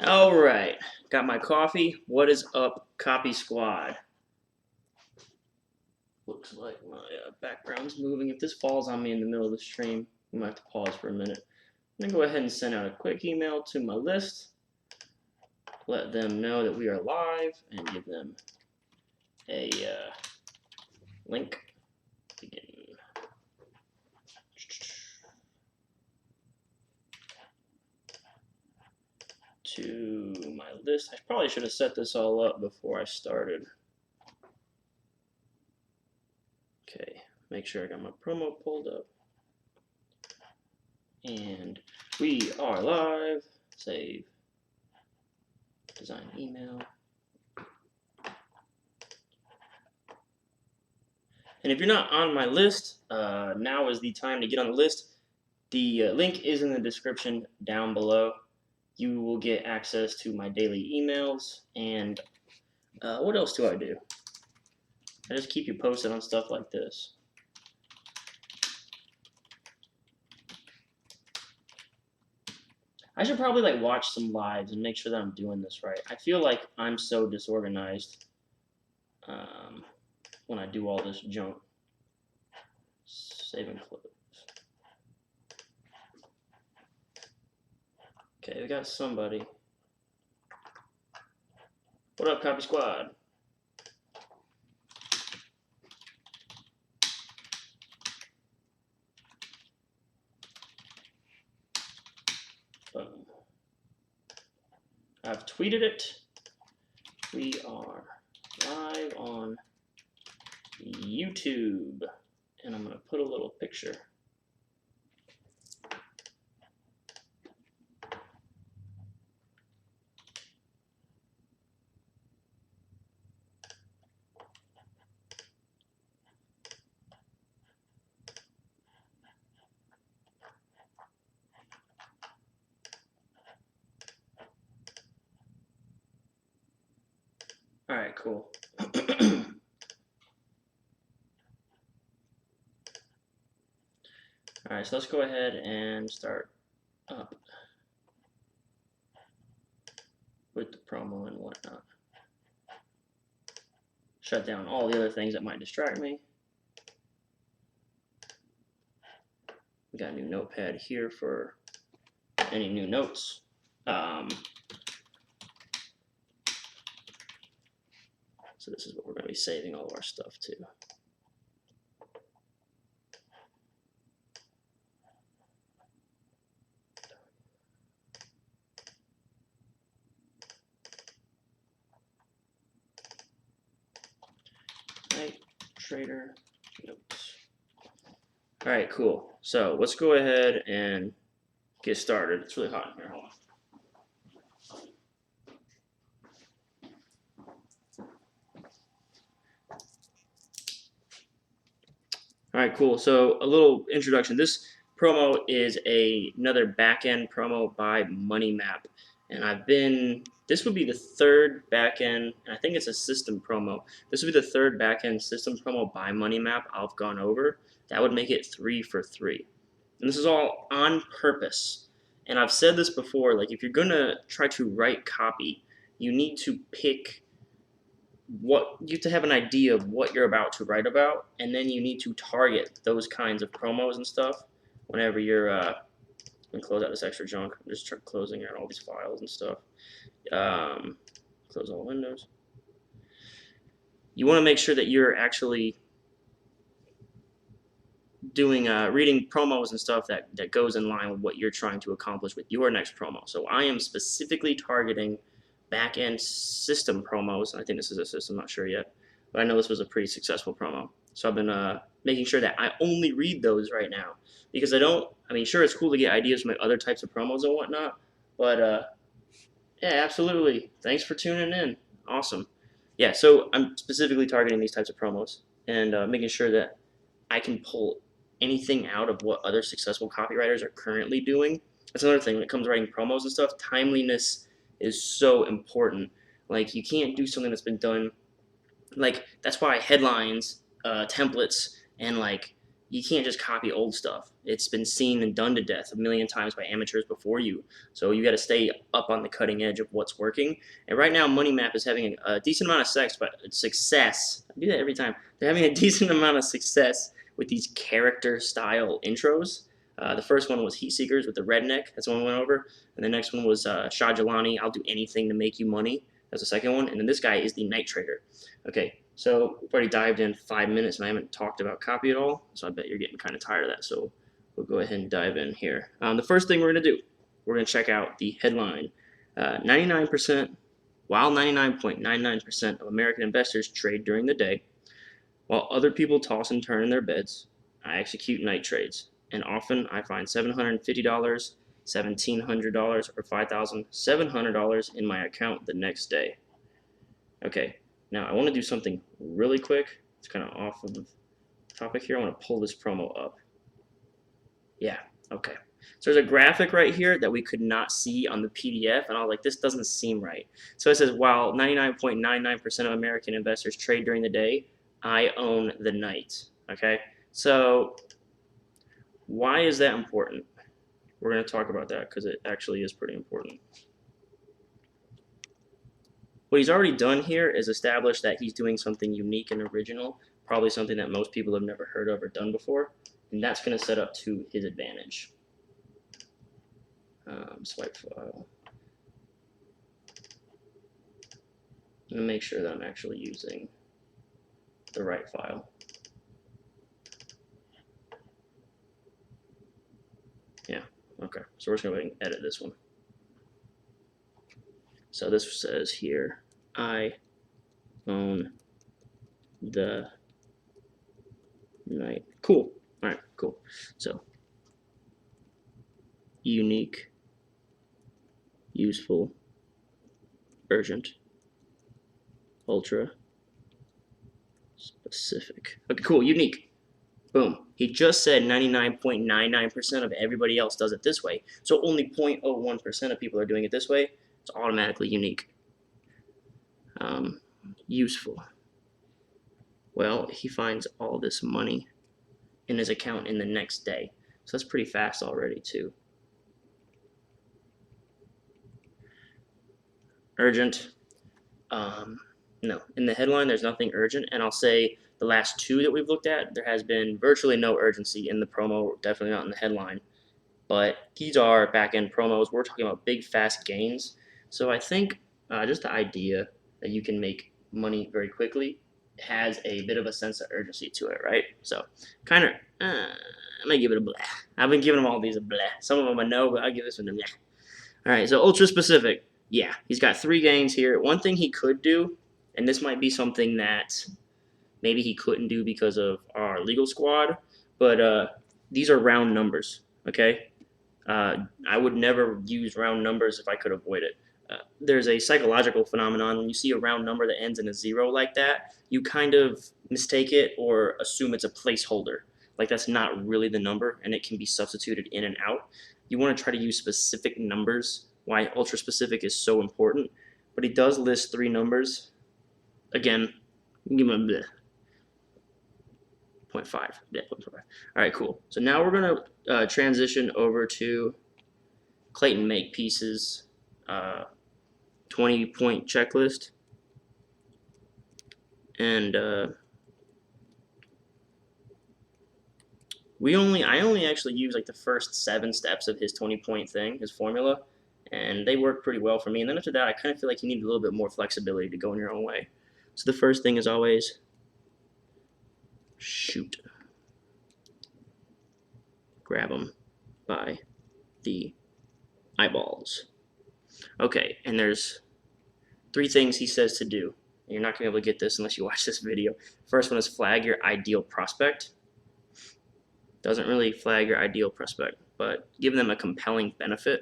All right, got my coffee. What is up, Copy Squad? Looks like my background's moving. If this falls on me in the middle of the stream, we might have to pause for a minute. I'm gonna go ahead and send out a quick email to my list, let them know that we are live, and give them a link. Begin. To my list. I probably should have set this all up before I started. Okay, make sure I got my promo pulled up. And we are live. Save. Design email. And if you're not on my list, now is the time to get on the list. The link is in the description down below. You will get access to my daily emails. And what else do I do? I just keep you posted on stuff like this. I should probably watch some lives and make sure that I'm doing this right. I feel like I'm so disorganized when I do all this junk. Save and close. Okay, we got somebody. What up, Copy Squad? I've tweeted it. We are live on YouTube, and I'm going to put a little picture. All right, cool. All right, so let's go ahead and start up with the promo and whatnot. Shut down all the other things that might distract me. We got a new notepad here for any new notes. So this is what we're going to be saving all of our stuff to. Night trader notes. All right, cool. So let's go ahead and get started. It's really hot in here. Hold on. All right, cool. So a little introduction. This promo is another back-end promo by Money Map. And this would be the third back-end, and I think it's a system promo. This would be the third back-end system promo by Money Map I've gone over. That would make it 3 for 3. And this is all on purpose. And I've said this before, if you're gonna try to write copy, you need to pick you have to have an idea of what you're about to write about, and then you need to target those kinds of promos and stuff whenever you're I'm gonna close out this extra junk. I'm just closing out all these files and stuff. Close all windows. You want to make sure that you're actually doing reading promos and stuff that goes in line with what you're trying to accomplish with your next promo. So I am specifically targeting back-end system promos. I think this is a system, not sure yet, but I know this was a pretty successful promo. So I've been making sure that I only read those right now, because sure, it's cool to get ideas from other types of promos and whatnot, but yeah, absolutely. Thanks for tuning in. Awesome. Yeah, so I'm specifically targeting these types of promos and making sure that I can pull anything out of what other successful copywriters are currently doing. That's another thing when it comes to writing promos and stuff. Timeliness is so important. You can't do something that's been done. That's why headlines, templates, and you can't just copy old stuff. It's been seen and done to death a million times by amateurs before you. So you got to stay up on the cutting edge of what's working. And right now, Money Map is having a decent amount of success. I do that every time. They're having a decent amount of success with these character style intros. The first one was Heat Seekers with the redneck. That's the one we went over. And the next one was Shah Jalani, I'll do anything to make you money. That's the second one. And then this guy is the Night Trader. Okay, so we've already dived in 5 minutes and I haven't talked about copy at all. So I bet you're getting kind of tired of that. So we'll go ahead and dive in here. The first thing we're going to do, we're going to check out the headline. 99%, while 99.99% of American investors trade during the day, while other people toss and turn in their beds, I execute night trades. And often I find $750, $1,700, or $5,700 in my account the next day. Okay, now I want to do something really quick. It's kind of off of the topic here. I want to pull this promo up. Yeah, okay. So there's a graphic right here that we could not see on the PDF, and I was like, this doesn't seem right. So it says, while 99.99% of American investors trade during the day, I own the night. Okay, so why is that important? We're going to talk about that because it actually is pretty important. What he's already done here is establish that he's doing something unique and original, probably something that most people have never heard of or done before, and that's going to set up to his advantage. Swipe file. I'm going to make sure that I'm actually using the right file. Yeah, okay. So we're just going to go ahead and edit this one. So this says here, I own the night. Cool. All right, cool. So unique, useful, urgent, ultra, specific. Okay, cool, unique. Boom. He just said 99.99% of everybody else does it this way. So only 0.01% of people are doing it this way. It's automatically unique. Useful. Well, he finds all this money in his account in the next day. So that's pretty fast already too. Urgent. No, in the headline there's nothing urgent, and I'll say the last two that we've looked at, there has been virtually no urgency in the promo, definitely not in the headline. But these are back-end promos. We're talking about big, fast gains. So I think just the idea that you can make money very quickly has a bit of a sense of urgency to it, right? So kind of, I might give it a blah. I've been giving them all these a blah. Some of them I know, but I'll give this one a blah. All right, so ultra specific. Yeah, he's got 3 gains here. One thing he could do, and this might be something that maybe he couldn't do because of our legal squad, but these are round numbers, okay? I would never use round numbers if I could avoid it. There's a psychological phenomenon. When you see a round number that ends in a 0 like that, you kind of mistake it or assume it's a placeholder. Like that's not really the number, and it can be substituted in and out. You want to try to use specific numbers, why ultra specific is so important. But he does list 3 numbers. Again, give him a 0.5. Yeah, 0.5. All right, cool. So now we're going to transition over to Clayton Makepeace's 20-point checklist. And I only actually use like the first 7 steps of his 20-point thing, his formula, and they work pretty well for me. And then after that, I kind of feel like you need a little bit more flexibility to go in your own way. So the first thing is always shoot. Grab them by the eyeballs. Okay, and there's 3 things he says to do. You're not going to be able to get this unless you watch this video. First one is flag your ideal prospect. Doesn't really flag your ideal prospect, but give them a compelling benefit.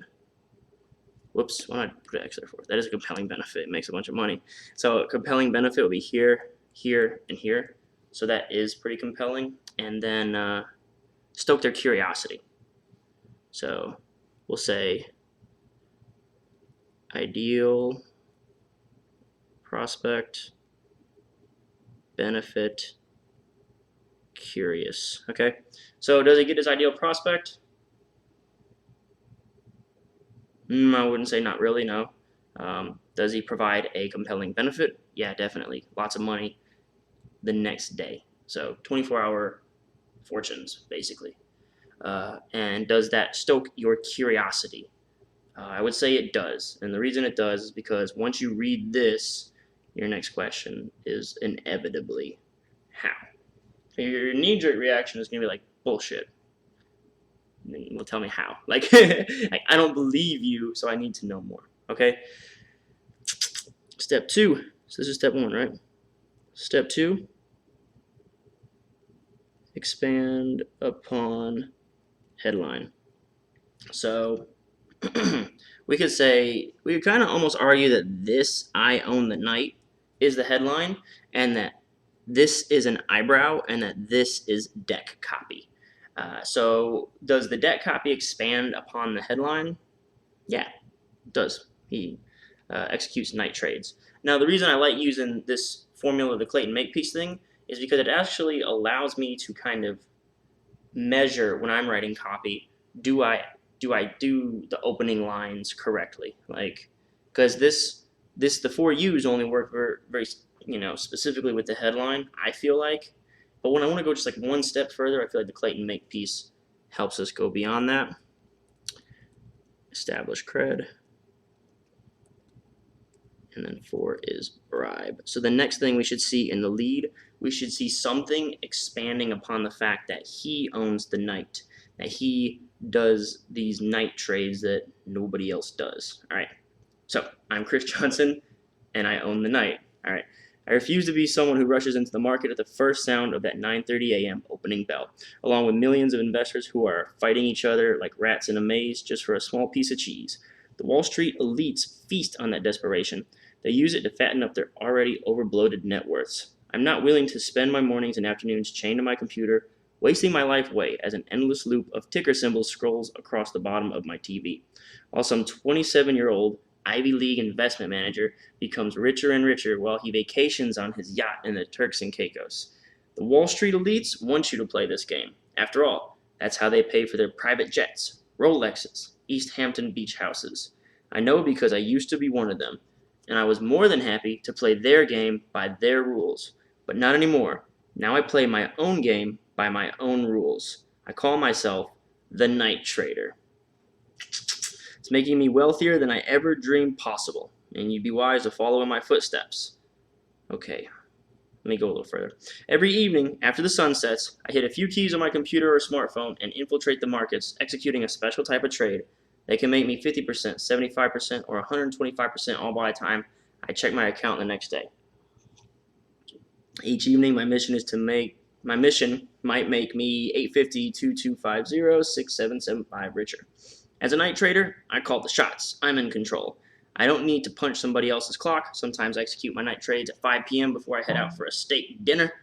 Whoops, why not put an X there for it? That is a compelling benefit. It makes a bunch of money. So a compelling benefit will be here, here, and here. So that is pretty compelling. And then stoke their curiosity. So we'll say ideal prospect benefit curious. Okay, so does he get his ideal prospect? I wouldn't say not really, no. Does he provide a compelling benefit? Yeah, definitely. Lots of money the next day. So 24-hour fortunes, basically. And does that stoke your curiosity? I would say it does. And the reason it does is because once you read this, your next question is inevitably how. Your knee-jerk reaction is going to be like, bullshit. Well, tell me how. Like, I don't believe you, so I need to know more. Okay? Step 2. So this is step 1, right? Step 2. Expand upon headline. So we could kind of almost argue that this "I own the night" is the headline, and that this is an eyebrow, and that this is deck copy. So does the deck copy expand upon the headline? Yeah, it does. He executes night trades. Now, the reason I like using this formula, the Clayton Makepeace thing, is because it actually allows me to kind of measure when I'm writing copy. Do I do the opening lines correctly? Like, because the 4 U's only work very specifically with the headline, I feel like. But when I want to go just like one step further, I feel like the Clayton Makepeace helps us go beyond that. Establish cred. And then 4 is bribe. So the next thing we should see in the lead, we should see something expanding upon the fact that he owns the night, that he does these night trades that nobody else does. All right. So I'm Chris Johnson, and I own the night. All right. I refuse to be someone who rushes into the market at the first sound of that 9:30 a.m. opening bell, along with millions of investors who are fighting each other like rats in a maze just for a small piece of cheese. The Wall Street elites feast on that desperation. They use it to fatten up their already overbloated net worths. I'm not willing to spend my mornings and afternoons chained to my computer, wasting my life away as an endless loop of ticker symbols scrolls across the bottom of my TV, while some 27-year-old Ivy League investment manager becomes richer and richer while he vacations on his yacht in the Turks and Caicos. The Wall Street elites want you to play this game. After all, that's how they pay for their private jets, Rolexes, East Hampton beach houses. I know because I used to be one of them, and I was more than happy to play their game by their rules. But not anymore. Now I play my own game by my own rules. I call myself the Night Trader. It's making me wealthier than I ever dreamed possible, and you'd be wise to follow in my footsteps. Okay, let me go a little further. Every evening, after the sun sets, I hit a few keys on my computer or smartphone and infiltrate the markets, executing a special type of trade. They can make me 50%, 75%, or 125% all by the time I check my account the next day. Each evening, my mission might make me 850, 2250, 6775 richer. As a night trader, I call the shots. I'm in control. I don't need to punch somebody else's clock. Sometimes I execute my night trades at 5 p.m. before I head out for a steak dinner.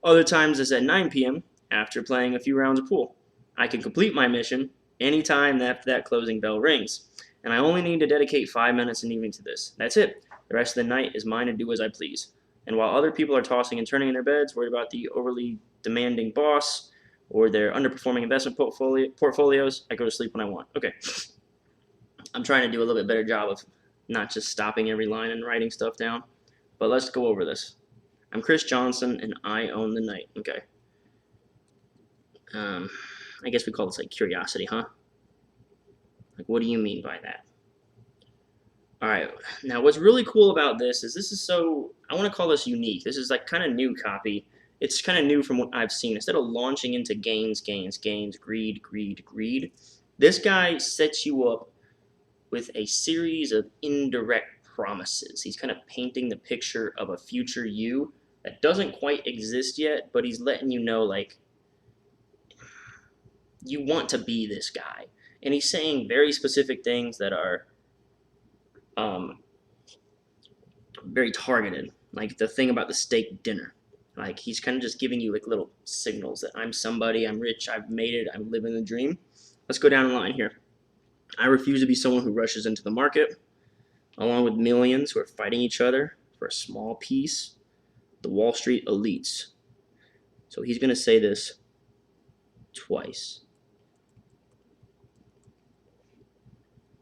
Other times it's at 9 p.m. after playing a few rounds of pool. I can complete my mission anytime after that closing bell rings, and I only need to dedicate 5 minutes an evening to this. That's it. The rest of the night is mine to do as I please. And while other people are tossing and turning in their beds, worried about the overly demanding boss or their underperforming investment portfolios, I go to sleep when I want. Okay. I'm trying to do a little bit better job of not just stopping every line and writing stuff down, but let's go over this. I'm Chris Johnson, and I own the night. Okay. I guess we call this like curiosity, huh? Like, what do you mean by that? All right. Now, what's really cool about this is I want to call this unique. This is like kind of new copy. It's kind of new from what I've seen. Instead of launching into gains, greed, this guy sets you up with a series of indirect promises. He's kind of painting the picture of a future you that doesn't quite exist yet, but he's letting you know, like, you want to be this guy. And he's saying very specific things that are very targeted. Like the thing about the steak dinner. Like, he's kind of just giving you like little signals that I'm somebody, I'm rich, I've made it, I'm living the dream. Let's go down the line here. I refuse to be someone who rushes into the market, along with millions who are fighting each other for a small piece. The Wall Street elites. So he's going to say this twice.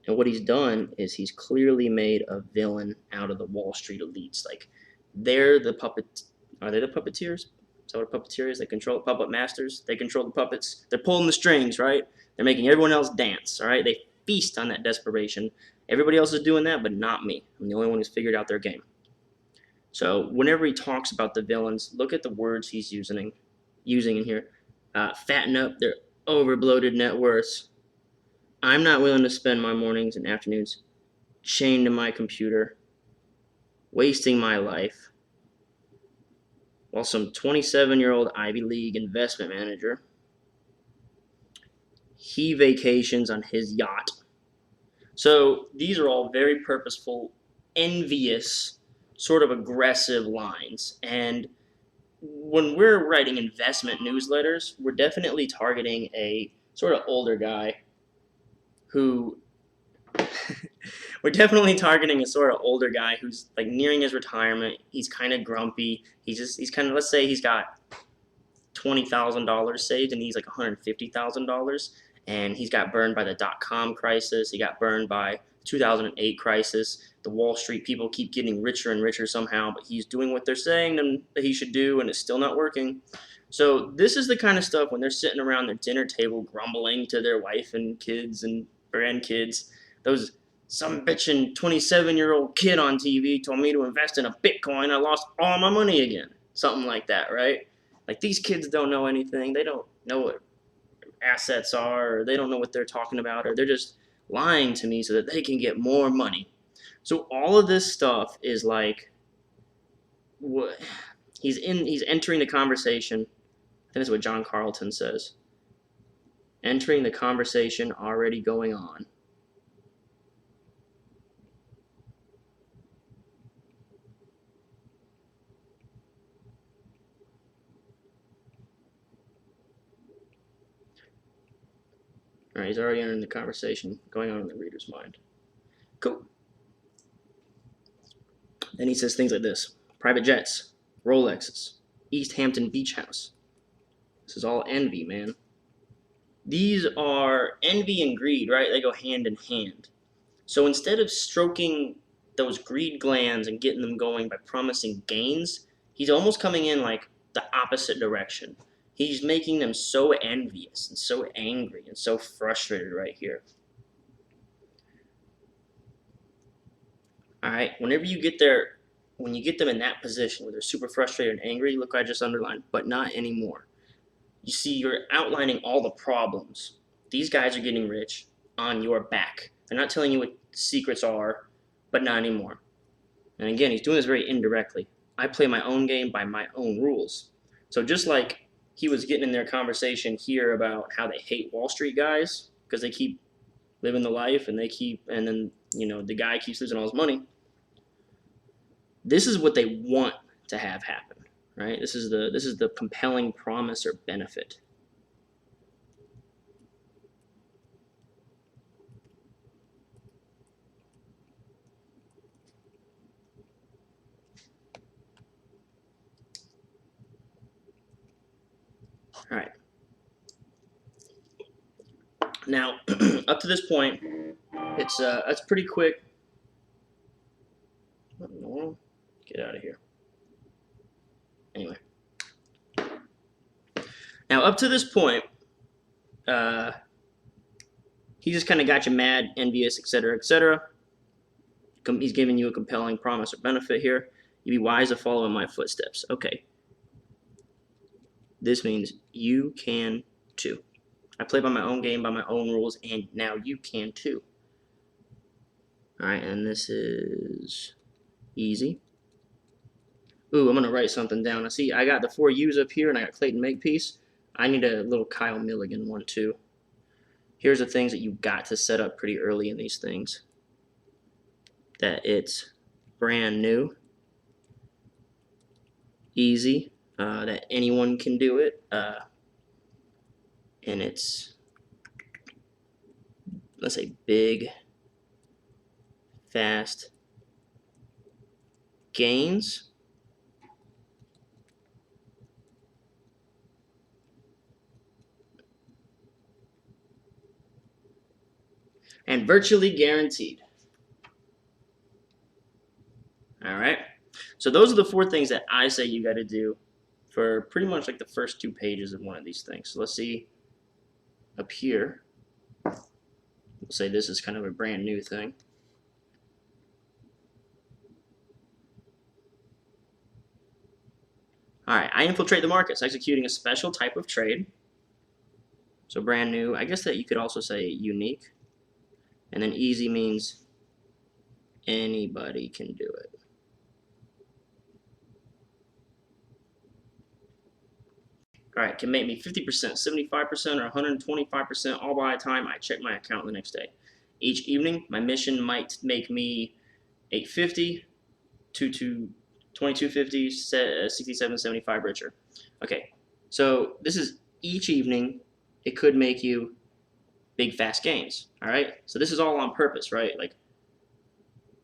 And what he's done is he's clearly made a villain out of the Wall Street elites. Like, they're the puppet. Are they the puppeteers? Is that what a puppeteer is? They control puppet masters. They control the puppets. They're pulling the strings, right? They're making everyone else dance, all right? They feast on that desperation. Everybody else is doing that, but not me. I'm the only one who's figured out their game. So whenever he talks about the villains, look at the words he's using in here. Fatten up their overbloated net worths. I'm not willing to spend my mornings and afternoons chained to my computer, wasting my life, while some 27-year-old Ivy League investment manager, he vacations on his yacht. So these are all very purposeful, envious, sort of aggressive lines. And when we're writing investment newsletters, we're definitely targeting a sort of older guy who we're definitely targeting a sort of older guy who's like nearing his retirement. He's kind of grumpy. He's kind of, let's say he's got $20,000 saved and he's like $150,000, and he's got burned by the dot-com crisis. He got burned by 2008 crisis. The Wall Street people keep getting richer and richer somehow, but he's doing what they're saying that he should do, and it's still not working. So this is the kind of stuff when they're sitting around their dinner table grumbling to their wife and kids and grandkids. Those some bitchin' 27-year-old kid on TV told me to invest in a Bitcoin. I lost all my money again. Something like that, right? Like, these kids don't know anything. They don't know what assets are, or they don't know what they're talking about, or they're just lying to me so that they can get more money. So all of this stuff is like, what he's entering the conversation. I think that's what John Carlton says. Entering the conversation already going on. All right, he's already entering the conversation going on in the reader's mind. Cool. Then he says things like this: private jets, Rolexes, East Hampton beach house. This is all envy, man. These are envy and greed, right? They go hand in hand. So instead of stroking those greed glands and getting them going by promising gains, he's almost coming in like the opposite direction. He's making them so envious and so angry and so frustrated right here. All right, whenever you get there, when you get them in that position where they're super frustrated and angry, look, I just underlined, but not anymore. You see, you're outlining all the problems. These guys are getting rich on your back. They're not telling you what the secrets are, but not anymore. And again, he's doing this very indirectly. I play my own game by my own rules. So just like he was getting in their conversation here about how they hate Wall Street guys because they keep living the life and then the guy keeps losing all his money. This is what they want to have happen, right? This is the compelling promise or benefit. All right. Now, up to this point, it's pretty quick. Get out of here. Anyway. Now, up to this point, he just kind of got you mad, envious, etc., etc. He's giving you a compelling promise or benefit here. You'd be wise to follow in my footsteps. Okay. This means you can too. I play by my own game, by my own rules, and now you can too. All right, and this is easy. Ooh, I'm going to write something down. I see I got the 4 U's up here, and I got Clayton Makepeace. I need a little Kyle Milligan one too. Here's the things that you got to set up pretty early in these things. That it's brand new, easy, that anyone can do it, and it's, let's say, big, fast gains. and virtually guaranteed. All right. So those are the 4 things that I say you got to do for pretty much like the first 2 pages of one of these things. So let's see up here. We'll say this is kind of a brand new thing. All right, I infiltrate the markets, executing a special type of trade. So brand new. I guess that you could also say unique. And then easy means anybody can do it. All right, can make me 50%, 75%, or 125% all by the time I check my account the next day. Each evening, my mission might make me 850, 2250, 6775 richer. Okay, so this is each evening. It could make you big fast gains. All right, so this is all on purpose, right? Like,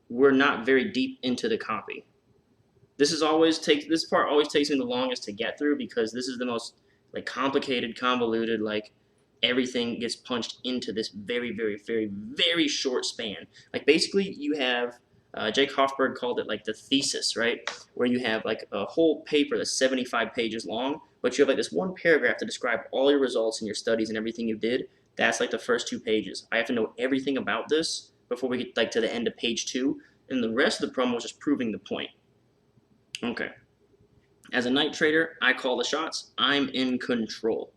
we're not very deep into the copy. This part always takes me the longest to get through because this is the most like complicated, convoluted, like everything gets punched into this very, very, very, very short span. Like basically you have Jake Hoffberg called it like the thesis, right? Where you have like a whole paper that's 75 pages long, but you have like this one paragraph to describe all your results and your studies and everything you did. That's like the first 2 pages. I have to know everything about this before we get like to the end of page 2, and the rest of the promo is just proving the point. Okay. As a night trader, I call the shots. I'm in control.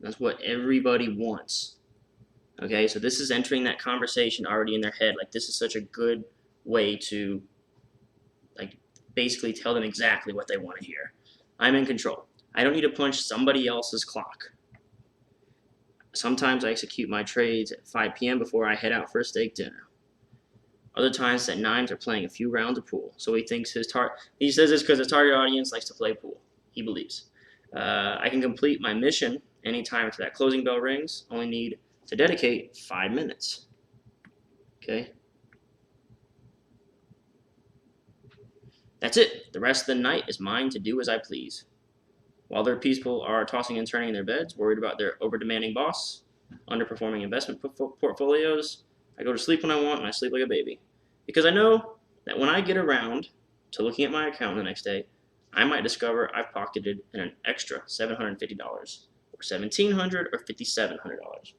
That's what everybody wants. Okay, so this is entering that conversation already in their head. Like, this is such a good way to, like, basically tell them exactly what they want to hear. I'm in control. I don't need to punch somebody else's clock. Sometimes I execute my trades at 5 p.m. before I head out for a steak dinner. Other times at 9 are playing a few rounds of pool. So he thinks he says this because his target audience likes to play pool. He believes. I can complete my mission anytime after that closing bell rings. Only need to dedicate 5 minutes. Okay. That's it. The rest of the night is mine to do as I please. While their people are tossing and turning in their beds, worried about their over-demanding boss, underperforming investment portfolios, I go to sleep when I want and I sleep like a baby. Because I know that when I get around to looking at my account the next day, I might discover I've pocketed an extra $750 or $1,700 or $5,700.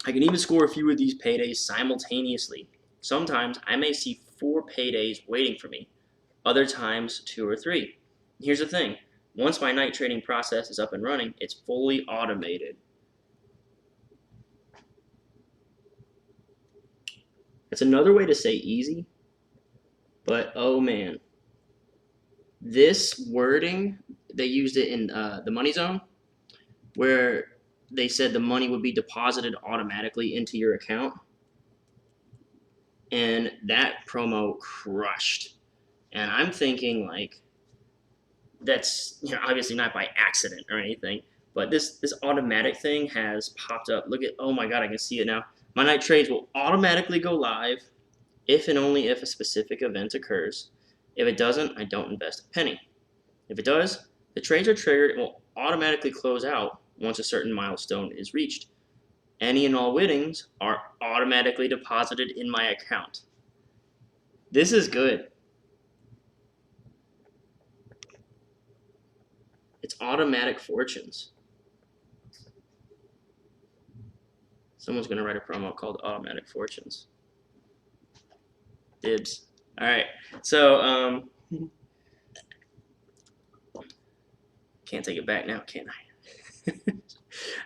I can even score a few of these paydays simultaneously. Sometimes I may see 4 paydays waiting for me, other times 2 or 3. Here's the thing. Once my night trading process is up and running, it's fully automated. It's another way to say easy, but oh man. This wording, they used it in the Money Zone, where they said the money would be deposited automatically into your account. And that promo crushed. And I'm thinking, like, that's obviously not by accident or anything, but this automatic thing has popped up. Look at, oh my god, I can see it now. My night trades will automatically go live if and only if a specific event occurs. If it doesn't, I don't invest a penny. If it does, the trades are triggered and will automatically close out once a certain milestone is reached. Any and all winnings are automatically deposited in my account. This is good. It's automatic fortunes. Someone's going to write a promo called Automatic Fortunes. Dibs. All right. So, can't take it back now, can I?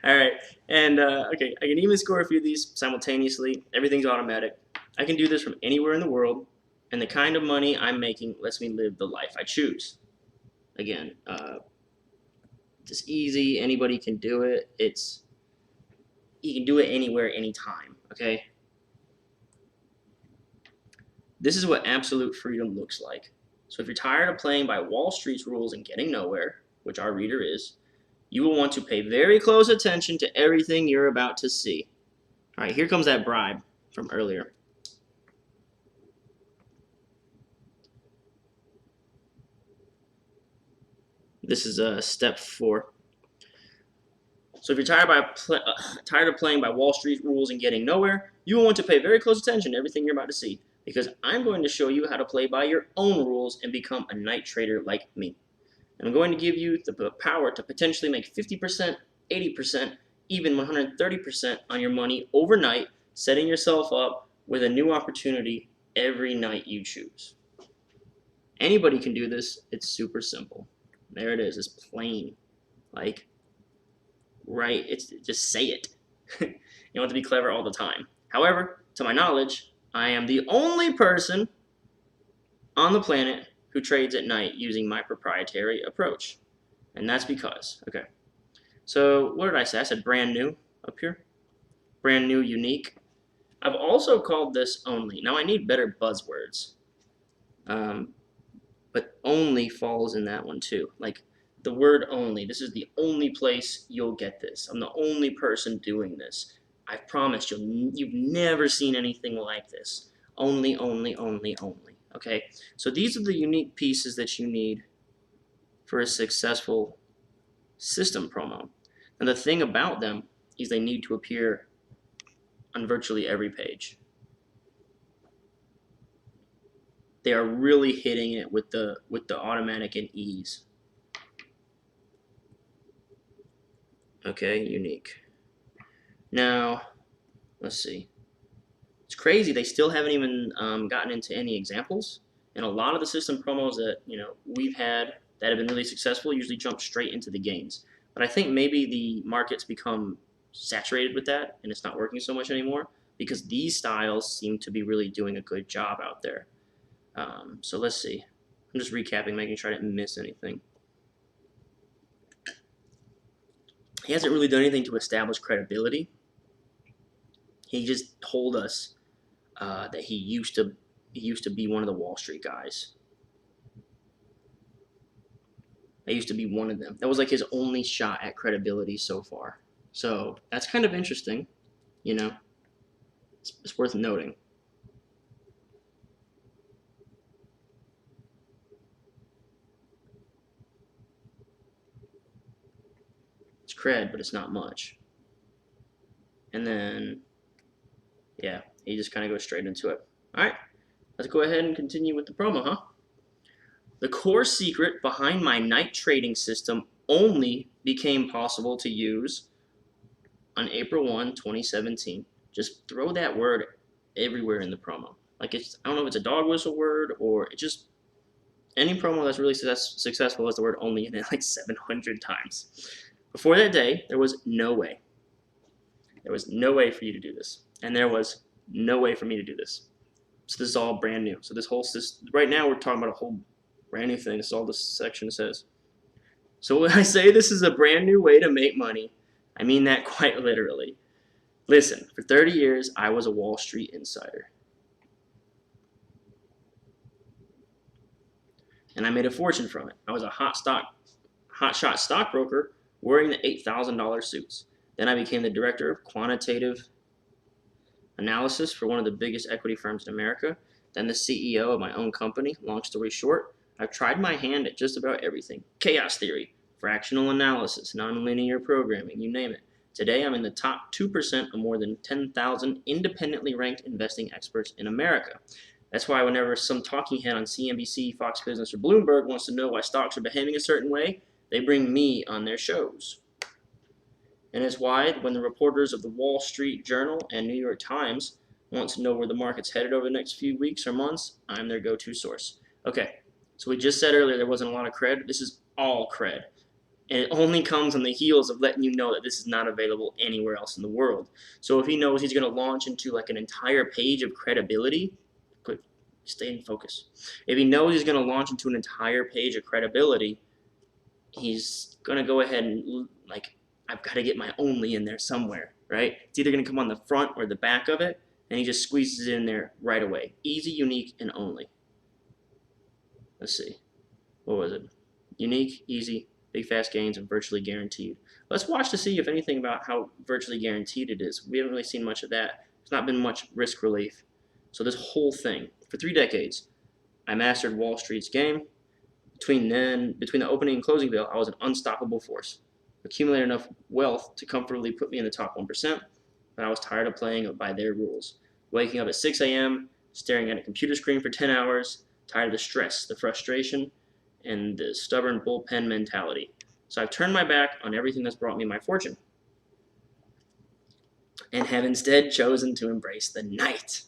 All right. And, okay, I can even score a few of these simultaneously. Everything's automatic. I can do this from anywhere in the world, and the kind of money I'm making lets me live the life I choose. Again, just easy. Anybody can do it. You can do it anywhere, anytime, okay? This is what absolute freedom looks like. So if you're tired of playing by Wall Street's rules and getting nowhere, which our reader is, you will want to pay very close attention to everything you're about to see. All right, here comes that bribe from earlier. This is step 4. So if you're tired of playing by Wall Street rules and getting nowhere, you will want to pay very close attention to everything you're about to see, because I'm going to show you how to play by your own rules and become a night trader like me. And I'm going to give you the power to potentially make 50%, 80%, even 130% on your money overnight, setting yourself up with a new opportunity every night you choose. Anybody can do this. It's super simple. There it is. It's plain. Like, right? It's just say it. You don't have to be clever all the time. However, to my knowledge, I am the only person on the planet who trades at night using my proprietary approach. And that's because, okay. So what did I say? I said brand new up here. Brand new, unique. I've also called this only. Now I need better buzzwords. But only falls in that one too. Like the word only. This is the only place you'll get this. I'm the only person doing this. I promise you've never seen anything like this. Only, only, only, only. Okay? So these are the unique pieces that you need for a successful system promo. And the thing about them is they need to appear on virtually every page. They are really hitting it with the automatic and ease. Okay, unique. Now, let's see. It's crazy. They still haven't even gotten into any examples. And a lot of the system promos that we've had that have been really successful usually jump straight into the gains. But I think maybe the market's become saturated with that, and it's not working so much anymore because these styles seem to be really doing a good job out there. So let's see. I'm just recapping, making sure I didn't miss anything. He hasn't really done anything to establish credibility. He just told us that he used to be one of the Wall Street guys. I used to be one of them. That was like his only shot at credibility so far. So that's kind of interesting, It's worth noting. It's cred, but it's not much. And then, yeah, he just kind of goes straight into it. All right, let's go ahead and continue with the promo, huh? The core secret behind my night trading system only became possible to use on April 1, 2017. Just throw that word everywhere in the promo. Like I don't know if it's a dog whistle word or it just any promo that's really successful has the word only in it like 700 times. Before that day, there was no way. There was no way for you to do this. And there was no way for me to do this. So this is all brand new. So this whole system, right now we're talking about a whole brand new thing. This is all this section says. So when I say this is a brand new way to make money, I mean that quite literally. Listen, for 30 years, I was a Wall Street insider. And I made a fortune from it. I was a hotshot stockbroker wearing the $8,000 suits. Then I became the director of quantitative analysis for one of the biggest equity firms in America. Then the CEO of my own company. Long story short, I've tried my hand at just about everything. Chaos theory, fractional analysis, nonlinear programming, you name it. Today, I'm in the top 2% of more than 10,000 independently ranked investing experts in America. That's why whenever some talking head on CNBC, Fox Business, or Bloomberg wants to know why stocks are behaving a certain way, they bring me on their shows. And it's why when the reporters of the Wall Street Journal and New York Times want to know where the market's headed over the next few weeks or months, I'm their go-to source. Okay, so we just said earlier there wasn't a lot of cred. This is all cred. And it only comes on the heels of letting you know that this is not available anywhere else in the world. So if he knows he's going to launch into like an entire page of credibility, quick, stay in focus. If he knows he's going to launch into an entire page of credibility, he's going to go ahead and like, I've got to get my only in there somewhere, right? It's either going to come on the front or the back of it, and he just squeezes it in there right away. Easy, unique, and only. Let's see. What was it? Unique, easy, big fast gains, and virtually guaranteed. Let's watch to see if anything about how virtually guaranteed it is. We haven't really seen much of that. There's not been much risk relief. So this whole thing, for 3 decades, I mastered Wall Street's game. Between the opening and closing bell, I was an unstoppable force. accumulated enough wealth to comfortably put me in the top 1%, but I was tired of playing by their rules. Waking up at 6 a.m., staring at a computer screen for 10 hours, tired of the stress, the frustration, and the stubborn bullpen mentality. So I've turned my back on everything that's brought me my fortune and have instead chosen to embrace the night.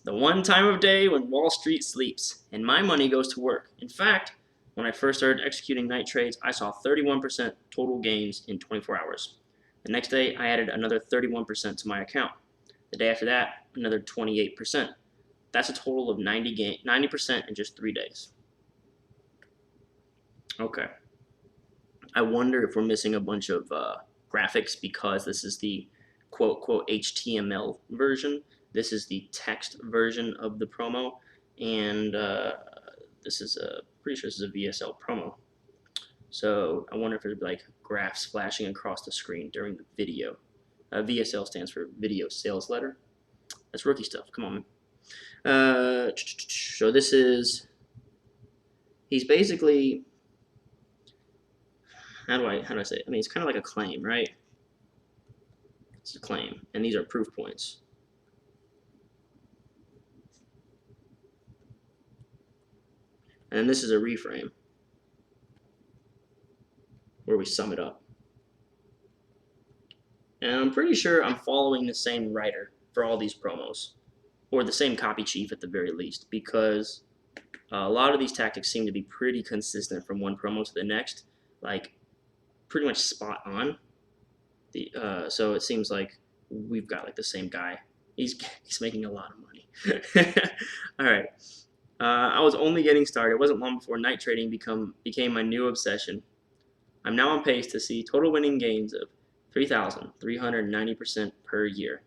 The one time of day when Wall Street sleeps and my money goes to work. In fact, when I first started executing night trades, I saw 31% total gains in 24 hours. The next day, I added another 31% to my account. The day after that, another 28%. That's a total of 90% in just 3 days. Okay. I wonder if we're missing a bunch of graphics because this is the quote HTML version. This is the text version of the promo, and this is pretty sure this is a VSL promo. So I wonder if there's like graphs flashing across the screen during the video. VSL stands for Video Sales Letter. That's rookie stuff. Come on, man. So this is. He's basically. How do I say it? I mean, it's kind of like a claim, right? It's a claim, and these are proof points. And then this is a reframe where we sum it up. And I'm pretty sure I'm following the same writer for all these promos, or the same copy chief at the very least, because a lot of these tactics seem to be pretty consistent from one promo to the next, like pretty much spot on. So it seems like we've got like the same guy. He's making a lot of money. All right. I was only getting started. It wasn't long before night trading became my new obsession. I'm now on pace to see total winning gains of 3,390% per year.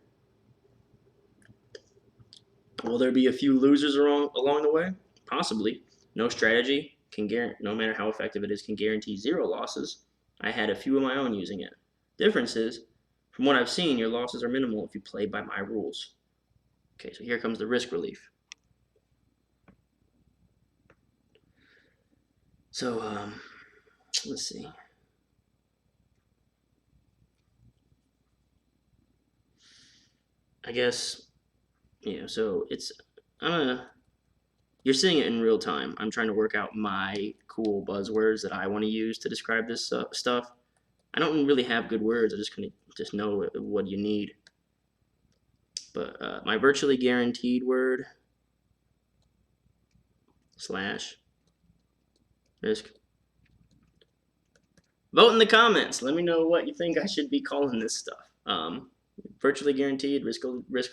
Will there be a few losers along the way? Possibly. No strategy no matter how effective it is, can guarantee 0 losses. I had a few of my own using it. Difference is, from what I've seen, your losses are minimal if you play by my rules. Okay, so here comes the risk relief. So, let's see. I guess, so it's, you're seeing it in real time. I'm trying to work out my cool buzzwords that I want to use to describe this stuff. I don't really have good words. I just know what you need. But my virtually guaranteed word / risk. Vote in the comments. Let me know what you think I should be calling this stuff. Virtually guaranteed, risk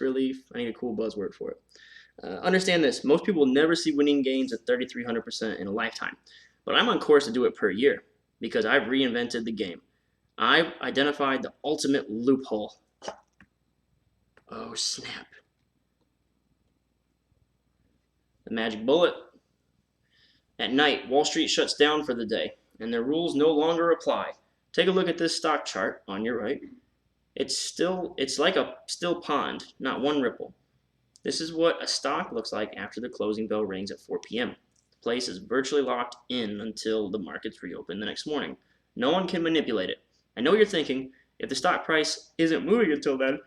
relief. I need a cool buzzword for it. Understand this. Most people will never see winning gains at 3,300% in a lifetime. But I'm on course to do it per year because I've reinvented the game. I've identified the ultimate loophole. Oh, snap. The magic bullet. At night, Wall Street shuts down for the day, and their rules no longer apply. Take a look at this stock chart on your right. It's like a still pond, not one ripple. This is what a stock looks like after the closing bell rings at 4 p.m. The place is virtually locked in until the markets reopen the next morning. No one can manipulate it. I know you're thinking, if the stock price isn't moving until then,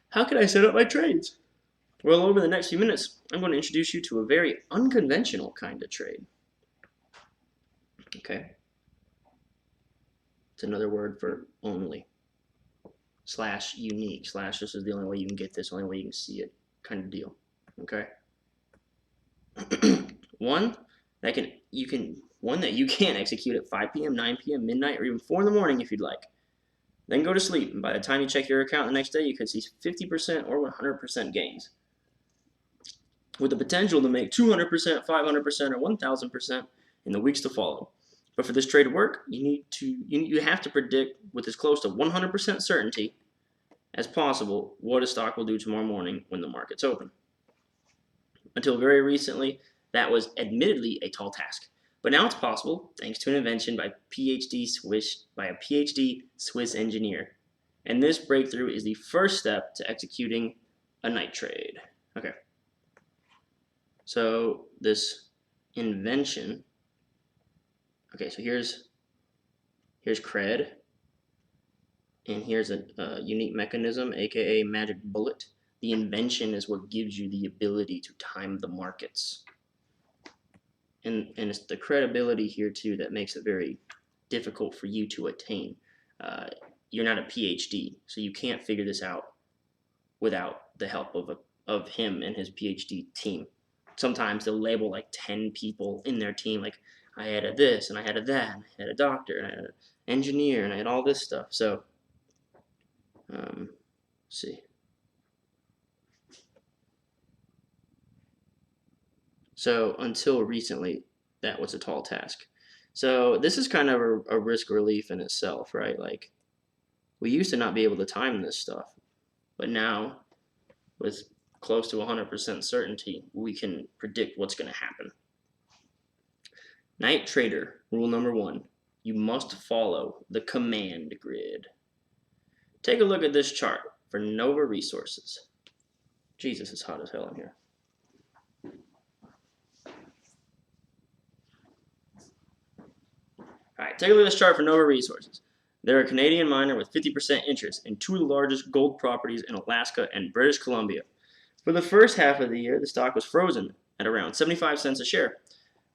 how can I set up my trades? Well, over the next few minutes, I'm going to introduce you to a very unconventional kind of trade. Okay? It's another word for only. / unique. / this is the only way you can get this, only way you can see it, kind of deal. Okay? One that you can execute at 5 p.m., 9 p.m., midnight, or even 4 in the morning if you'd like. Then go to sleep, and by the time you check your account the next day, you could see 50% or 100% gains, with the potential to make 200%, 500%, or 1,000% in the weeks to follow. But for this trade to work, you have to predict with as close to 100% certainty as possible what a stock will do tomorrow morning when the markets open. Until very recently, that was admittedly a tall task. But now it's possible thanks to an invention by a PhD Swiss engineer. And this breakthrough is the first step to executing a night trade. Okay. So this invention. Okay, so here's cred. And here's a unique mechanism, aka magic bullet. The invention is what gives you the ability to time the markets. And it's the credibility here too that makes it very difficult for you to attain. You're not a PhD, so you can't figure this out without the help of him and his PhD team. Sometimes they'll label like 10 people in their team, like I had a this and I had a that, and I had a doctor and I had an engineer and I had all this stuff. So, let's see. So until recently, that was a tall task. So this is kind of a risk relief in itself, right? Like we used to not be able to time this stuff, but now with close to 100% certainty, we can predict what's going to happen. Night trader, rule number 1, you must follow the command grid. Take a look at this chart for Nova Resources. Jesus, it's hot as hell in here. Alright, take a look at this chart for Nova Resources. They're a Canadian miner with 50% interest in 2 of the largest gold properties in Alaska and British Columbia. For the first half of the year, the stock was frozen at around 75 cents a share.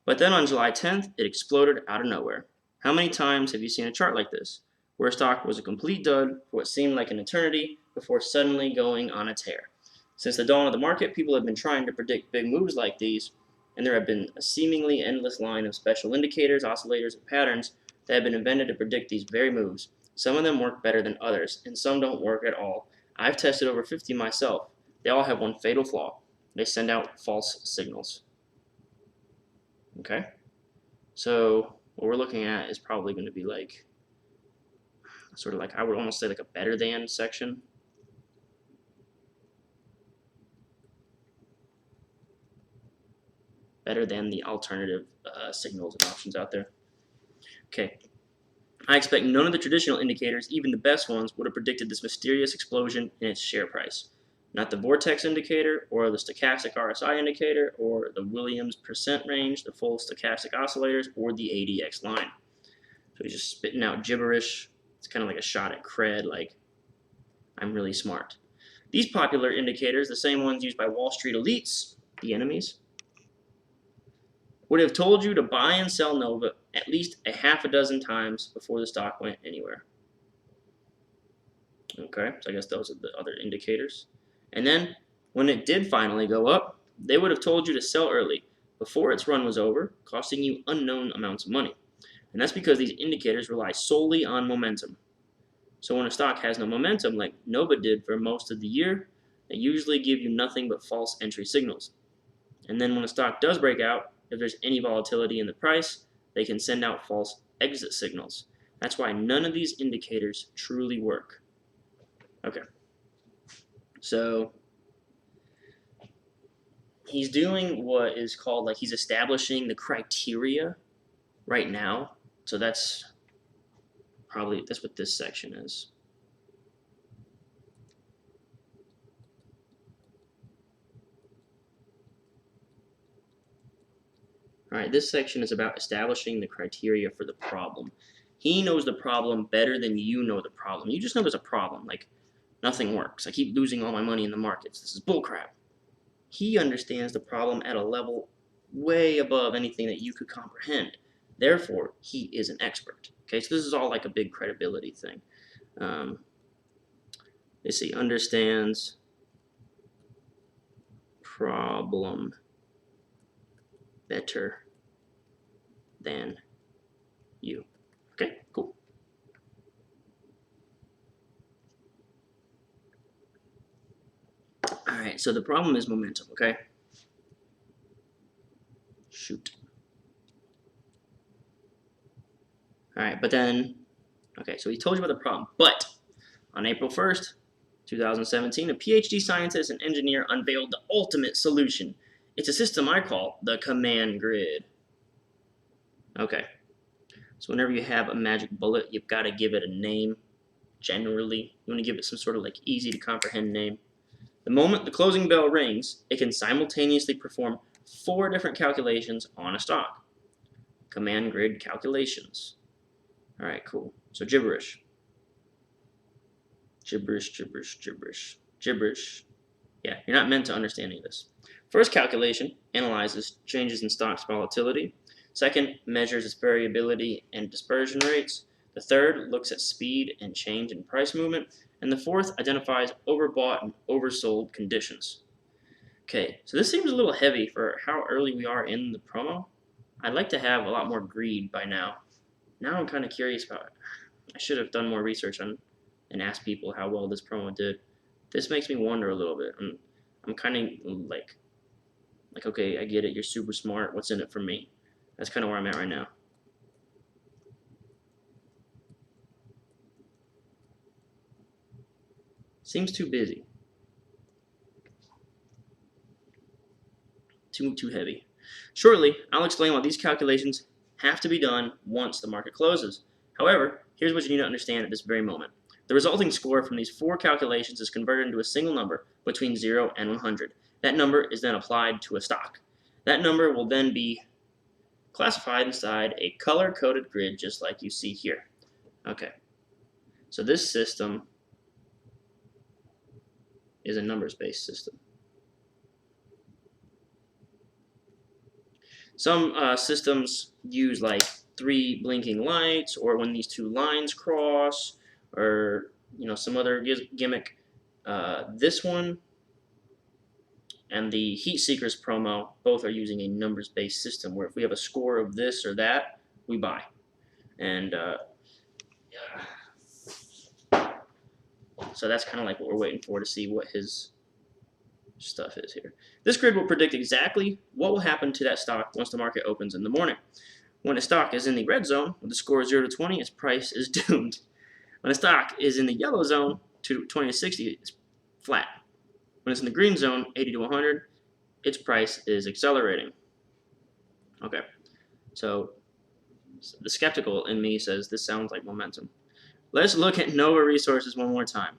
But then on July 10th, it exploded out of nowhere. How many times have you seen a chart like this, where a stock was a complete dud for what seemed like an eternity before suddenly going on a tear? Since the dawn of the market, people have been trying to predict big moves like these, and there have been a seemingly endless line of special indicators, oscillators, and patterns that have been invented to predict these very moves. Some of them work better than others, and some don't work at all. I've tested over 50 myself. They all have one fatal flaw. They send out false signals. Okay? So what we're looking at is probably going to be like, sort of like, I would almost say like a better than section. Better than the alternative signals and options out there. Okay. I expect none of the traditional indicators, even the best ones, would have predicted this mysterious explosion in its share price. Not the vortex indicator, or the stochastic RSI indicator, or the Williams percent range, the full stochastic oscillators, or the ADX line. So he's just spitting out gibberish. It's kind of like a shot at cred, like, I'm really smart. These popular indicators, the same ones used by Wall Street elites, the enemies, would have told you to buy and sell Nova at least a half a dozen times before the stock went anywhere. Okay, so I guess those are the other indicators. And then, when it did finally go up, they would have told you to sell early, before its run was over, costing you unknown amounts of money. And that's because these indicators rely solely on momentum. So when a stock has no momentum, like Nova did for most of the year, they usually give you nothing but false entry signals. And then when a stock does break out, if there's any volatility in the price, they can send out false exit signals. That's why none of these indicators truly work. Okay. So he's doing what is called, like, he's establishing the criteria right now. So that's what this section is. All right, this section is about establishing the criteria for the problem. He knows the problem better than you know the problem. You just know there's a problem, like nothing works. I keep losing all my money in the markets. This is bullcrap. He understands the problem at a level way above anything that you could comprehend. Therefore, he is an expert. Okay, so this is all like a big credibility thing. Let's see, understands problem better than you. Okay, cool. All right, so the problem is momentum, okay? Shoot. All right, but then, okay, so he told you about the problem, but on April 1st, 2017, a PhD scientist and engineer unveiled the ultimate solution. It's a system I call the command grid. Okay, so whenever you have a magic bullet, you've got to give it a name. Generally, you want to give it some sort of like easy to comprehend name. The moment the closing bell rings, it can simultaneously perform 4 different calculations on a stock. Command grid calculations. All right, cool. So gibberish. Gibberish. Yeah, you're not meant to understand any of this. First calculation analyzes changes in stock's volatility. Second, measures its variability and dispersion rates. The third looks at speed and change in price movement. And the fourth identifies overbought and oversold conditions. Okay, so this seems a little heavy for how early we are in the promo. I'd like to have a lot more greed by now. Now I'm kind of curious about it. I should have done more research on and asked people how well this promo did. This makes me wonder a little bit. I'm kind of like, okay, I get it. You're super smart. What's in it for me? That's kind of where I'm at right now. Seems too busy. Too heavy. Shortly, I'll explain why these calculations have to be done once the market closes. However, here's what you need to understand at this very moment. The resulting score from these 4 calculations is converted into a single number between 0 and 100. That number is then applied to a stock. That number will then be classified inside a color-coded grid just like you see here. Okay, so this system is a numbers-based system. Some systems use like 3 blinking lights, or when these 2 lines cross, or some other gimmick. This one and the Heat Seekers promo both are using a numbers-based system where if we have a score of this or that, we buy. And so that's kind of like what we're waiting for to see what his stuff is here. This grid will predict exactly what will happen to that stock once the market opens in the morning. When a stock is in the red zone with a score of 0 to 20, its price is doomed. When a stock is in the yellow zone, 20 to 60, it's flat. When it's in the green zone, 80 to 100, its price is accelerating. Okay, so the skeptical in me says this sounds like momentum. Let's look at Nova Resources one more time.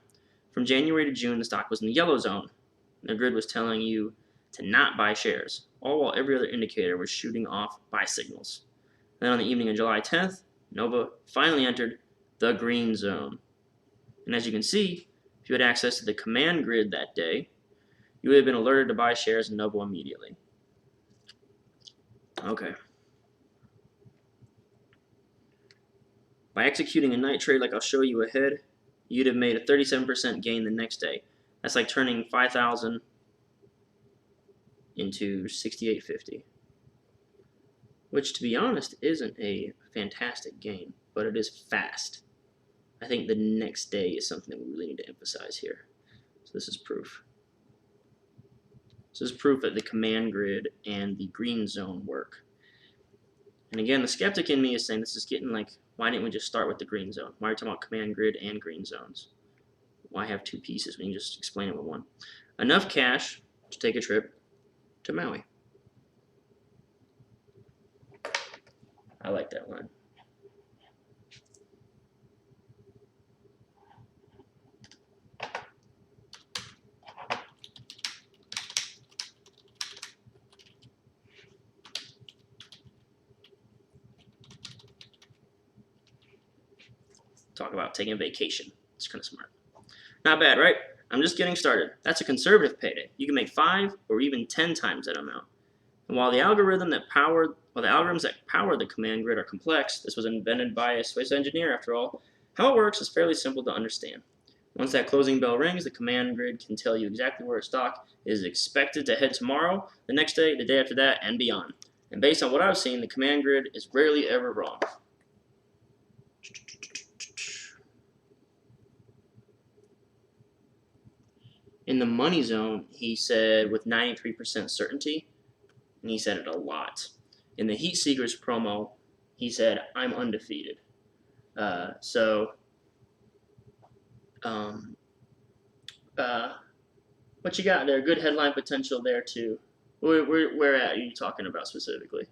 From January to June, the stock was in the yellow zone. The grid was telling you to not buy shares, all while every other indicator was shooting off buy signals. Then on the evening of July 10th, Nova finally entered the green zone. And as you can see, if you had access to the command grid that day, you would have been alerted to buy shares in Nova immediately. Okay. By executing a night trade like I'll show you ahead, you'd have made a 37% gain the next day. That's like turning 5,000 into 6,850, which, to be honest, isn't a fantastic gain, but it is fast. I think the next day is something that we really need to emphasize here. So this is proof. This is proof that the command grid and the green zone work. And again, the skeptic in me is saying this is getting like, why didn't we just start with the green zone? Why are we talking about command grid and green zones? Why have 2 pieces when you just explain it with one? Enough cash to take a trip to Maui. I like that line. Talk about taking a vacation. It's kind of smart. Not bad, right? I'm just getting started. That's a conservative payday. You can make 5 or even 10 times that amount. And while the algorithms that power the command grid are complex, this was invented by a Swiss engineer after all, how it works is fairly simple to understand. Once that closing bell rings, the command grid can tell you exactly where a stock is expected to head tomorrow, the next day, the day after that, and beyond. And based on what I've seen, the command grid is rarely ever wrong. In the money zone, he said with 93% certainty, and he said it a lot. In the Heat Seekers promo, he said, I'm undefeated. What you got there? Good headline potential there, too. Where at are you talking about specifically?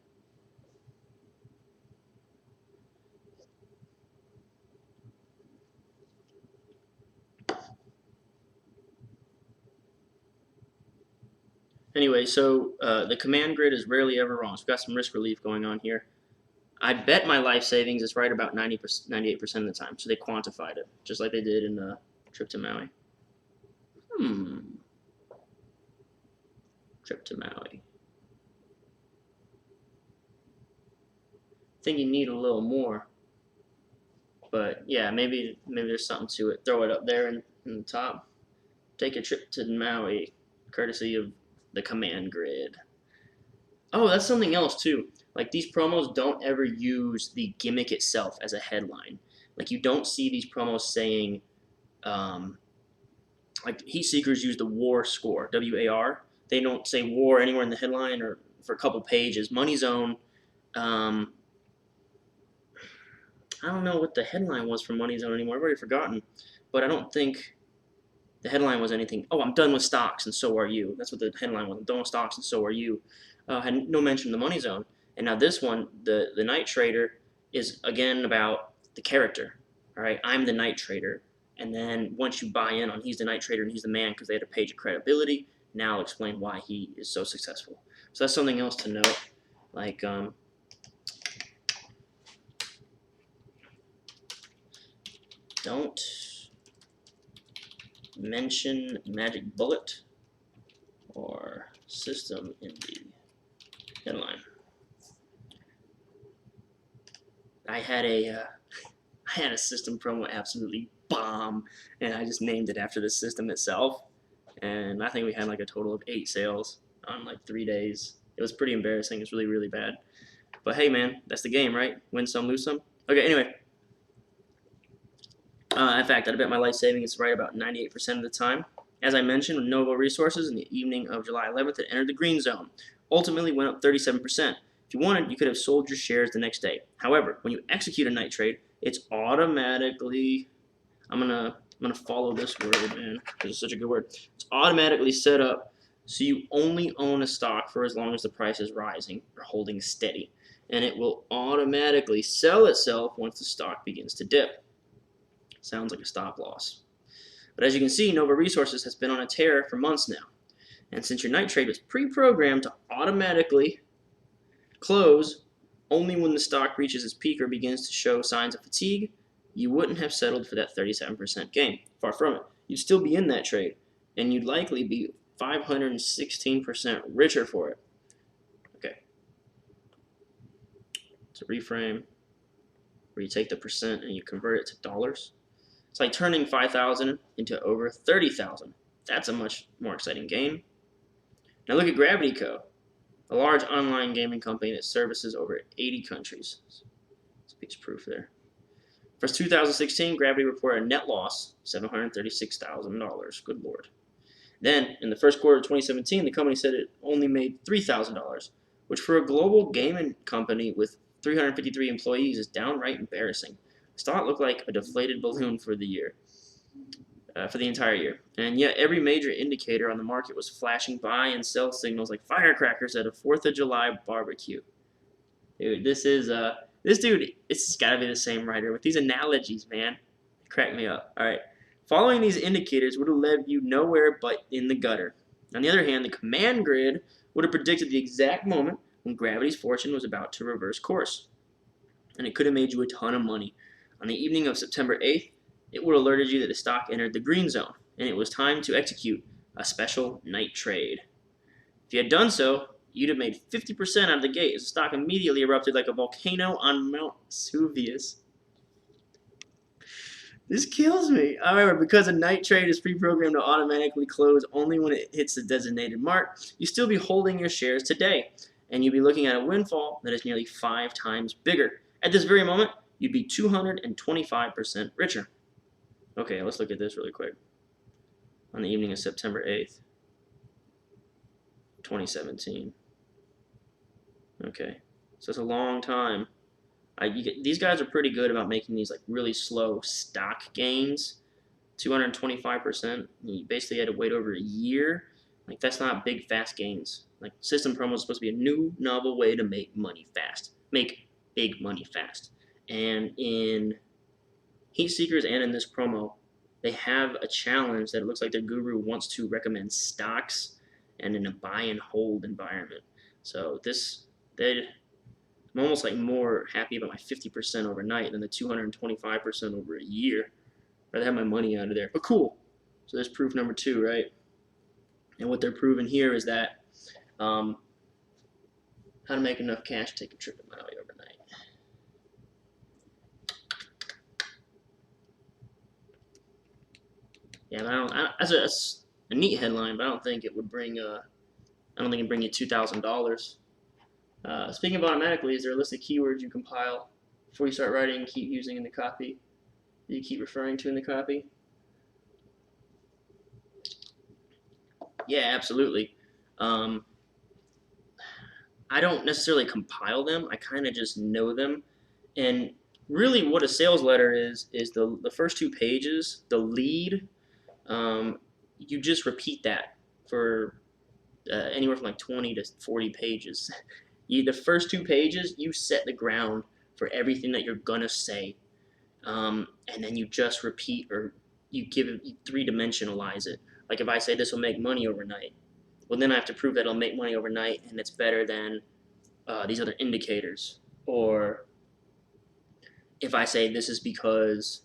Anyway, so the command grid is rarely ever wrong. So we've got some risk relief going on here. I bet my life savings is right about 98% of the time. So they quantified it, just like they did in Trip to Maui. Trip to Maui. I think you need a little more. But yeah, maybe there's something to it. Throw it up there in the top. Take a trip to Maui, courtesy of the command grid. Oh, that's something else too. Like these promos don't ever use the gimmick itself as a headline. Like you don't see these promos saying, like Heat Seekers use the WAR score, WAR. They don't say WAR anywhere in the headline or for a couple pages. Money Zone. I don't know what the headline was for Money Zone anymore. I've already forgotten. But I don't think the headline was anything. Oh, I'm done with stocks and so are you. That's what the headline was. I'm done with stocks and so are you. Had no mention of the Money Zone. And now this one, the Night Trader, is again about the character. All right, I'm the Night Trader. And then once you buy in on he's the Night Trader and he's the man because they had a page of credibility, now I'll explain why he is so successful. So that's something else to note. Like, don't mention magic bullet or system in the headline. I had a system promo absolutely bomb, and I just named it after the system itself. And I think we had like a total of 8 sales on like 3 days. It was pretty embarrassing. It's really, really bad. But hey, man, that's the game, right? Win some, lose some. Okay, anyway. In fact, I bet my life savings is right about 98% of the time. As I mentioned, with Novo Resources, in the evening of July 11th, it entered the green zone. Ultimately, went up 37%. If you wanted, you could have sold your shares the next day. However, when you execute a night trade, it's automatically. I'm gonna follow this word, man, because it's such a good word. It's automatically set up so you only own a stock for as long as the price is rising or holding steady, and it will automatically sell itself once the stock begins to dip. Sounds like a stop loss. But as you can see, Nova Resources has been on a tear for months now. And since your night trade was pre-programmed to automatically close only when the stock reaches its peak or begins to show signs of fatigue, you wouldn't have settled for that 37% gain. Far from it. You'd still be in that trade, and you'd likely be 516% richer for it. Okay. So reframe, where you take the percent and you convert it to dollars. It's like turning 5,000 into over 30,000. That's a much more exciting game. Now look at Gravity Co., a large online gaming company that services over 80 countries. That's a piece of proof there. For 2016, Gravity reported a net loss of $736,000. Good Lord. Then, in the first quarter of 2017, the company said it only made $3,000, which for a global gaming company with 353 employees is downright embarrassing. The stock looked like a deflated balloon for the year, for the entire year. And yet every major indicator on the market was flashing buy and sell signals like firecrackers at a 4th of July barbecue. Dude, this dude, it's got to be the same writer with these analogies, man. Crack me up. All right. Following these indicators would have led you nowhere but in the gutter. On the other hand, the command grid would have predicted the exact moment when Gravity's fortune was about to reverse course. And it could have made you a ton of money. On the evening of September 8th, it would have alerted you that the stock entered the green zone, and it was time to execute a special night trade. If you had done so, you'd have made 50% out of the gate as the stock immediately erupted like a volcano on Mount Vesuvius. This kills me. However, because a night trade is pre-programmed to automatically close only when it hits the designated mark, you still be holding your shares today, and you'd be looking at a windfall that is nearly 5 times bigger. At this very moment, you'd be 225% richer. Okay, let's look at this really quick. On the evening of September 8th, 2017. Okay, so it's a long time. These guys are pretty good about making these like really slow stock gains. 225%. You basically had to wait over a year. Like that's not big fast gains. Like system promo is supposed to be a new novel way to make money fast. Make big money fast. And in Heat Seekers and in this promo, they have a challenge that it looks like their guru wants to recommend stocks and in a buy and hold environment. So I'm almost like more happy about my 50% overnight than the 225% over a year. rather have my money out of there. But cool. So there's proof number 2, right? And what they're proving here is that how to make enough cash to take a trip to Maui overnight. Yeah, that's a neat headline, but I don't think it would bring. I don't think it bring you $2,000. Speaking of automatically, is there a list of keywords you compile before you start writing and keep using in the copy? That you keep referring to in the copy? Yeah, absolutely. I don't necessarily compile them. I kind of just know them. And really what a sales letter is the first 2 pages, the lead, you just repeat that for anywhere from like 20 to 40 pages. The first 2 pages, you set the ground for everything that you're gonna say, and then you just repeat, or you 3-dimensionalize it. Like if I say this will make money overnight, well then I have to prove that it'll make money overnight and it's better than these other indicators. Or if I say this is because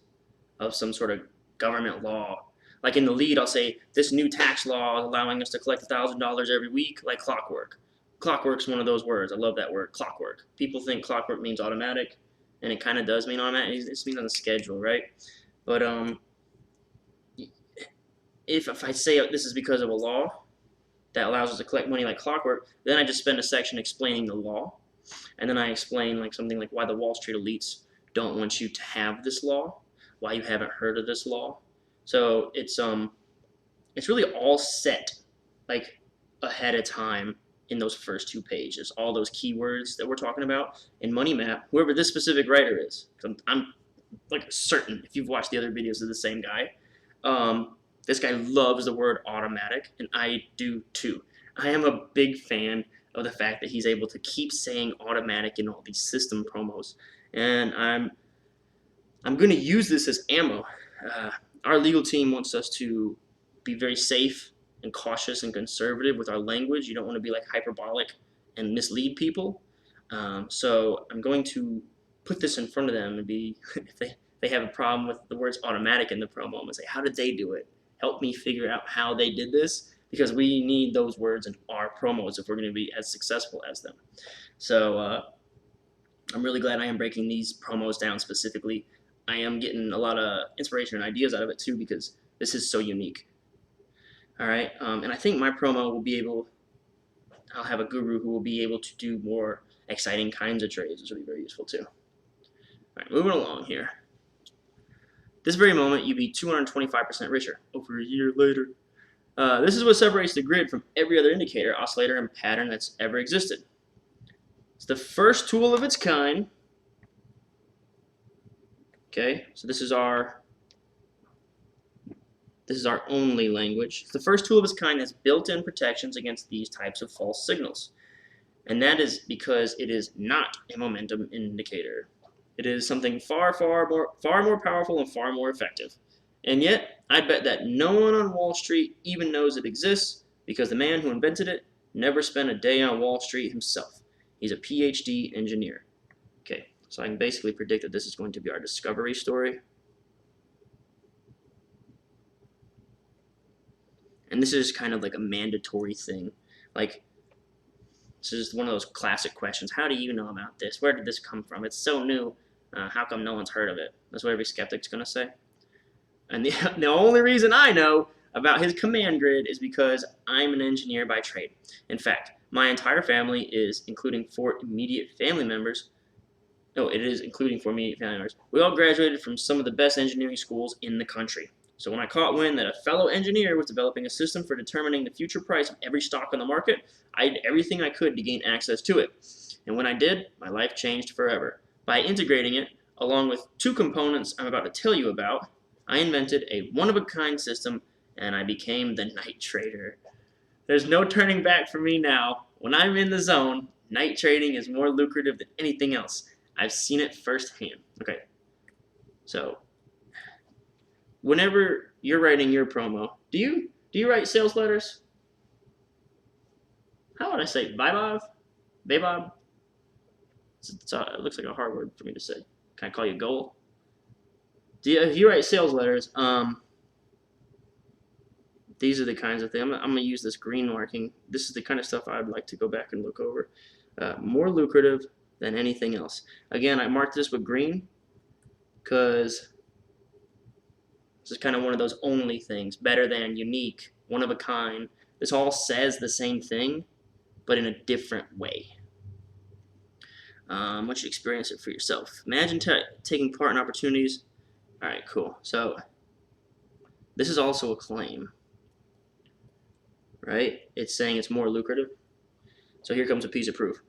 of some sort of government law, like in the lead I'll say this new tax law is allowing us to collect $1,000 every week like clockwork. Clockwork's one of those words. I love that word, clockwork. People think clockwork means automatic, and it kind of does mean automatic. It just means on the schedule, right? But if I say this is because of a law that allows us to collect money like clockwork, then I just spend a section explaining the law, and then I explain like something like why the Wall Street elites don't want you to have this law, why you haven't heard of this law. So it's really all set like ahead of time in those first 2 pages, all those keywords that we're talking about. In Money Map, whoever this specific writer is, I'm like certain if you've watched the other videos of the same guy, this guy loves the word automatic, and I do too. I am a big fan of the fact that he's able to keep saying automatic in all these system promos, and I'm going to use this as ammo. Our legal team wants us to be very safe and cautious and conservative with our language. You don't want to be like hyperbolic and mislead people. So I'm going to put this in front of them and be, if they have a problem with the words automatic in the promo, I'm going to say, how did they do it? Help me figure out how they did this, because we need those words in our promos if we're going to be as successful as them. So I'm really glad I am breaking these promos down specifically. I am getting a lot of inspiration and ideas out of it too, because this is so unique. All right, and I think my promo will be able, I'll have a guru who will be able to do more exciting kinds of trades, which will be very useful too. All right, moving along here. This very moment, you'd be 225% richer over a year later. This is what separates the grid from every other indicator, oscillator, and pattern that's ever existed. It's the first tool of its kind. Okay, so this is our only language. It's the first tool of its kind that's built-in protections against these types of false signals. And that is because it is not a momentum indicator. It is something far more powerful and far more effective. And yet, I bet that no one on Wall Street even knows it exists, because the man who invented it never spent a day on Wall Street himself. He's a PhD engineer. Okay, so I can basically predict that this is going to be our discovery story. And this is kind of like a mandatory thing. Like, this is one of those classic questions. How do you know about this? Where did this come from? It's so new. How come no one's heard of it? That's what every skeptic's going to say. And the only reason I know about his command grid is because I'm an engineer by trade. In fact, my entire family is, including 4 immediate family members, no, it is including 4 immediate family members, we all graduated from some of the best engineering schools in the country. So when I caught wind that a fellow engineer was developing a system for determining the future price of every stock on the market, I did everything I could to gain access to it. And when I did, my life changed forever. By integrating it, along with 2 components I'm about to tell you about, I invented a one-of-a-kind system, and I became the night trader. There's no turning back for me now. When I'm in the zone, night trading is more lucrative than anything else. I've seen it firsthand. Okay, so whenever you're writing your promo, do you write sales letters? How would I say Vaibhav? Vaibhav? It looks like a hard word for me to say. Can I call you Goal? if you write sales letters, these are the kinds of things. I'm going to use this green marking. This is the kind of stuff I'd like to go back and look over. More lucrative than anything else. Again, I marked this with green because this is kind of one of those only things. Better than, unique, one of a kind. This all says the same thing, but in a different way. Once you experience it for yourself. Imagine taking part in opportunities. All right, cool. So this is also a claim, right? It's saying it's more lucrative. So here comes a piece of proof.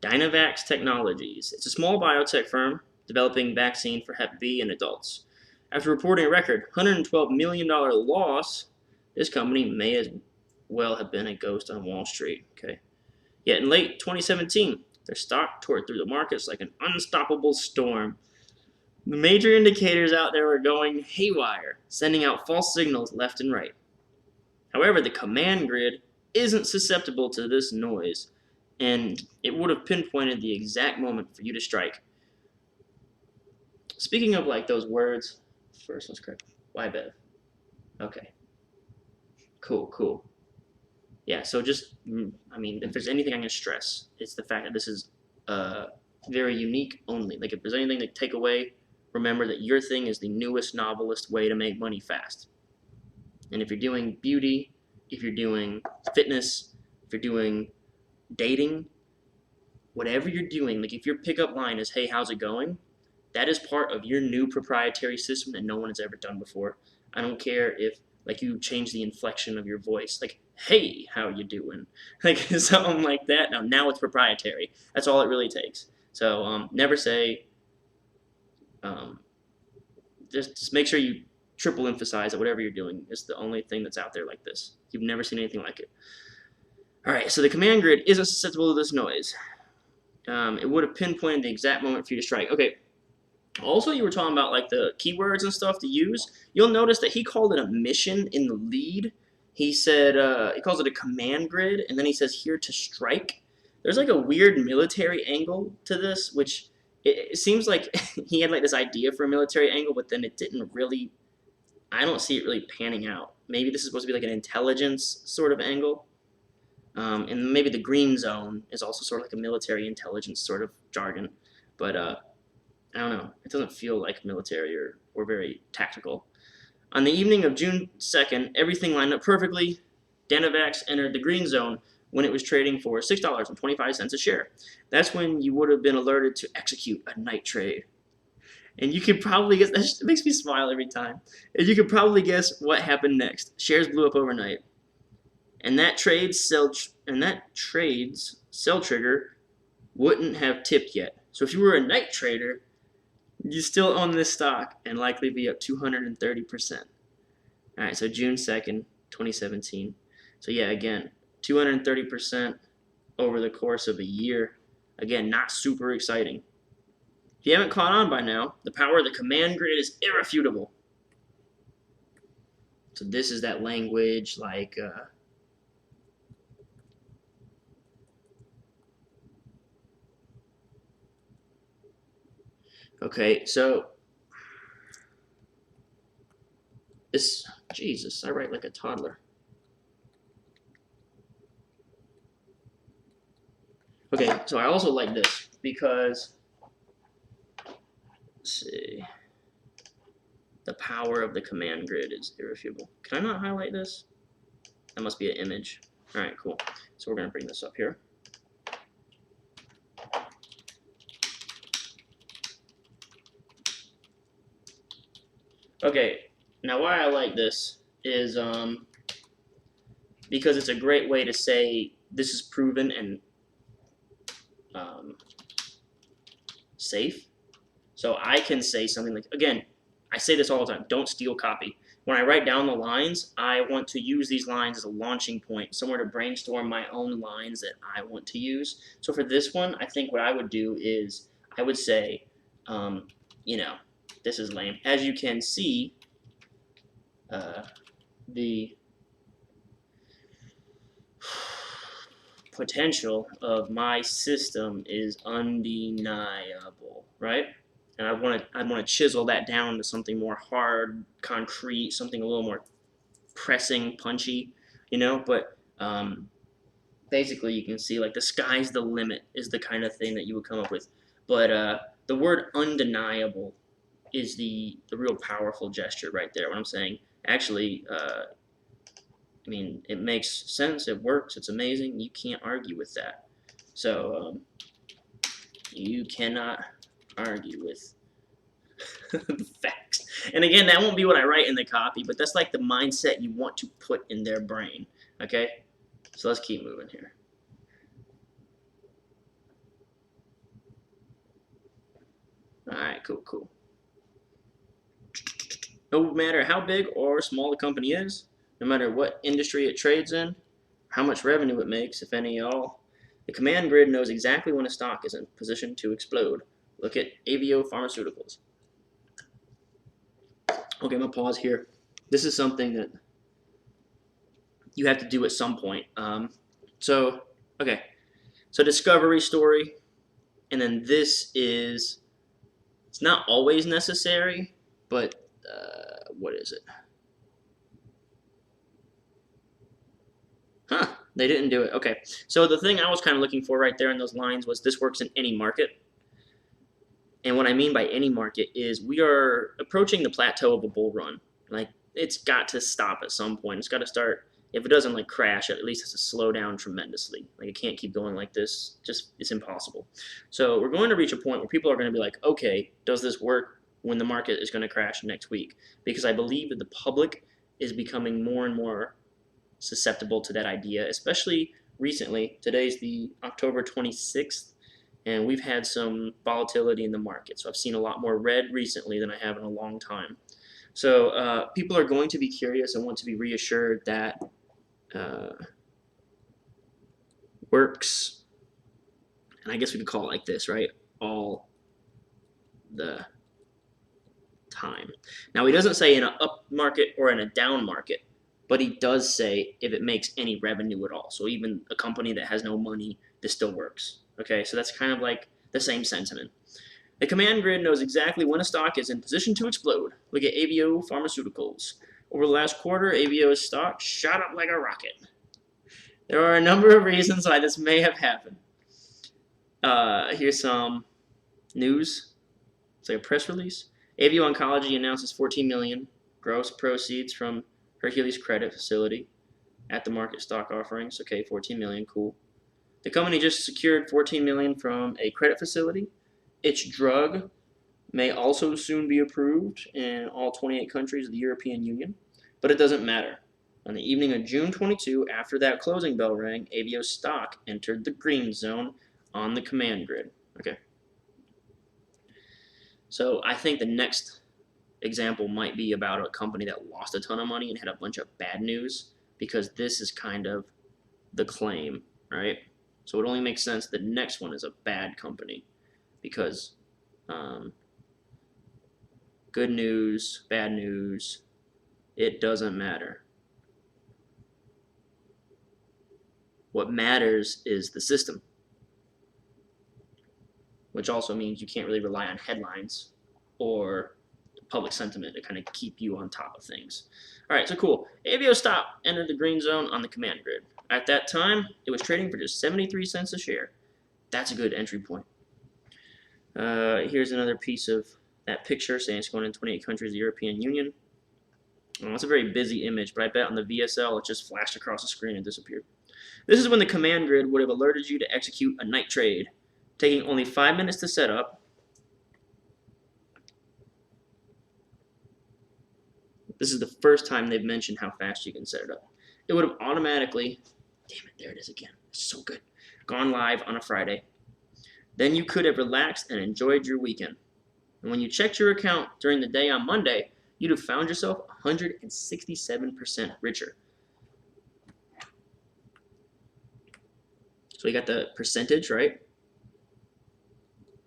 Dynavax Technologies. It's a small biotech firm developing vaccine for Hep B in adults. After reporting a record $112 million loss, this company may as well have been a ghost on Wall Street. Okay. Yet in late 2017, their stock tore through the markets like an unstoppable storm. The major indicators out there were going haywire, sending out false signals left and right. However, the command grid isn't susceptible to this noise, and it would have pinpointed the exact moment for you to strike. Speaking of like those words, first let's correct. Why Bev? Okay. Cool. Yeah, so just, I mean, if there's anything I'm going to stress, it's the fact that this is very unique only. Like, if there's anything to take away, remember that your thing is the newest, novelist way to make money fast. And if you're doing beauty, if you're doing fitness, if you're doing dating, whatever you're doing, like if your pickup line is, hey, how's it going? That is part of your new proprietary system that no one has ever done before. I don't care if, like, you change the inflection of your voice, like, hey, how you doing? Like, something like that. Now it's proprietary. That's all it really takes. So never say, just make sure you triple emphasize that whatever you're doing is the only thing that's out there like this. You've never seen anything like it. All right, so the command grid isn't susceptible to this noise. It would have pinpointed the exact moment for you to strike. Okay. Also, you were talking about like the keywords and stuff to use. You'll notice that he called it a mission in the lead. He said he calls it a command grid, and then he says here to strike. There's like a weird military angle to this, which it seems like he had like this idea for a military angle, but then it didn't really. I don't see it really panning out. Maybe this is supposed to be like an intelligence sort of angle, and maybe the green zone is also sort of like a military intelligence sort of jargon, but I don't know. It doesn't feel like military or very tactical. On the evening of June 2nd, everything lined up perfectly. Dynavax entered the green zone when it was trading for $6.25 a share. That's when you would have been alerted to execute a night trade. And you could probably guess, that makes me smile every time. And you could probably guess what happened next. Shares blew up overnight. And that trade's sell trigger wouldn't have tipped yet. So if you were a night trader, you still own this stock and likely be up 230%. All right, so June 2nd, 2017. So yeah, again, 230% over the course of a year. Again, not super exciting. If you haven't caught on by now, the power of the command grid is irrefutable. So this is that language like okay, so this, Jesus, I write like a toddler. Okay, so I also like this because, let's see, the power of the command grid is irrefutable. Can I not highlight this? That must be an image. All right, cool. So we're going to bring this up here. Okay, now why I like this is because it's a great way to say this is proven and safe. So I can say something like, again, I say this all the time, don't steal copy. When I write down the lines, I want to use these lines as a launching point, somewhere to brainstorm my own lines that I want to use. So for this one, I think what I would do is I would say, you know, this is lame. As you can see, the potential of my system is undeniable, right? and I'd want to chisel that down to something more hard, concrete, something a little more pressing, punchy, But basically, you can see like the sky's the limit is the kind of thing that you would come up with. But the word undeniable is the real powerful gesture right there. What I'm saying, actually, I mean, it makes sense. It works. It's amazing. You can't argue with that. So you cannot argue with the facts. And again, that won't be what I write in the copy, but that's like the mindset you want to put in their brain. Okay? So let's keep moving here. Alright, cool. No matter how big or small the company is, no matter what industry it trades in, how much revenue it makes, if any at all, the command grid knows exactly when a stock is in position to explode. Look at AVO Pharmaceuticals. Okay, I'm going to pause here. This is something that you have to do at some point. So discovery story, and then this is, it's not always necessary, but what is it? Huh, they didn't do it. Okay, so the thing I was kind of looking for right there in those lines was this works in any market. And what I mean by any market is we are approaching the plateau of a bull run. Like, it's got to stop at some point. It's got to start. If it doesn't like crash, at least it's to slow down tremendously. Like, it can't keep going like this. Just, it's impossible. So we're going to reach a point where people are going to be like, okay, does this work when the market is going to crash next week? Because I believe that the public is becoming more and more susceptible to that idea, especially recently. Today's the October 26th, and we've had some volatility in the market. So I've seen a lot more red recently than I have in a long time. So people are going to be curious and want to be reassured that works, and I guess we could call it like this, right? All the time. Now, he doesn't say in an up market or in a down market, but he does say if it makes any revenue at all. So even a company that has no money, this still works. Okay, so that's kind of like the same sentiment. The command grid knows exactly when a stock is in position to explode. Look at AVO Pharmaceuticals. Over the last quarter, AVO's stock shot up like a rocket. There are a number of reasons why this may have happened. Here's some news. It's like a press release. AVO Oncology announces $14 million gross proceeds from Hercules credit facility at the market stock offerings. Okay, $14 million, cool. The company just secured $14 million from a credit facility. Its drug may also soon be approved in all 28 countries of the European Union, but it doesn't matter. On the evening of June 22, after that closing bell rang, AVO stock entered the green zone on the command grid. Okay. So I think the next example might be about a company that lost a ton of money and had a bunch of bad news, because this is kind of the claim, right? So it only makes sense the next one is a bad company, because good news, bad news, it doesn't matter. What matters is the system, which also means you can't really rely on headlines or public sentiment to kind of keep you on top of things. All right, so cool. AVO stock entered the green zone on the command grid. At that time, it was trading for just 73 cents a share. That's a good entry point. Here's another piece of that picture saying it's going in 28 countries of the European Union. Well, it's a very busy image, but I bet on the VSL it just flashed across the screen and disappeared. This is when the command grid would have alerted you to execute a night trade, taking only 5 minutes to set up. This is the first time they've mentioned how fast you can set it up. It would have automatically, damn it, there it is again. It's so good. Gone live on a Friday. Then you could have relaxed and enjoyed your weekend. And when you checked your account during the day on Monday, you'd have found yourself 167% richer. So you got the percentage, right?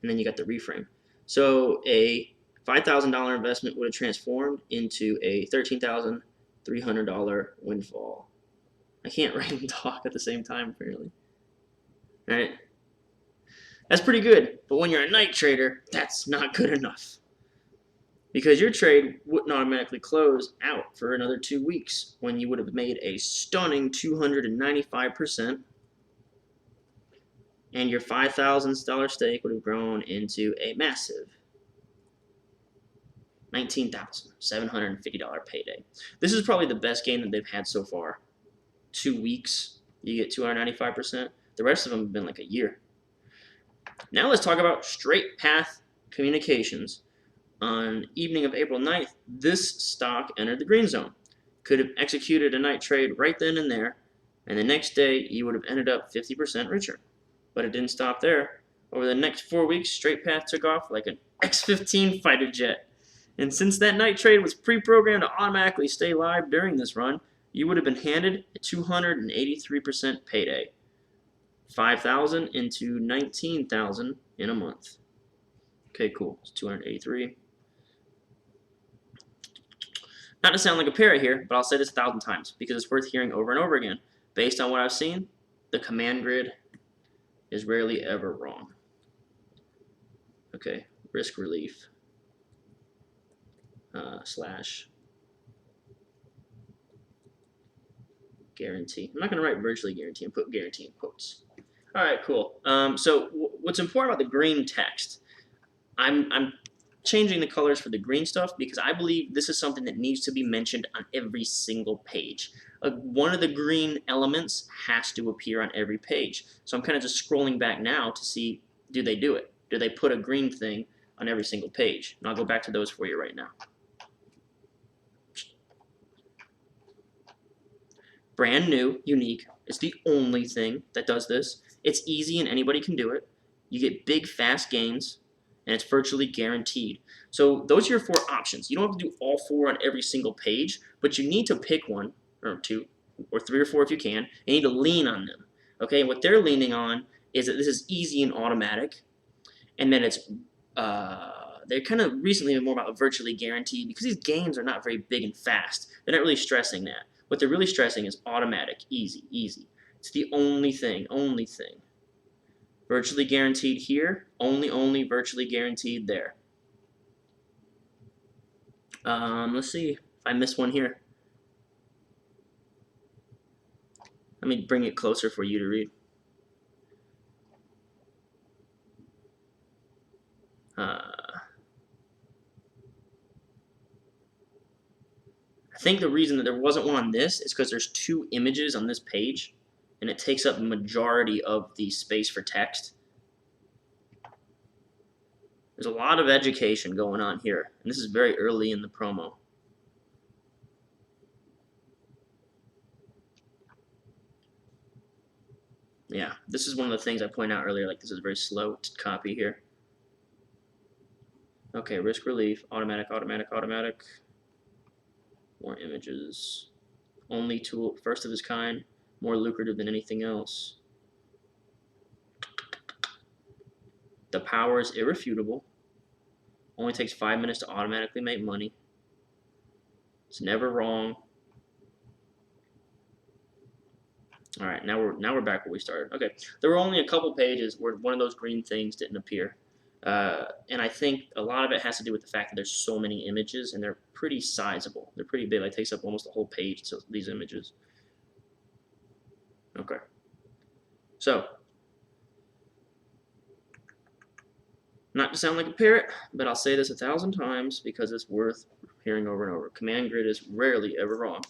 And then you got the reframe. So a $5,000 investment would have transformed into a $13,300 windfall. I can't write and talk at the same time, apparently. All right. That's pretty good, but when you're a night trader, that's not good enough. Because your trade wouldn't automatically close out for another 2 weeks when you would have made a stunning 295%, and your $5,000 stake would have grown into a massive $19,750 payday. This is probably the best game that they've had so far. 2 weeks, you get 295%. The rest of them have been like a year. Now let's talk about straight path communications. On evening of April 9th, this stock entered the green zone. Could have executed a night trade right then and there, and the next day you would have ended up 50% richer. But it didn't stop there. Over the next 4 weeks, straight path took off like an X-15 fighter jet. And since that night trade was pre-programmed to automatically stay live during this run, you would have been handed a 283% payday. 5,000 into 19,000 in a month. Okay, cool. It's 283. Not to sound like a parrot here, but I'll say this 1,000 times because it's worth hearing over and over again. Based on what I've seen, the command grid is rarely ever wrong. Okay, risk relief slash guarantee. I'm not going to write virtually guarantee and put guarantee in quotes. All right, cool. So what's important about the green text, I'm changing the colors for the green stuff because I believe this is something that needs to be mentioned on every single page. One of the green elements has to appear on every page. So I'm kind of just scrolling back now to see, do they do it? Do they put a green thing on every single page? And I'll go back to those for you right now. Brand new, unique. It's the only thing that does this. It's easy and anybody can do it. You get big, fast gains, and it's virtually guaranteed. So those are your 4 options. You don't have to do all 4 on every single page, but you need to pick 1 or 2 or 3 or 4 if you can, and you need to lean on them. Okay, and what they're leaning on is that this is easy and automatic, and then it's they're kind of recently been more about virtually guaranteed because these gains are not very big and fast. They're not really stressing that. What they're really stressing is automatic, easy, easy. It's the only thing. Virtually guaranteed here, only virtually guaranteed there. Let's see if I miss one here. Let me bring it closer for you to read. I think the reason that there wasn't one on this is because there's 2 images on this page, and it takes up the majority of the space for text. There's a lot of education going on here, and this is very early in the promo. Yeah, this is one of the things I pointed out earlier, like this is very slow to copy here. Okay, risk relief, automatic. More images. Only tool, first of its kind, more lucrative than anything else. The power is irrefutable. Only takes 5 minutes to automatically make money. It's never wrong. All right, now we're back where we started. Okay, there were only a couple pages where one of those green things didn't appear. And I think a lot of it has to do with the fact that there's so many images and they're pretty sizable. They're pretty big. Like, it takes up almost the whole page, so these images. Okay. So, not to sound like a parrot, but I'll say this 1,000 times because it's worth hearing over and over. Command grid is rarely ever wrong.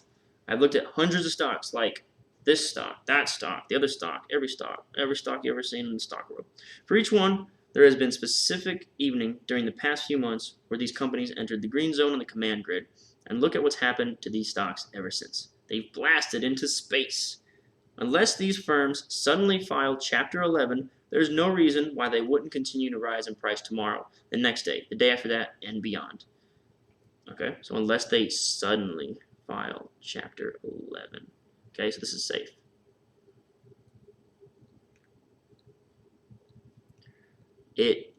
I've looked at hundreds of stocks like this stock, that stock, the other stock, every stock you ever seen in the stock world. For each one, there has been specific evening during the past few months where these companies entered the green zone on the command grid, and look at what's happened to these stocks ever since. They've blasted into space. Unless these firms suddenly file Chapter 11, there's no reason why they wouldn't continue to rise in price tomorrow, the next day, the day after that, and beyond. Okay, so unless they suddenly file Chapter 11. Okay, so this is safe. It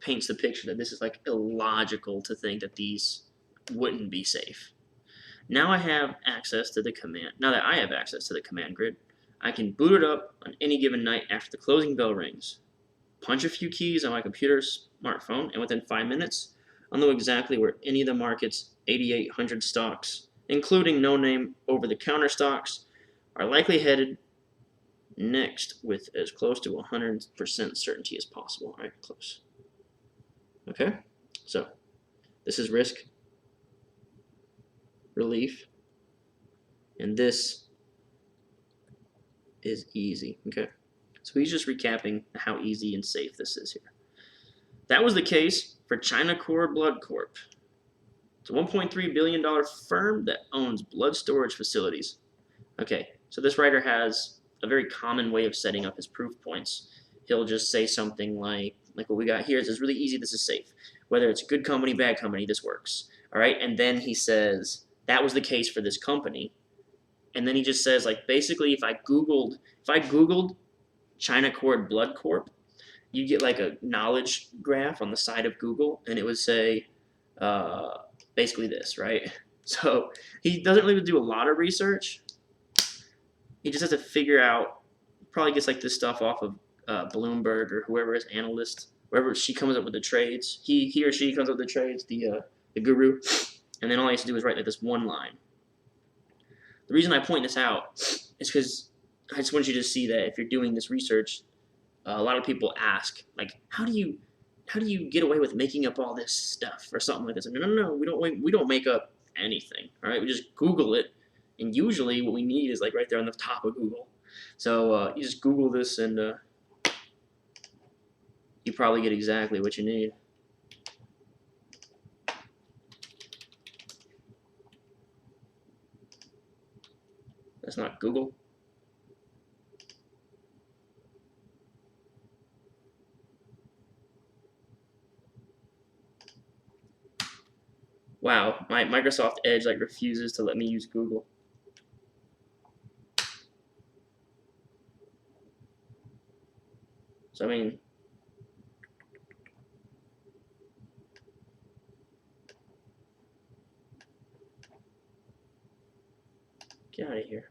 paints the picture that this is like illogical to think that these wouldn't be safe. Now I have access to the command. Now that I have access to the command grid, I can boot it up on any given night after the closing bell rings. punch a few keys on my computer smartphone, and within 5 minutes, I'll know exactly where any of the market's 8,800 stocks, including no-name over-the-counter stocks, are likely headed next with as close to 100% certainty as possible. All right, close. Okay, so this is risk relief, and this is easy. Okay, so he's just recapping how easy and safe this is here. That was the case for China Core Blood Corp. It's a $1.3 billion firm that owns blood storage facilities. Okay, so this writer has a very common way of setting up his proof points. He'll just say something like what we got here. This is really easy, this is safe. Whether it's good company, bad company, this works. All right, and then he says, that was the case for this company. And then he just says, like, basically, if I Googled China Core Blood Corp, you get like a knowledge graph on the side of Google, and it would say basically this, right? So he doesn't really do a lot of research. He just has to figure out, probably gets like this stuff off of Bloomberg or whoever his analyst, wherever she comes up with the trades. He or she comes up with the trades, the guru, and then all he has to do is write like this one line. The reason I point this out is because I just want you to see that if you're doing this research, a lot of people ask, like, how do you get away with making up all this stuff or something like this? No, we don't make up anything. All right, we just Google it, and usually what we need is like right there on the top of Google. So you just Google this, and you probably get exactly what you need. That's not Google. Wow, my Microsoft Edge like refuses to let me use Google. So I mean, get out of here.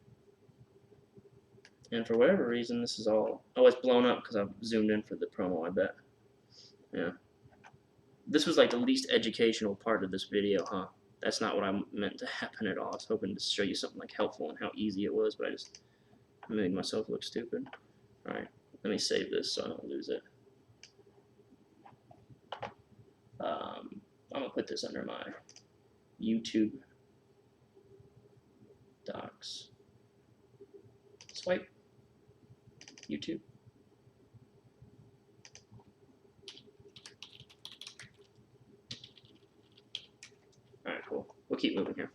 And for whatever reason, this is all, oh, it's blown up because I've zoomed in for the promo, I bet. Yeah. This was like the least educational part of this video, huh? That's not what I meant to happen at all. I was hoping to show you something like helpful and how easy it was, but I just made myself look stupid. Alright, let me save this so I don't lose it. I'm going to put this under my YouTube docs. Swipe. YouTube. Alright, cool. We'll keep moving here.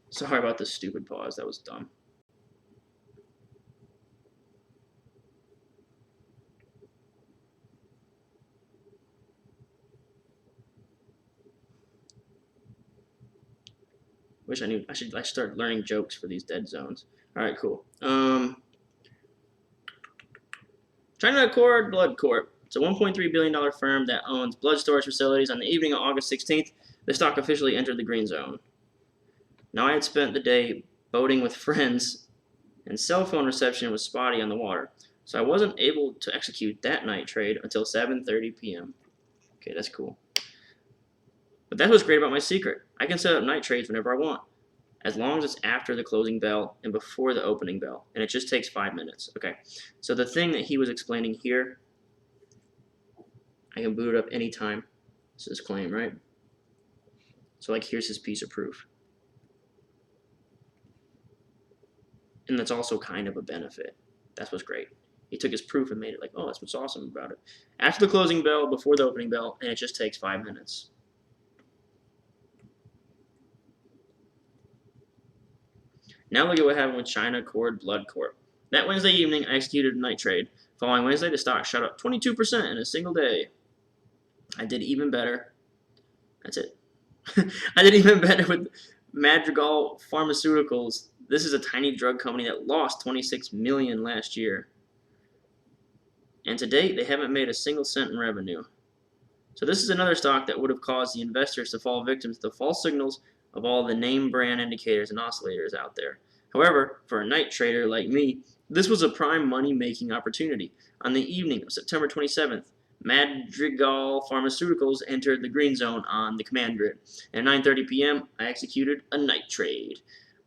Sorry about this stupid pause. That was dumb. Wish I knew. I should start learning jokes for these dead zones. Alright, cool. China Core Blood Corp. It's a $1.3 billion firm that owns blood storage facilities. On the evening of August 16th, the stock officially entered the green zone. Now, I had spent the day boating with friends, and cell phone reception was spotty on the water, so I wasn't able to execute that night trade until 7:30 p.m. Okay, that's cool. But that's what's great about my secret. I can set up night trades whenever I want, as long as it's after the closing bell and before the opening bell, and it just takes 5 minutes. Okay, so the thing that he was explaining here, I can boot it up anytime. This is his claim, right? So like, here's his piece of proof. And that's also kind of a benefit. That's what's great. He took his proof and made it like, oh, that's what's awesome about it. After the closing bell, before the opening bell, and it just takes 5 minutes. Now look at what happened with China Core Blood Corp. That Wednesday evening, I executed a night trade. Following Wednesday, the stock shot up 22% in a single day. I did even better. That's it. I did even better with Madrigal Pharmaceuticals. This is a tiny drug company that lost $26 million last year. And to date, they haven't made a single cent in revenue. So this is another stock that would have caused the investors to fall victim to the false signals of all the name brand indicators and oscillators out there. However, for a night trader like me, this was a prime money-making opportunity. On the evening of September 27th, Madrigal Pharmaceuticals entered the green zone on the command grid. At 9:30 p.m., I executed a night trade.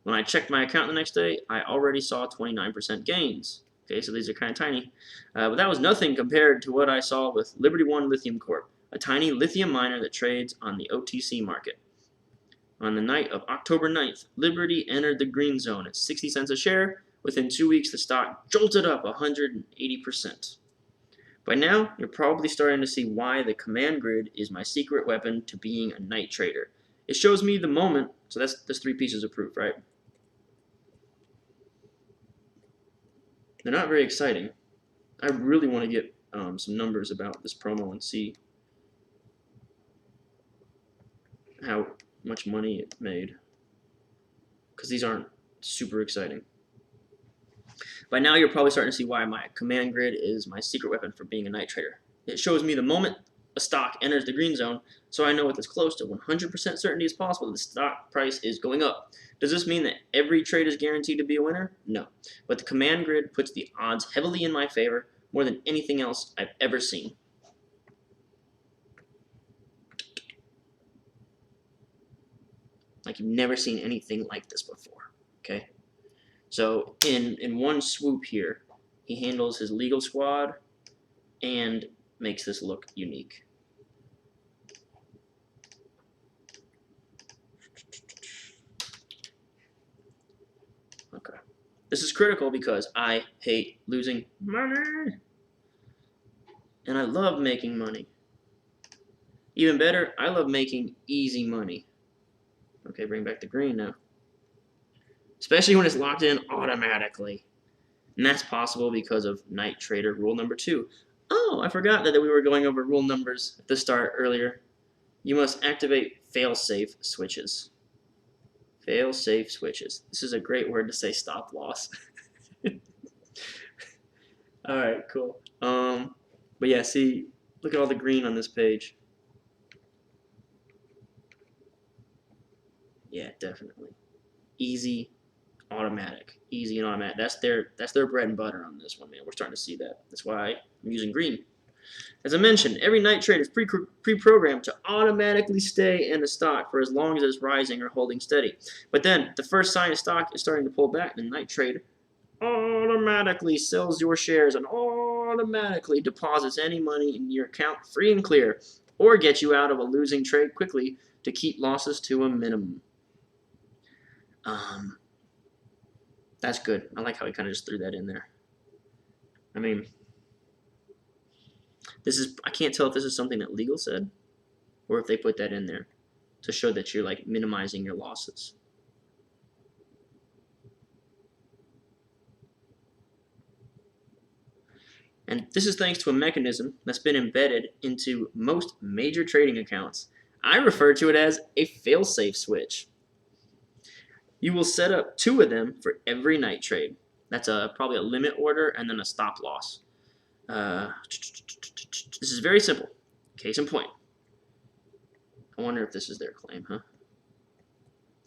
When I checked my account the next day, I already saw 29% gains. Okay, so these are kind of tiny. But that was nothing compared to what I saw with Liberty One Lithium Corp, a tiny lithium miner that trades on the OTC market. On the night of October 9th, Liberty entered the green zone at 60 cents a share. Within 2 weeks, the stock jolted up 180%. By now, you're probably starting to see why the command grid is my secret weapon to being a night trader. It shows me the moment, so that's 3 pieces of proof, right? They're not very exciting. I really want to get some numbers about this promo and see how much money it made, because these aren't super exciting. By now, you're probably starting to see why my command grid is my secret weapon for being a night trader. It shows me the moment a stock enters the green zone, so I know with as close to 100% certainty as possible the stock price is going up. Does this mean that every trade is guaranteed to be a winner? No. But the command grid puts the odds heavily in my favor, more than anything else I've ever seen. Like, you've never seen anything like this before, okay? So in one swoop here, he handles his legal squad and makes this look unique. Okay. This is critical because I hate losing money. And I love making money. Even better, I love making easy money. Okay, bring back the green now. Especially when it's locked in automatically. And that's possible because of Night Trader rule number 2. Oh, I forgot that we were going over rule numbers at the start earlier. You must activate fail-safe switches. Fail-safe switches. This is a great word to say stop loss. Alright, cool. But yeah, see, look at all the green on this page. Yeah, definitely. Easy, automatic. Easy and automatic. That's their bread and butter on this one, man. We're starting to see that. That's why I'm using green. As I mentioned, every night trade is pre-programmed to automatically stay in the stock for as long as it's rising or holding steady. But then, the first sign of stock is starting to pull back, the night trade automatically sells your shares and automatically deposits any money in your account free and clear, or gets you out of a losing trade quickly to keep losses to a minimum. That's good. I like how he kind of just threw that in there. I mean, I can't tell if this is something that legal said or if they put that in there to show that you're like minimizing your losses. And this is thanks to a mechanism that's been embedded into most major trading accounts. I refer to it as a fail-safe switch. You will set up 2 of them for every night trade. That's probably a limit order and then a stop loss. This is very simple. Case in point. I wonder if this is their claim, huh?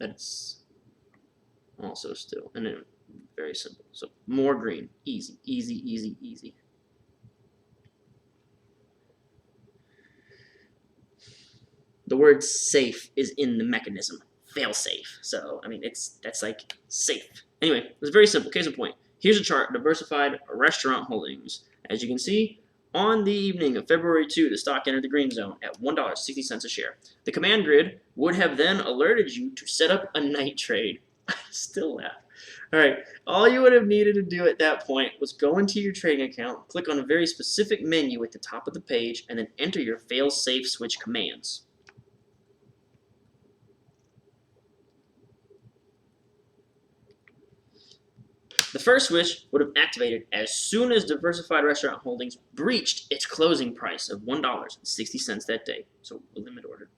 That's also still, and then very simple. So more green. Easy, easy, easy, easy. The word safe is in the mechanism. Fail safe. So, I mean, that's like safe. Anyway, it's very simple. Case in point. Here's a chart, diversified restaurant holdings. As you can see, on the evening of February 2, the stock entered the green zone at $1.60 a share. The command grid would have then alerted you to set up a night trade. I still laugh. Alright, all you would have needed to do at that point was go into your trading account, click on a very specific menu at the top of the page, and then enter your fail-safe switch commands. The first switch would have activated as soon as Diversified Restaurant Holdings breached its closing price of $1.60 that day, so a limit order.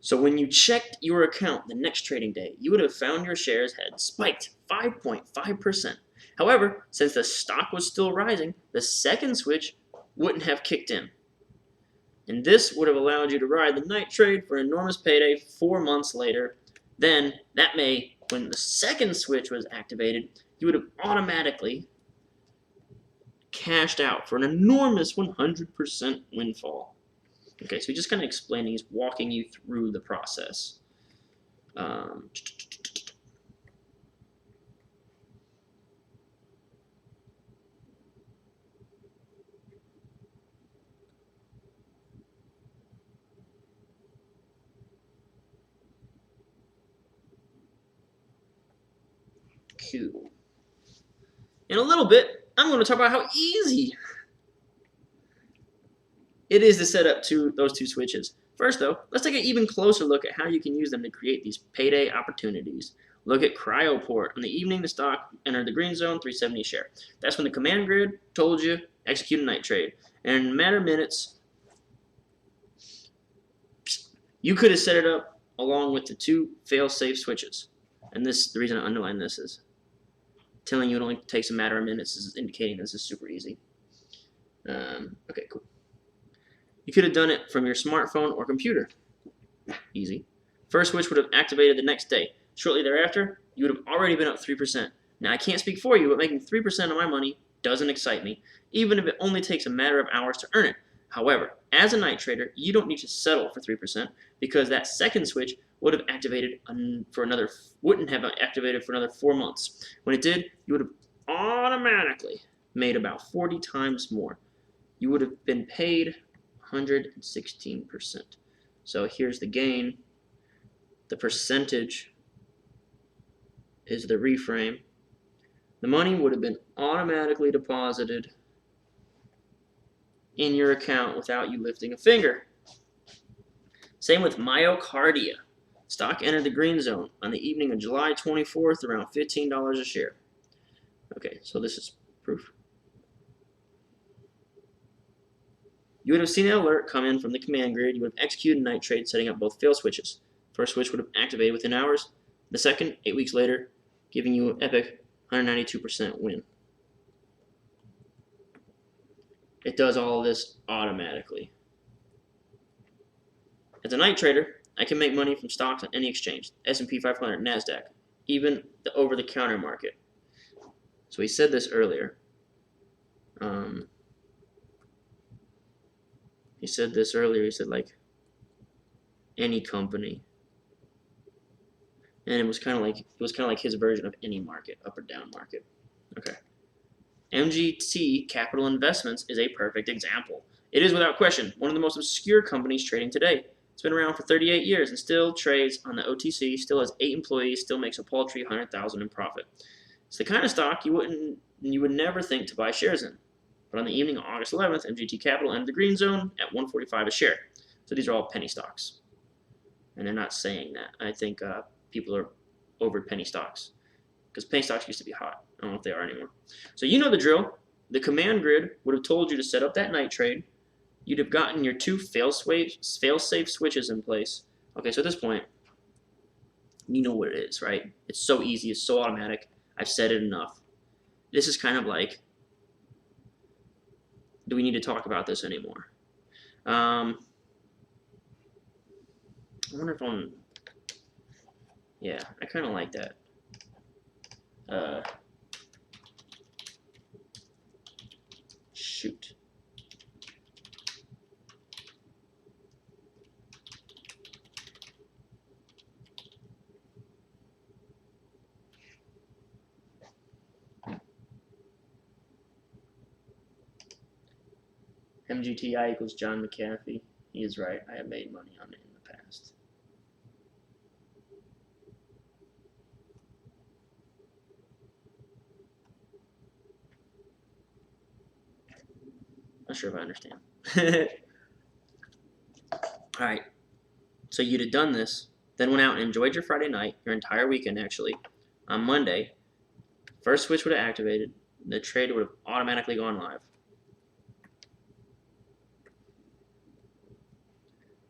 So when you checked your account the next trading day, you would have found your shares had spiked 5.5%. However, since the stock was still rising, the second switch wouldn't have kicked in. And this would have allowed you to ride the night trade for an enormous payday 4 months later. Then, that May, when the second switch was activated, you would have automatically cashed out for an enormous 100% windfall. Okay, so he's just kind of explaining, he's walking you through the process. Cool. In a little bit, I'm going to talk about how easy it is to set up those two switches. First, though, let's take an even closer look at how you can use them to create these payday opportunities. Look at Cryoport. On the evening, the stock entered the green zone, 370 a share. That's when the command grid told you, execute a night trade. And in a matter of minutes, you could have set it up along with the two fail-safe switches. And the reason I underline this is telling you it only takes a matter of minutes is indicating this is super easy. Okay, cool. You could have done it from your smartphone or computer. Easy. First switch would have activated the next day. Shortly thereafter, you would have already been up 3%. Now, I can't speak for you, but making 3% of my money doesn't excite me, even if it only takes a matter of hours to earn it. However, as a night trader, you don't need to settle for 3% because that second switch would have activated wouldn't have activated for another 4 months. When it did, you would have automatically made about 40 times more. You would have been paid 116%. So here's the gain. The percentage is the reframe. The money would have been automatically deposited in your account without you lifting a finger. Same with myocardia. Stock entered the green zone on the evening of July 24th around $15 a share. Okay, so this is proof. You would have seen an alert come in from the command grid. You would have executed a night trade setting up both fail switches. First switch would have activated within hours. The second, 8 weeks later, giving you an epic 192% win. It does all of this automatically. As a night trader, I can make money from stocks on any exchange, S&P 500, NASDAQ, even the over-the-counter market. So he said this earlier. He said like any company. And it was kind of like his version of any market, up or down market. Okay. MGT Capital Investments is a perfect example. It is without question one of the most obscure companies trading today. It's been around for 38 years and still trades on the OTC, still has 8 employees, still makes a paltry $100,000 in profit. It's the kind of stock you would never think to buy shares in. But on the evening of August 11th, MGT Capital entered the green zone at $145 a share. So these are all penny stocks. And they're not saying that. I think people are over penny stocks because penny stocks used to be hot. I don't know if they are anymore. So you know the drill. The command grid would have told you to set up that night trade. You'd have gotten your two fail-safe switches in place. Okay, so at this point, you know what it is, right? It's so easy. It's so automatic. I've said it enough. This is kind of like, do we need to talk about this anymore? I wonder if I'm... Yeah, I kind of like that. Shoot. MGTI equals John McAfee. He is right. I have made money on it in the past. Not sure if I understand. Alright. So you'd have done this, then went out and enjoyed your Friday night, your entire weekend actually. On Monday, first switch would have activated. The trade would have automatically gone live.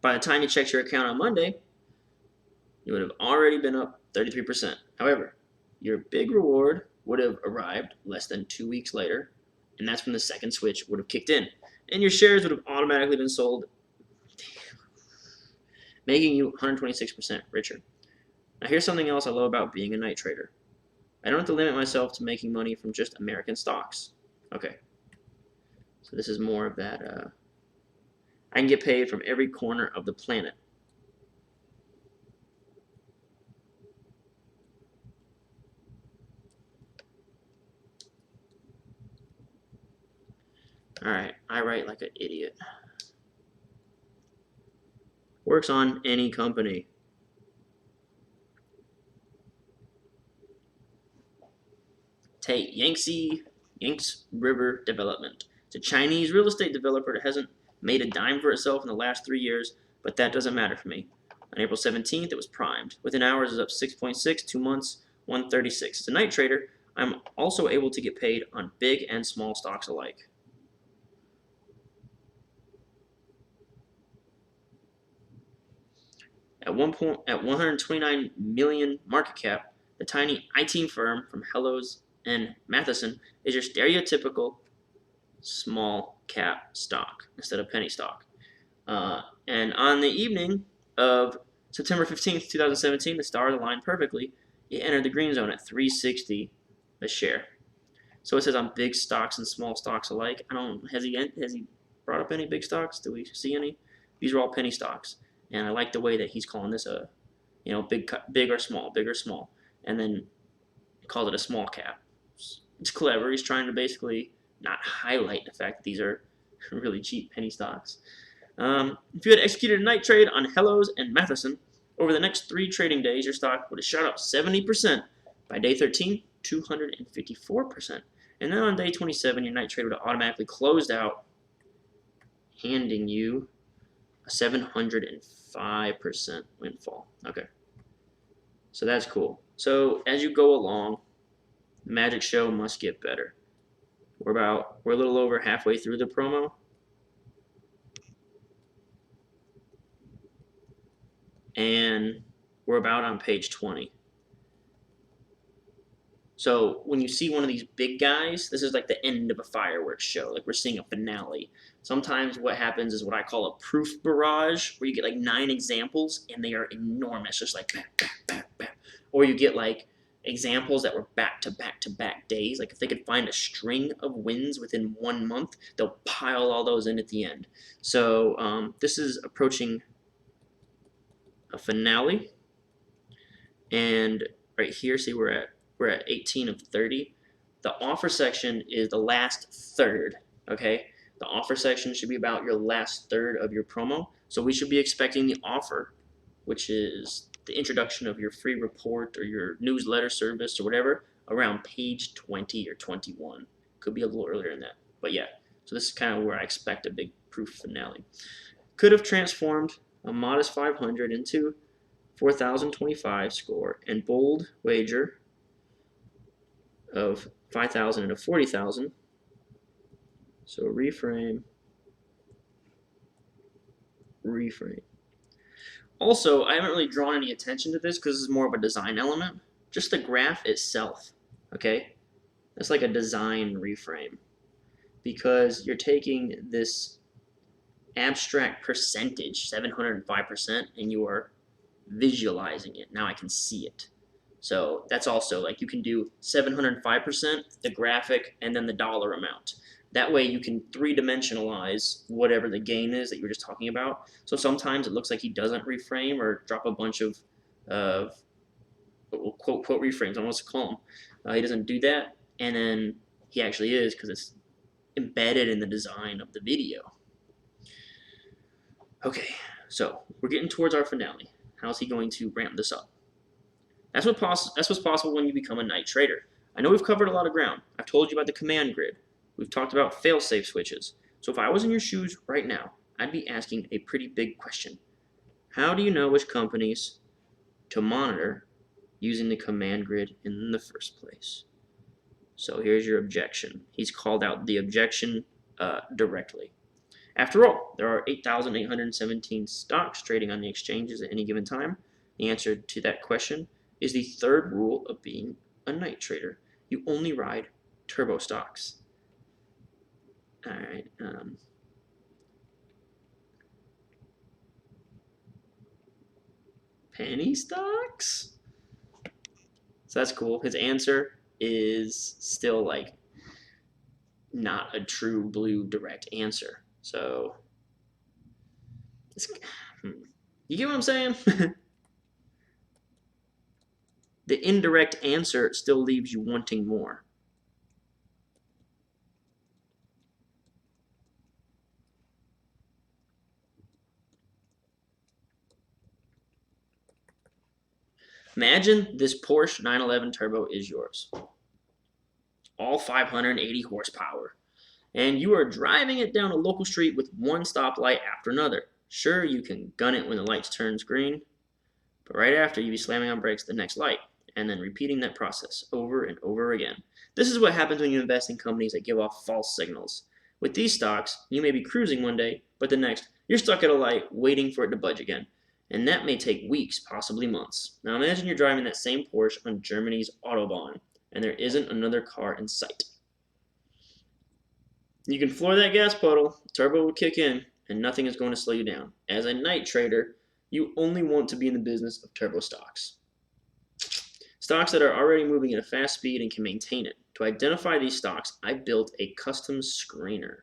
By the time you checked your account on Monday, you would have already been up 33%. However, your big reward would have arrived less than 2 weeks later, and that's when the second switch would have kicked in. And your shares would have automatically been sold, making you 126% richer. Now here's something else I love about being a night trader. I don't have to limit myself to making money from just American stocks. Okay. So this is more of that, I can get paid from every corner of the planet. Alright, I write like an idiot. Works on any company. Take Yanks River Development. It's a Chinese real estate developer that hasn't made a dime for itself in the last 3 years, but that doesn't matter for me. On April 17th, it was primed. Within hours, it was up 6.6, 2 months, 136. As a night trader, I'm also able to get paid on big and small stocks alike. At 129 million market cap, the tiny IT firm from Hellos and Matheson is your stereotypical small cap stock instead of penny stock. And on the evening of September 15th, 2017, the stars aligned perfectly. It entered the green zone at 360 a share. So it says on big stocks and small stocks alike. I don't. Has he brought up any big stocks? Do we see any? These are all penny stocks, and I like the way that he's calling this a, big or small, and then he called it a small cap. It's clever. He's trying to basically not highlight the fact that these are really cheap penny stocks. If you had executed a night trade on Hellos and Matheson over the next 3 trading days, your stock would have shot up 70%. By day 13, 254%. And then on day 27, your night trade would have automatically closed out, handing you a 705% windfall. Okay. So that's cool. So as you go along, the magic show must get better. We're a little over halfway through the promo. And we're about on page 20. So when you see one of these big guys, this is like the end of a fireworks show. Like we're seeing a finale. Sometimes what happens is what I call a proof barrage, where you get like 9 examples and they are enormous, just like bam, bam, bam, bam. Or you get like examples that were back to back to back days. Like if they could find a string of wins within 1 month, they'll pile all those in at the end. So this is approaching a finale. And right here, see we're at 18 of 30. The offer section is the last third, okay? The offer section should be about your last third of your promo. So we should be expecting the offer, which is the introduction of your free report or your newsletter service or whatever, around page 20 or 21. Could be a little earlier than that. But yeah, so this is kind of where I expect a big proof finale. Could have transformed a modest 500 into 4,025 score and bold wager of 5,000 into 40,000. So reframe. Also, I haven't really drawn any attention to this because this is more of a design element. Just the graph itself, okay? That's like a design reframe because you're taking this abstract percentage, 705%, and you are visualizing it. Now I can see it. So that's also like you can do 705%, the graphic, and then the dollar amount. That way you can 3-dimensionalize whatever the gain is that you were just talking about. So sometimes it looks like he doesn't reframe or drop a bunch of quote reframes. I don't know what to call them. He doesn't do that, and then he actually is because it's embedded in the design of the video. Okay, so we're getting towards our finale. How's he going to ramp this up? That's what's possible when you become a night trader. I know we've covered a lot of ground. I've told you about the command grid. We've talked about fail-safe switches. So if I was in your shoes right now, I'd be asking a pretty big question. How do you know which companies to monitor using the command grid in the first place? So here's your objection. He's called out the objection directly. After all, there are 8,817 stocks trading on the exchanges at any given time. The answer to that question is the third rule of being a night trader. You only ride turbo stocks. All right. Penny stocks? So that's cool. His answer is still like not a true blue direct answer. So, you get what I'm saying? The indirect answer still leaves you wanting more. Imagine this Porsche 911 Turbo is yours. All 580 horsepower. And you are driving it down a local street with one stoplight after another. Sure, you can gun it when the light turns green, but right after you be slamming on brakes at the next light, and then repeating that process over and over again. This is what happens when you invest in companies that give off false signals. With these stocks, you may be cruising one day, but the next, you're stuck at a light waiting for it to budge again. And that may take weeks, possibly months. Now imagine you're driving that same Porsche on Germany's Autobahn, and there isn't another car in sight. You can floor that gas pedal, turbo will kick in, and nothing is going to slow you down. As a night trader, you only want to be in the business of turbo stocks. Stocks that are already moving at a fast speed and can maintain it. To identify these stocks, I built a custom screener.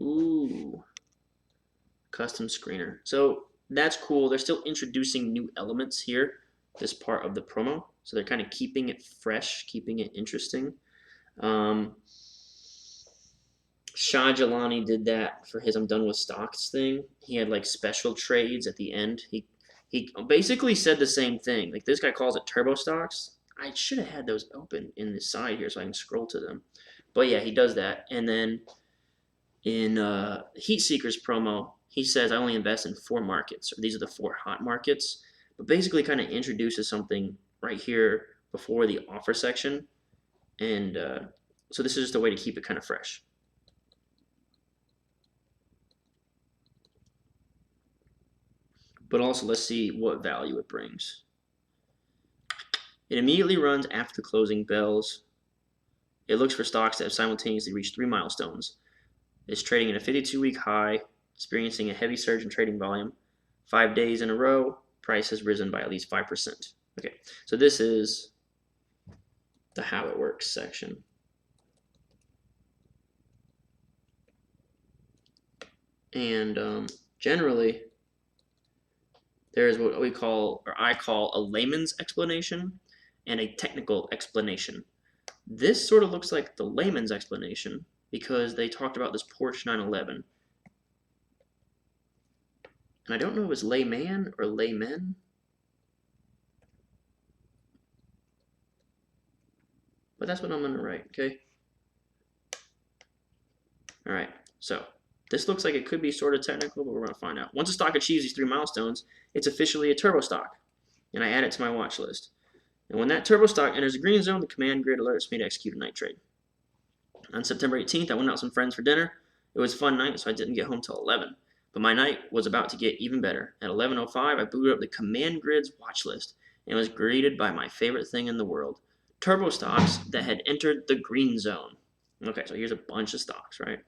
Ooh, custom screener. So that's cool. They're still introducing new elements here, this part of the promo. So they're kind of keeping it fresh, keeping it interesting. Shah Jalani did that for his I'm done with stocks thing. He had like special trades at the end. He basically said the same thing. Like this guy calls it turbo stocks. I should have had those open in the side here so I can scroll to them. But yeah, he does that. And then in Heat Seekers promo, he says I only invest in 4 markets, or these are the 4 hot markets. But basically kind of introduces something right here before the offer section. And so this is just a way to keep it kind of fresh. But also let's see what value it brings. It immediately runs after the closing bells. It looks for stocks that have simultaneously reached 3 milestones. It's trading at a 52-week high, experiencing a heavy surge in trading volume. 5 days in a row, price has risen by at least 5%. Okay, so this is the how it works section. And generally, there is what we call, or I call, a layman's explanation and a technical explanation. This sort of looks like the layman's explanation because they talked about this Porsche 911. And I don't know if it's layman or laymen. But that's what I'm going to write, okay? All right, so this looks like it could be sort of technical, but we're going to find out. Once a stock achieves these 3 milestones, it's officially a turbo stock, and I add it to my watch list. And when that turbo stock enters the green zone, the command grid alerts me to execute a night trade. On September 18th, I went out with some friends for dinner. It was a fun night, so I didn't get home till 11. But my night was about to get even better. At 11:05, I booted up the command grid's watch list and was greeted by my favorite thing in the world, turbo stocks that had entered the green zone. Okay, so here's a bunch of stocks, right?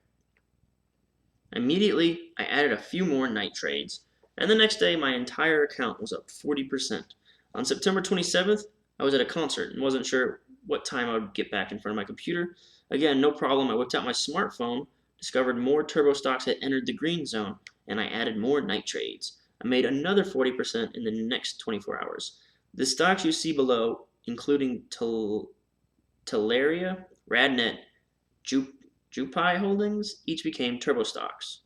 Immediately, I added a few more night trades, and the next day, my entire account was up 40%. On September 27th, I was at a concert and wasn't sure what time I would get back in front of my computer. Again, no problem. I whipped out my smartphone, discovered more turbo stocks had entered the green zone, and I added more night trades. I made another 40% in the next 24 hours. The stocks you see below, including Teleria, Radnet, Jupai Holdings, each became turbo stocks.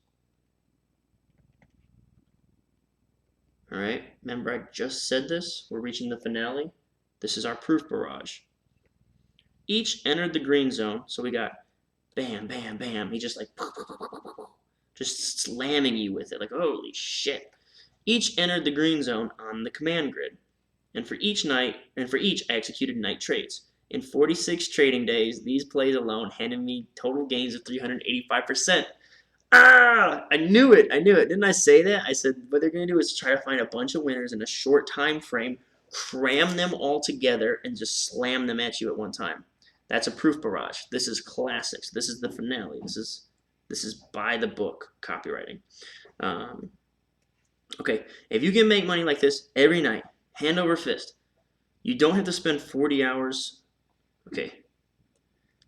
All right, remember I just said this? We're reaching the finale. This is our proof barrage. Each entered the green zone, so we got bam, bam, bam. He just like, just slamming you with it, like, holy shit. Each entered the green zone on the command grid. And for each, I executed night trades. In 46 trading days, these plays alone handed me total gains of 385%. Ah, I knew it. Didn't I say that? I said what they're going to do is try to find a bunch of winners in a short time frame, cram them all together, and just slam them at you at one time. That's a proof barrage. This is classics. This is the finale. This is by the book copywriting. Okay, if you can make money like this every night, hand over fist, you don't have to spend 40 hours. Okay,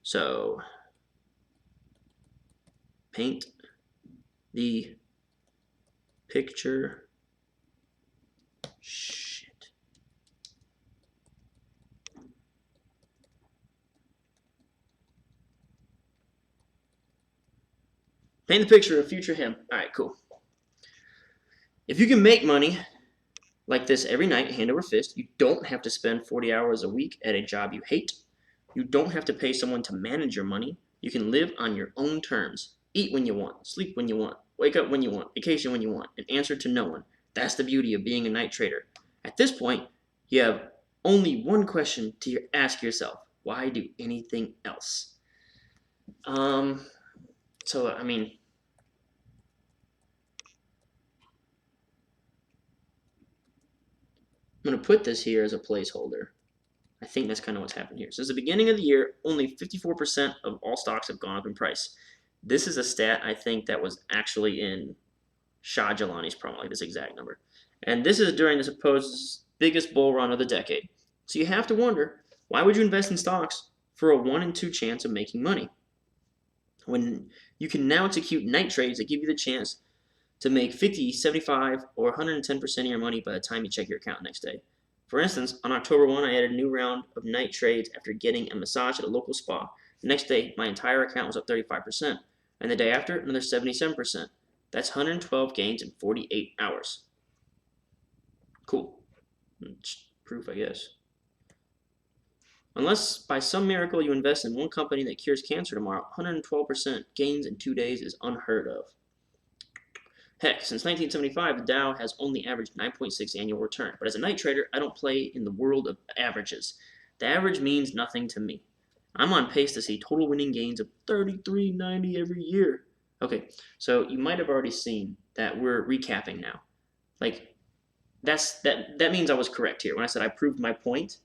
so Paint the picture. Shit. Paint the picture of future him. All right, cool. If you can make money like this every night, hand over fist, you don't have to spend 40 hours a week at a job you hate. You don't have to pay someone to manage your money. You can live on your own terms. Eat when you want, sleep when you want, wake up when you want, vacation when you want, and answer to no one. That's the beauty of being a night trader. At this point, you have only one question to ask yourself. Why do anything else? So, I mean, I'm going to put this here as a placeholder. I think that's kind of what's happened here. Since the beginning of the year, only 54% of all stocks have gone up in price. This is a stat I think that was actually in Shah Jelani's promo, like this exact number. And this is during the supposed biggest bull run of the decade. So you have to wonder, why would you invest in stocks for a 1 in 2 chance of making money? When you can now execute night trades that give you the chance to make 50, 75, or 110% of your money by the time you check your account next day. For instance, on October 1, I added a new round of night trades after getting a massage at a local spa. The next day, my entire account was up 35%, and the day after, another 77%. That's 112 gains in 48 hours. Cool. Proof, I guess. Unless by some miracle you invest in one company that cures cancer tomorrow, 112% gains in 2 days is unheard of. Heck, since 1975, the Dow has only averaged 9.6 annual return. But as a night trader, I don't play in the world of averages. The average means nothing to me. I'm on pace to see total winning gains of 33.90 every year. Okay, so you might have already seen that we're recapping now. Like, that means I was correct here. When I said I proved my point,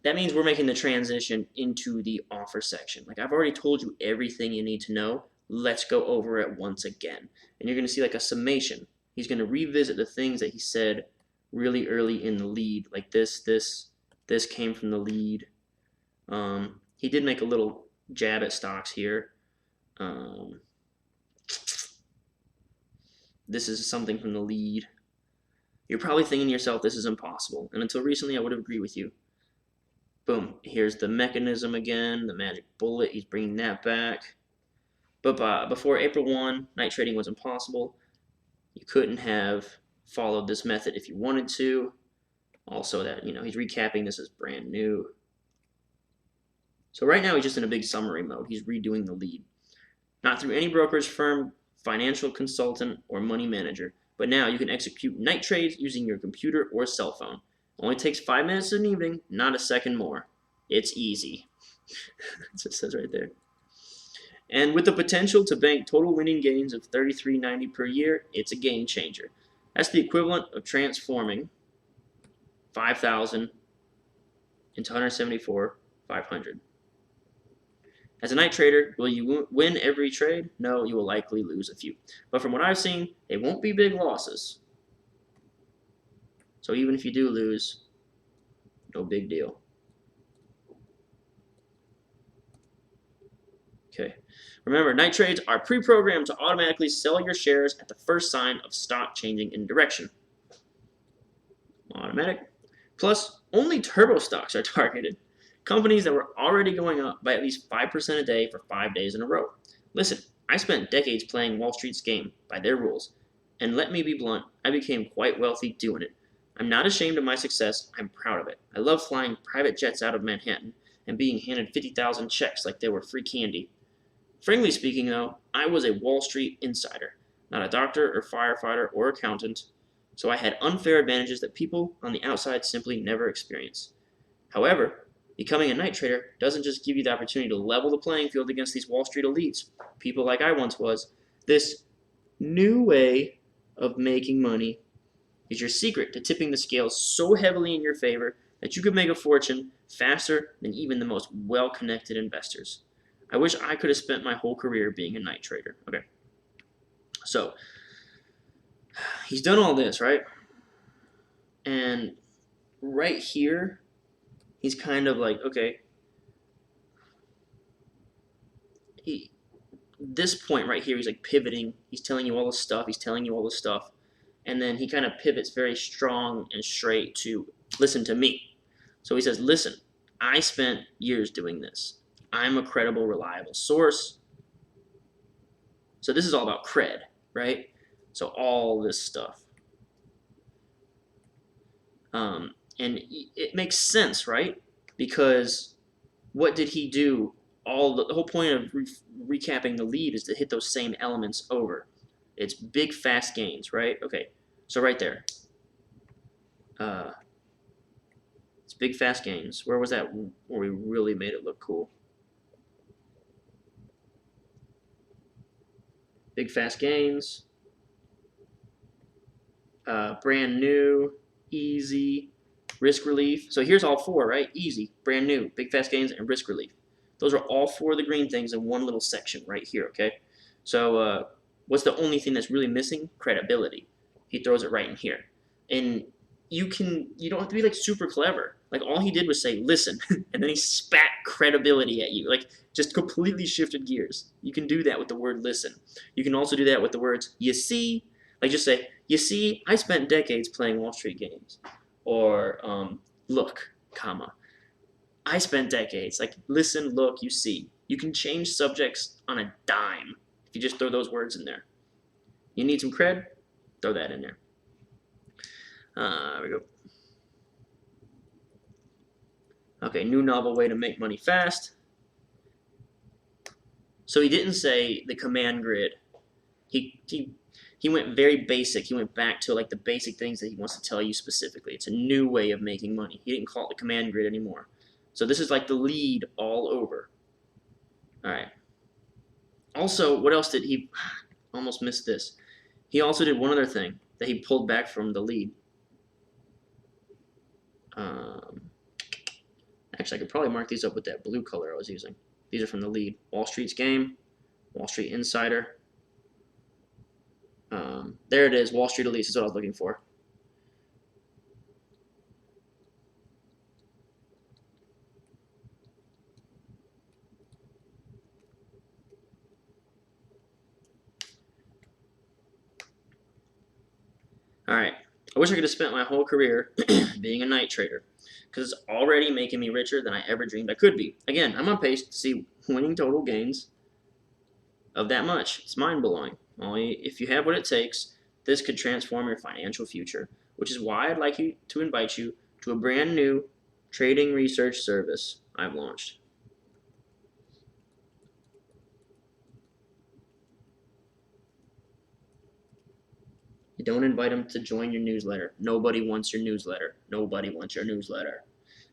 that means we're making the transition into the offer section. Like, I've already told you everything you need to know. Let's go over it once again. And you're going to see like a summation. He's going to revisit the things that he said really early in the lead. Like this came from the lead. He did make a little jab at stocks here. This is something from the lead. You're probably thinking to yourself, this is impossible. And until recently, I would have agreed with you. Boom. Here's the mechanism again, the magic bullet. He's bringing that back. But before April 1, night trading was impossible. You couldn't have followed this method if you wanted to. Also that, he's recapping this as brand new. So right now he's just in a big summary mode. He's redoing the lead. Not through any brokerage firm, financial consultant, or money manager. But now you can execute night trades using your computer or cell phone. Only takes 5 minutes in the evening, not a second more. It's easy. It just says right there. And with the potential to bank total winning gains of $33.90 per year, it's a game changer. That's the equivalent of transforming 5,000 into 174,500. As a night trader, will you win every trade? No, you will likely lose a few. But from what I've seen, they won't be big losses. So even if you do lose, no big deal. Okay. Remember, night trades are pre-programmed to automatically sell your shares at the first sign of stock changing in direction. Automatic. Plus, only turbo stocks are targeted. Companies that were already going up by at least 5% a day for 5 days in a row. Listen, I spent decades playing Wall Street's game by their rules. And let me be blunt, I became quite wealthy doing it. I'm not ashamed of my success, I'm proud of it. I love flying private jets out of Manhattan and being handed 50,000 checks like they were free candy. Frankly speaking, though, I was a Wall Street insider, not a doctor or firefighter or accountant, so I had unfair advantages that people on the outside simply never experience. However, becoming a night trader doesn't just give you the opportunity to level the playing field against these Wall Street elites, people like I once was. This new way of making money is your secret to tipping the scales so heavily in your favor that you could make a fortune faster than even the most well-connected investors. I wish I could have spent my whole career being a night trader. Okay. So, he's done all this, right? And right here, he's kind of like, okay, this point right here, he's like pivoting. He's telling you all this stuff. He's telling you all this stuff. And then he kind of pivots very strong and straight to listen to me. So he says, listen, I spent years doing this. I'm a credible, reliable source. So this is all about cred, right? So all this stuff. And it makes sense, right? Because what did he do? The whole point of recapping the lead is to hit those same elements over. It's big, fast gains, right? Okay, so right there. It's big, fast gains. Where was that where we really made it look cool? Big, fast gains. Brand new, easy, risk relief. So here's all four, right? Easy, brand new, big, fast gains, and risk relief. Those are all four of the green things in one little section right here, okay? So what's the only thing that's really missing? Credibility. He throws it right in here. And you don't have to be like super clever. Like all he did was say, listen, and then he spat credibility at you. Like just completely shifted gears. You can do that with the word listen. You can also do that with the words, you see, like just say, you see, I spent decades playing Wall Street games. Or look, comma, I spent decades. Like listen, look, you see. You can change subjects on a dime if you just throw those words in there. You need some cred? Throw that in there. There we go. Okay, new novel way to make money fast. So he didn't say the command grid. He went very basic. He went back to like the basic things that he wants to tell you specifically. It's a new way of making money. He didn't call it the command grid anymore. So this is like the lead all over. All right. Also, what else did he almost missed this? He also did one other thing that he pulled back from the lead. Actually, I could probably mark these up with that blue color I was using. These are from the lead. Wall Street's Game, Wall Street Insider. There it is, Wall Street Elites is what I was looking for. All right, I wish I could have spent my whole career being a night trader because it's already making me richer than I ever dreamed I could be. Again, I'm on pace to see winning total gains of that much. It's mind-blowing. Only if you have what it takes, this could transform your financial future, which is why I'd like to invite you to a brand new trading research service I've launched. You don't invite them to join your newsletter. Nobody wants your newsletter. Nobody wants your newsletter.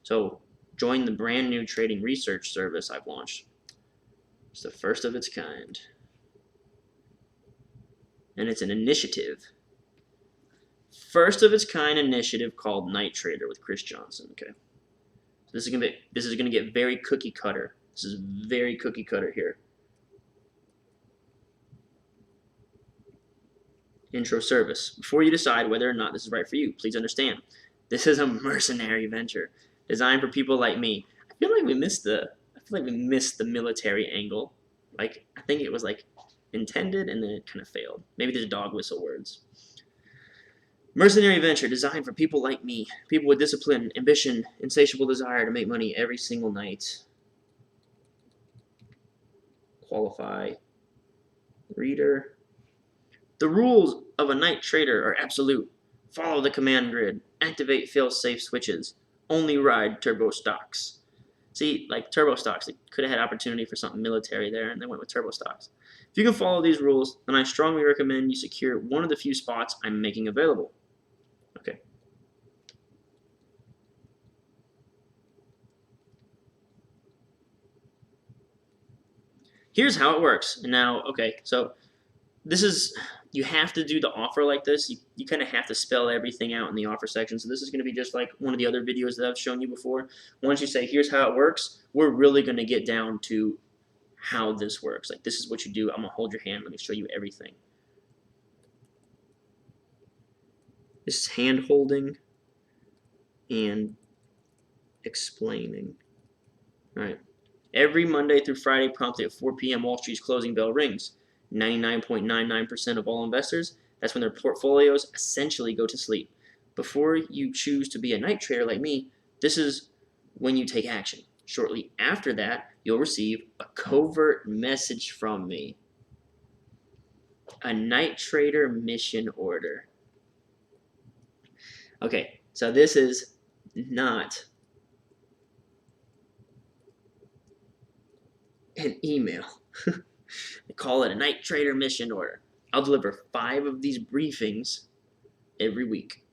So join the brand new trading research service I've launched. It's the first of its kind. And it's an initiative. First of its kind initiative called Night Trader with Chris Johnson. Okay. So this is gonna get very cookie cutter. This is very cookie cutter here. Intro service. Before you decide whether or not this is right for you, please understand, this is a mercenary venture designed for people like me. I feel like we missed the military angle. Like I think it was like intended and then it kind of failed. Maybe there's dog whistle words. Mercenary venture designed for people like me, people with discipline, ambition, insatiable desire to make money every single night. Qualify reader. The rules of a night trader are absolute. Follow the command grid. Activate fail-safe switches. Only ride turbo stocks. See, like turbo stocks, they could have had opportunity for something military there, and they went with turbo stocks. If you can follow these rules, then I strongly recommend you secure one of the few spots I'm making available. Okay. Here's how it works. And now, okay, so this is, you have to do the offer like this. You kind of have to spell everything out in the offer section. So this is going to be just like one of the other videos that I've shown you before. Once you say, here's how it works, we're really going to get down to how this works. Like this is what you do. I'm going to hold your hand. Let me show you everything. This is hand holding and explaining. All right. Every Monday through Friday, promptly at 4 p.m., Wall Street's closing bell rings. 99.99% of all investors, that's when their portfolios essentially go to sleep. Before you choose to be a night trader like me, this is when you take action. Shortly after that, you'll receive a covert message from me. A night trader mission order. Okay, so this is not an email. They call it a night trader mission order. I'll deliver 5 of these briefings every week.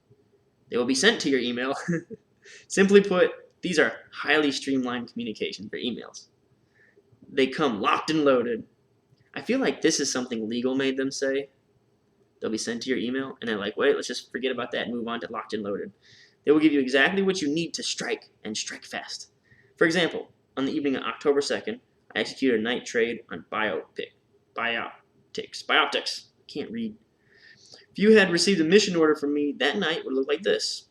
They will be sent to your email. Simply put, these are highly streamlined communication for emails. They come locked and loaded. I feel like this is something legal made them say. They'll be sent to your email, and they're like, wait, let's just forget about that and move on to locked and loaded. They will give you exactly what you need to strike, and strike fast. For example, on the evening of October 2nd, I executed a night trade on Bioptics. Can't read. If you had received a mission order from me that night, it would look like this.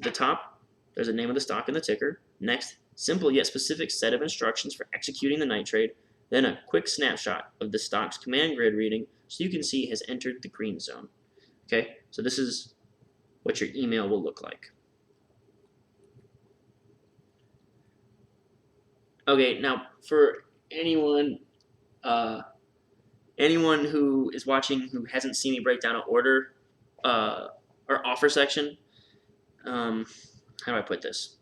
At the top, there's the name of the stock and the ticker. Next, simple yet specific set of instructions for executing the night trade. Then a quick snapshot of the stock's command grid reading so you can see it has entered the green zone. Okay, so this is what your email will look like. Okay, now for anyone who is watching who hasn't seen me break down an order or offer section, how do I put this?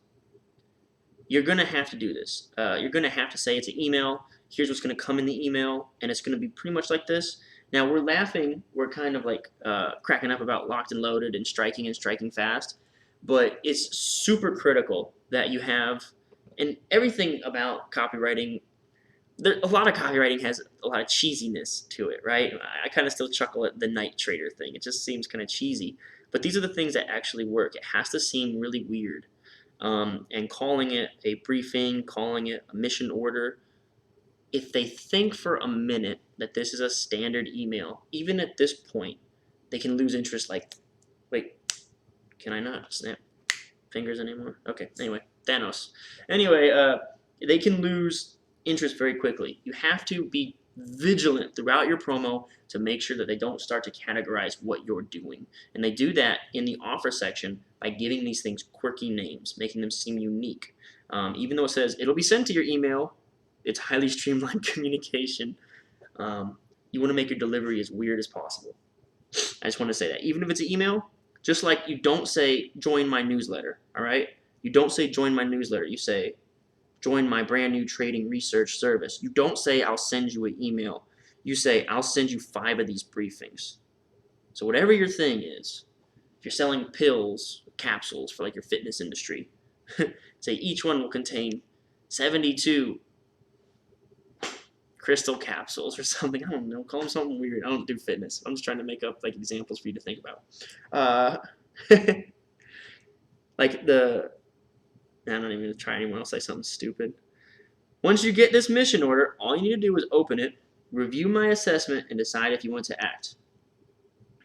You're going to have to do this. You're going to have to say it's an email. Here's what's going to come in the email, and it's going to be pretty much like this. Now, we're laughing. We're kind of like cracking up about locked and loaded and striking fast, but it's super critical that you have, and everything about copywriting, a lot of copywriting has a lot of cheesiness to it, right? I kind of still chuckle at the night trader thing. It just seems kind of cheesy, but these are the things that actually work. It has to seem really weird. And calling it a briefing, calling it a mission order, if they think for a minute that this is a standard email, even at this point, they can lose interest like, wait, can I not snap fingers anymore? Okay, anyway, Thanos. Anyway, they can lose interest very quickly. You have to be vigilant throughout your promo to make sure that they don't start to categorize what you're doing. And they do that in the offer section by giving these things quirky names, making them seem unique. Even though it says it'll be sent to your email, it's highly streamlined communication. You want to make your delivery as weird as possible. I just want to say that. Even if it's an email, just like you don't say join my newsletter, all right? You don't say join my newsletter. You say join my brand new trading research service. You don't say I'll send you an email. You say I'll send you 5 of these briefings. So whatever your thing is, if you're selling pills, capsules for like your fitness industry, say each one will contain 72 crystal capsules or something. I don't know. Call them something weird. I don't do fitness. I'm just trying to make up like examples for you to think about. Like I'm not even going to try anymore. I'll say something stupid. Once you get this mission order, all you need to do is open it, review my assessment, and decide if you want to act.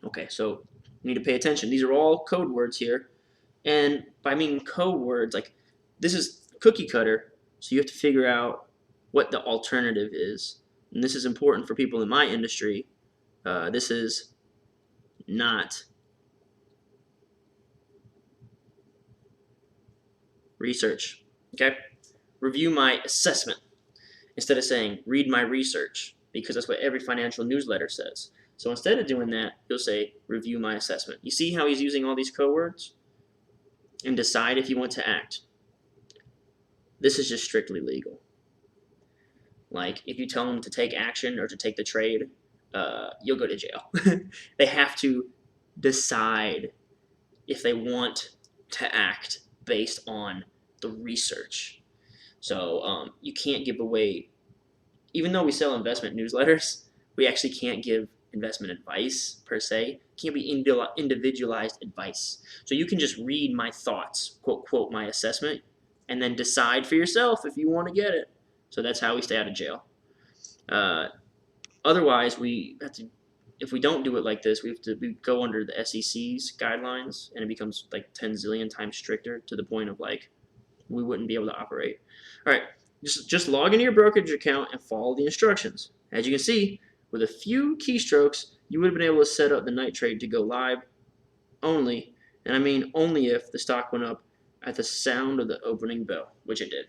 Okay, so you need to pay attention. These are all code words here. And by meaning code words, like this is cookie cutter, so you have to figure out what the alternative is. And this is important for people in my industry. This is not research. Okay? Review my assessment instead of saying read my research, because that's what every financial newsletter says. So instead of doing that, you'll say review my assessment. You see how he's using all these code words? And decide if you want to act. This is just strictly legal. Like if you tell them to take action or to take the trade, you'll go to jail. They have to decide if they want to act based on the research. So you can't give away, even though we sell investment newsletters, we actually can't give investment advice per se. It can't be individualized advice. So you can just read my thoughts, quote my assessment, and then decide for yourself if you want to get it. So that's how we stay out of jail. Otherwise, we have to, if we don't do it like this, we go under the SEC's guidelines, and it becomes like 10 zillion times stricter to the point of like we wouldn't be able to operate. All right, Just log into your brokerage account and follow the instructions. As you can see, with a few keystrokes, you would have been able to set up the night trade to go live only, and I mean only if the stock went up at the sound of the opening bell, which it did.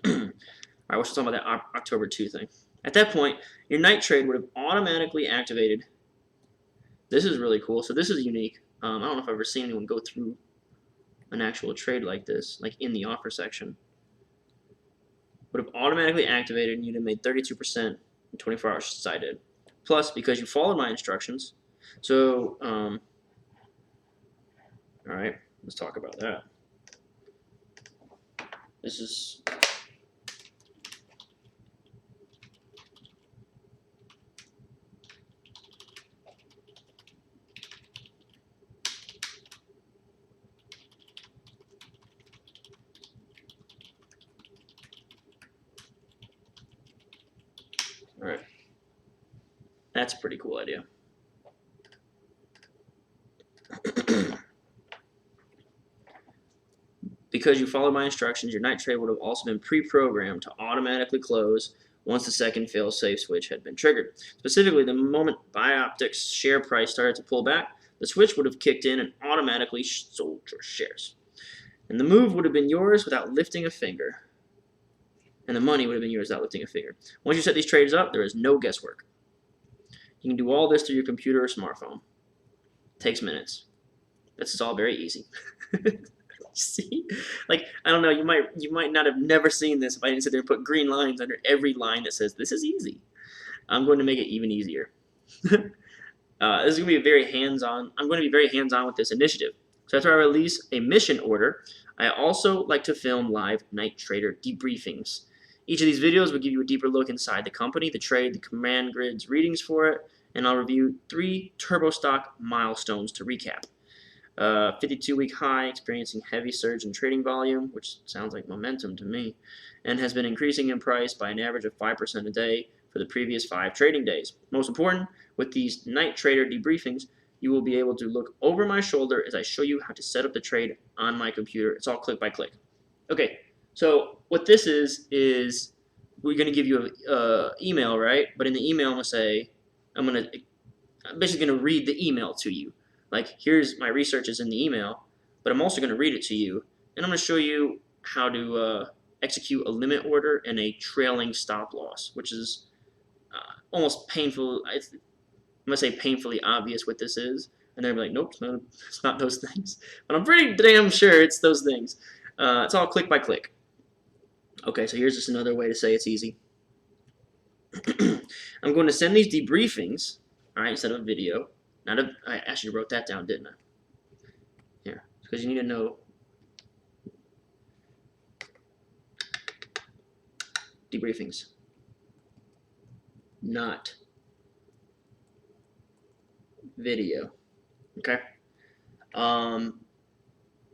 Alright, we're still talking about that October 2 thing. At that point, your night trade would have automatically activated. This is really cool. So this is unique. I don't know if I've ever seen anyone go through an actual trade like this, like in the offer section. Would have automatically activated and you'd have made 32% in 24 hours since I did. Plus, because you followed my instructions. So, alright, let's talk about that. This is... Alright. That's a pretty cool idea. Because you followed my instructions, your night trade would have also been pre-programmed to automatically close once the second fail-safe switch had been triggered. Specifically, the moment Bioptic's share price started to pull back, the switch would have kicked in and automatically sold your shares. And the move would have been yours without lifting a finger. And the money would have been yours without lifting a finger. Once you set these trades up, there is no guesswork. You can do all this through your computer or smartphone. It takes minutes. This is all very easy. See? Like, I don't know, you might not have never seen this if I didn't sit there and put green lines under every line that says this is easy. I'm going to make it even easier. This is going to be very hands-on. I'm going to be very hands-on with this initiative. So after I release a mission order, I also like to film live night trader debriefings. Each of these videos will give you a deeper look inside the company, the trade, the command grids, readings for it, and I'll review 3 turbo stock milestones to recap. 52-week high, experiencing heavy surge in trading volume, which sounds like momentum to me, and has been increasing in price by an average of 5% a day for the previous 5 trading days. Most important, with these night trader debriefings, you will be able to look over my shoulder as I show you how to set up the trade on my computer. It's all click by click. Okay, so what this is we're going to give you an email, right? But in the email, I'm basically going to read the email to you. Like, here's my research is in the email, but I'm also going to read it to you, and I'm going to show you how to execute a limit order and a trailing stop loss, which is almost painful. I'm going to say painfully obvious what this is, and they're like, nope, it's not those things. But I'm pretty damn sure it's those things. It's all click by click. Okay, so here's just another way to say it's easy. I'm going to send these debriefings, all right, instead of a video. I actually wrote that down, didn't I? Here, because you need to know debriefings, not video. Okay.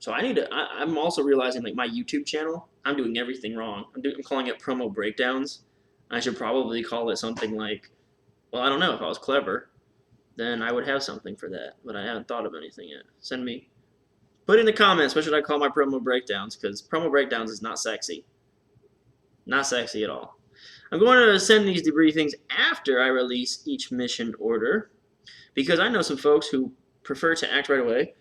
So I need to. I'm also realizing, like, my YouTube channel, I'm doing everything wrong. I'm calling it promo breakdowns. I should probably call it something like, well, I don't know. If I was clever, then I would have something for that, but I haven't thought of anything yet. Put in the comments, what should I call my promo breakdowns, because promo breakdowns is not sexy. Not sexy at all. I'm going to send these debriefings after I release each mission order, because I know some folks who prefer to act right away.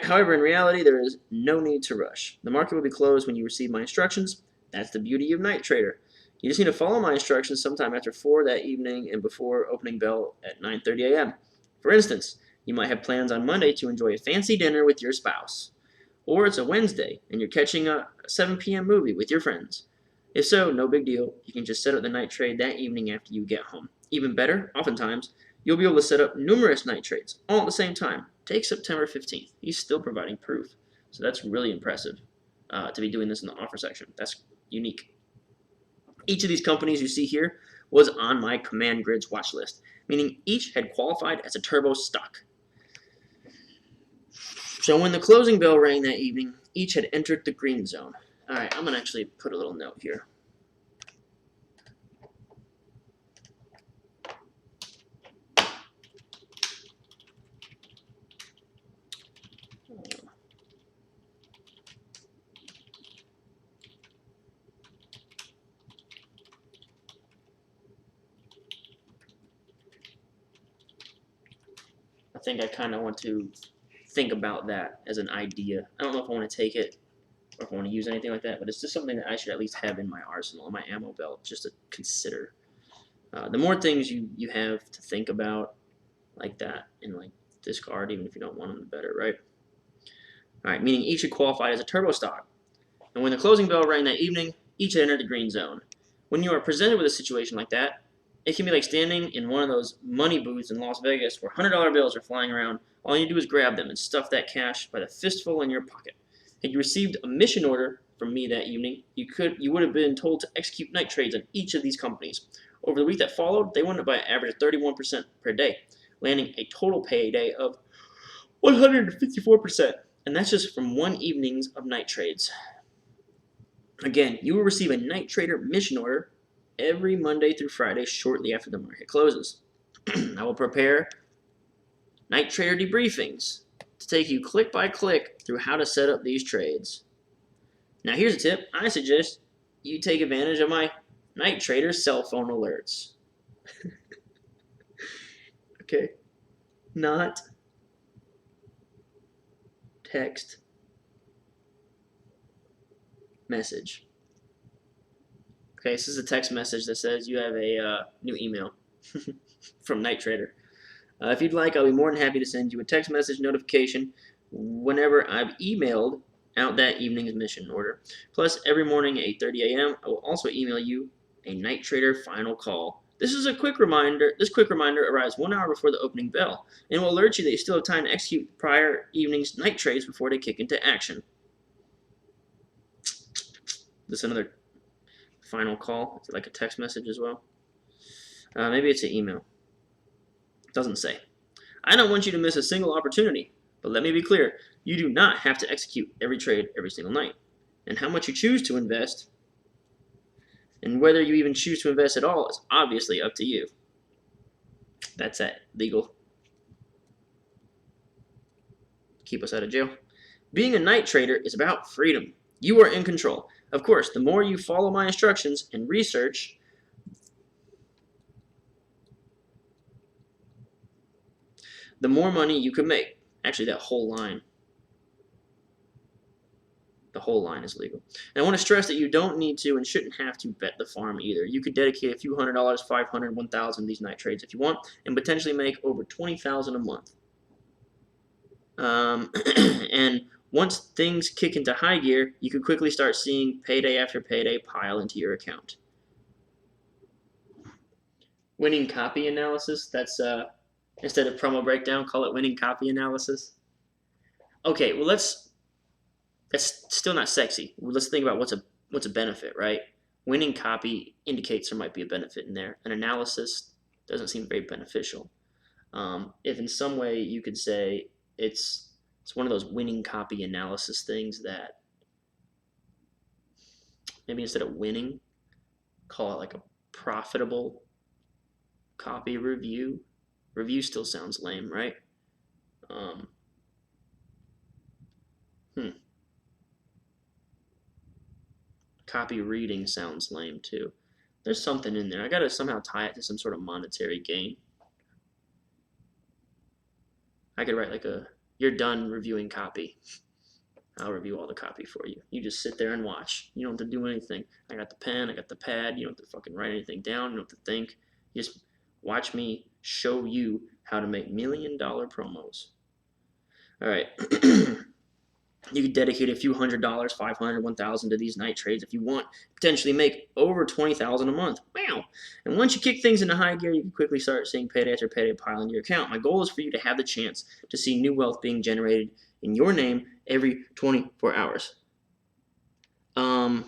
However, in reality, there is no need to rush. The market will be closed when you receive my instructions. That's the beauty of Night Trader. You just need to follow my instructions sometime after 4 that evening and before opening bell at 9:30 a.m. For instance, you might have plans on Monday to enjoy a fancy dinner with your spouse. Or it's a Wednesday and you're catching a 7 p.m. movie with your friends. If so, no big deal. You can just set up the night trade that evening after you get home. Even better, oftentimes, you'll be able to set up numerous night trades all at the same time. Take September 15th. He's still providing proof. So that's really impressive to be doing this in the offer section. That's unique. Each of these companies you see here was on my command grids watch list, meaning each had qualified as a turbo stock. So when the closing bell rang that evening, each had entered the green zone. All right, I'm going to actually put a little note here. think I kind of want to think about that as an idea. I don't know if I want to take it or if I want to use anything like that, but it's just something that I should at least have in my arsenal, in my ammo belt, just to consider. The more things you have to think about like that and like discard, even if you don't want them, the better, right? All right, meaning each should qualify as a turbo stock. And when the closing bell rang that evening, each had entered the green zone. When you are presented with a situation like that, it can be like standing in one of those money booths in Las Vegas where $100 bills are flying around. All you do is grab them and stuff that cash by the fistful in your pocket. Had you received a mission order from me that evening, you would have been told to execute night trades on each of these companies. Over the week that followed, they went up by an average of 31% per day, landing a total payday of 154%. And that's just from one evening's of night trades. Again, you will receive a night trader mission order every Monday through Friday shortly after the market closes. I will prepare night trader debriefings to take you click by click through how to set up these trades. Now here's a tip. I suggest you take advantage of my night trader cell phone alerts. Okay. Not text message. Okay, this is a text message that says you have a new email from Night Trader. If you'd like, I'll be more than happy to send you a text message notification whenever I've emailed out that evening's mission order. Plus, every morning at 8:30 a.m., I will also email you a Night Trader final call. This quick reminder arrives 1 hour before the opening bell and will alert you that you still have time to execute prior evening's night trades before they kick into action. This is another final call. Is it like a text message as well? Maybe it's an email. It doesn't say. I don't want you to miss a single opportunity, but let me be clear. You do not have to execute every trade every single night. And how much you choose to invest and whether you even choose to invest at all is obviously up to you. That's it. Legal. Keep us out of jail. Being a night trader is about freedom. You are in control. Of course, the more you follow my instructions and research, the more money you can make. Actually, that whole line. The whole line is legal. And I want to stress that you don't need to and shouldn't have to bet the farm either. You could dedicate a few $100, $500, $1,000 to these night trades if you want, and potentially make over $20,000 a month. And once things kick into high gear, you could quickly start seeing payday after payday pile into your account. Winning copy analysis. That's instead of promo breakdown, call it winning copy analysis. Okay, well that's still not sexy. Well, let's think about what's a benefit, right? Winning copy indicates there might be a benefit in there. An analysis doesn't seem very beneficial. If in some way you could say it's one of those winning copy analysis things that maybe instead of winning, call it like a profitable copy review. Review still sounds lame, right? Copy reading sounds lame too. There's something in there. I gotta somehow tie it to some sort of monetary gain. I could write like you're done reviewing copy. I'll review all the copy for you. You just sit there and watch. You don't have to do anything. I got the pen, I got the pad. You don't have to fucking write anything down. You don't have to think. You just watch me show you how to make $1 million promos. All right. You could dedicate a few $100, $500, $1,000 to these night trades if you want. Potentially make over $20,000 a month. Wow! And once you kick things into high gear, you can quickly start seeing payday after payday pile into your account. My goal is for you to have the chance to see new wealth being generated in your name every 24 hours. I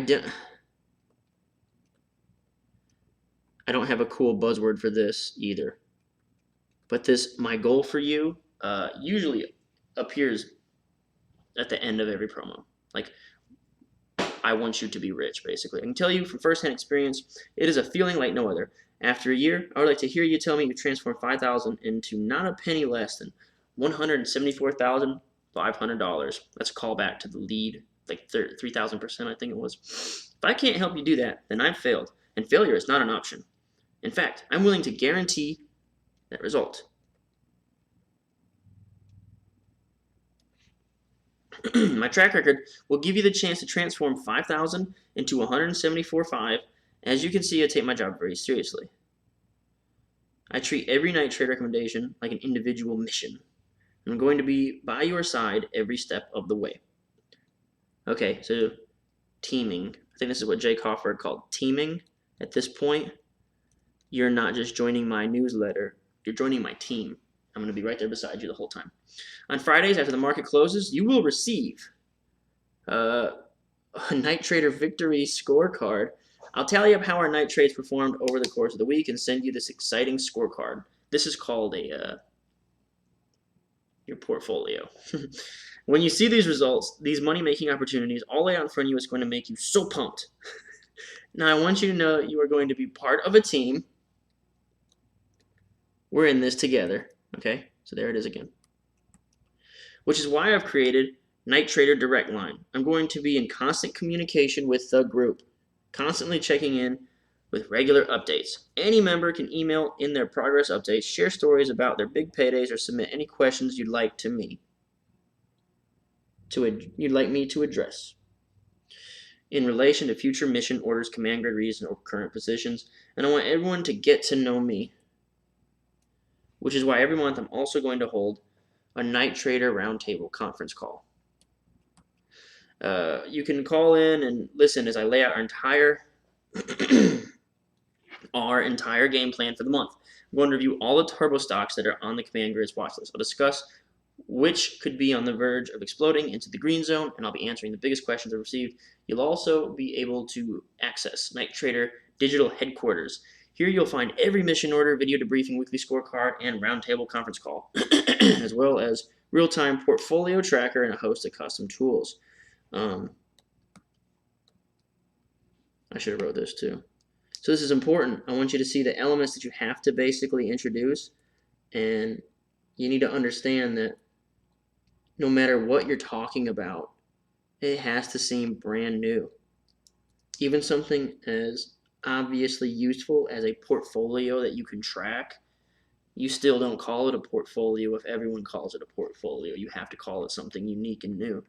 don't have a cool buzzword for this either. But my goal for you, usually appears at the end of every promo. Like, I want you to be rich, basically. I can tell you from firsthand experience, it is a feeling like no other. After a year, I would like to hear you tell me you transformed $5,000 into not a penny less than $174,500. Let's call back to the lead, like 3,000%, I think it was. If I can't help you do that, then I've failed, and failure is not an option. In fact, I'm willing to guarantee that result. My track record will give you the chance to transform 5,000 into 174.5. As you can see, I take my job very seriously. I treat every night trade recommendation like an individual mission. I'm going to be by your side every step of the way. Okay, so teaming. I think this is what Jay Crawford called teaming. At this point, you're not just joining my newsletter, you're joining my team. I'm going to be right there beside you the whole time. On Fridays, after the market closes, you will receive a night trader victory scorecard. I'll tally up how our night trades performed over the course of the week and send you this exciting scorecard. This is called your portfolio. When you see these results, these money-making opportunities all laid out in front of you, is going to make you so pumped. Now, I want you to know that you are going to be part of a team. We're in this together, okay? So there it is again. Which is why I've created Night Trader Direct Line. I'm going to be in constant communication with the group, constantly checking in with regular updates. Any member can email in their progress updates, share stories about their big paydays, or submit any questions you'd like me to address in relation to future mission orders, command grid reads, or current positions. And I want everyone to get to know me, which is why every month I'm also going to hold a Night Trader Roundtable conference call. You can call in and listen as I lay out our entire game plan for the month. I'm going to review all the turbo stocks that are on the command grid's watch list. I'll discuss which could be on the verge of exploding into the green zone, and I'll be answering the biggest questions I've received. You'll also be able to access Night Trader Digital Headquarters. Here you'll find every mission order, video debriefing, weekly scorecard, and roundtable conference call, as well as real-time portfolio tracker and a host of custom tools. I should have wrote this too. So this is important. I want you to see the elements that you have to basically introduce, and you need to understand that no matter what you're talking about, it has to seem brand new. Even something as obviously useful as a portfolio that you can track, you still don't call it a portfolio if everyone calls it a portfolio. You have to call it something unique and new.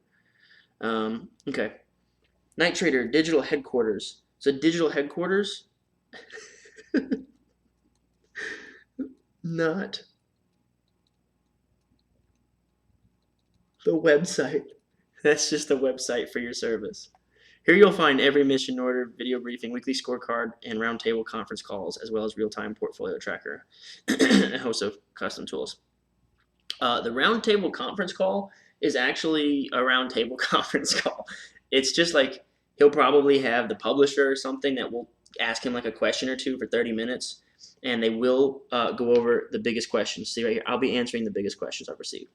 Okay. Night Trader Digital Headquarters. So digital headquarters, not the website. That's just the website for your service. Here you'll find every mission order, video briefing, weekly scorecard, and roundtable conference calls, as well as real-time portfolio tracker and a host of custom tools. The roundtable conference call is actually a roundtable conference call. It's just like he'll probably have the publisher or something that will ask him like a question or two for 30 minutes, and they will go over the biggest questions. See right here, I'll be answering the biggest questions I've received.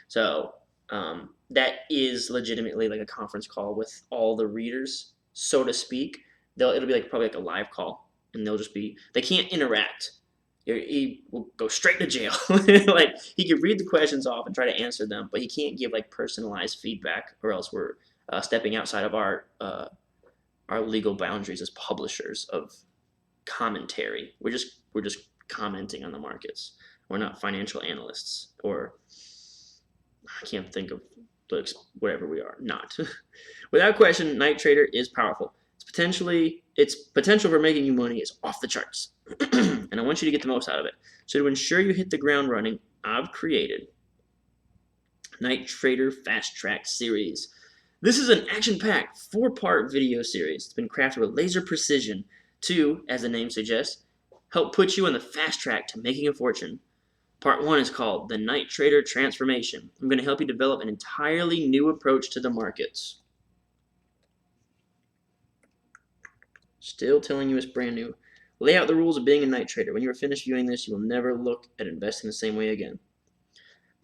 So that is legitimately like a conference call with all the readers, so to speak. It'll be like probably like a live call, and they can't interact. He will go straight to jail. Like he could read the questions off and try to answer them, but he can't give like personalized feedback, or else we're stepping outside of our legal boundaries as publishers of commentary. We're just commenting on the markets. We're not financial analysts, or I can't think of whatever we are. Not. Without question, Night Trader is powerful. Its potential for making you money is off the charts, and I want you to get the most out of it. So to ensure you hit the ground running, I've created Night Trader Fast Track Series. This is an action-packed 4-part video series. It's been crafted with laser precision to, as the name suggests, help put you on the fast track to making a fortune. Part 1 is called The Night Trader Transformation. I'm going to help you develop an entirely new approach to the markets. Still telling you it's brand new. Lay out the rules of being a night trader. When you are finished viewing this, you will never look at investing the same way again.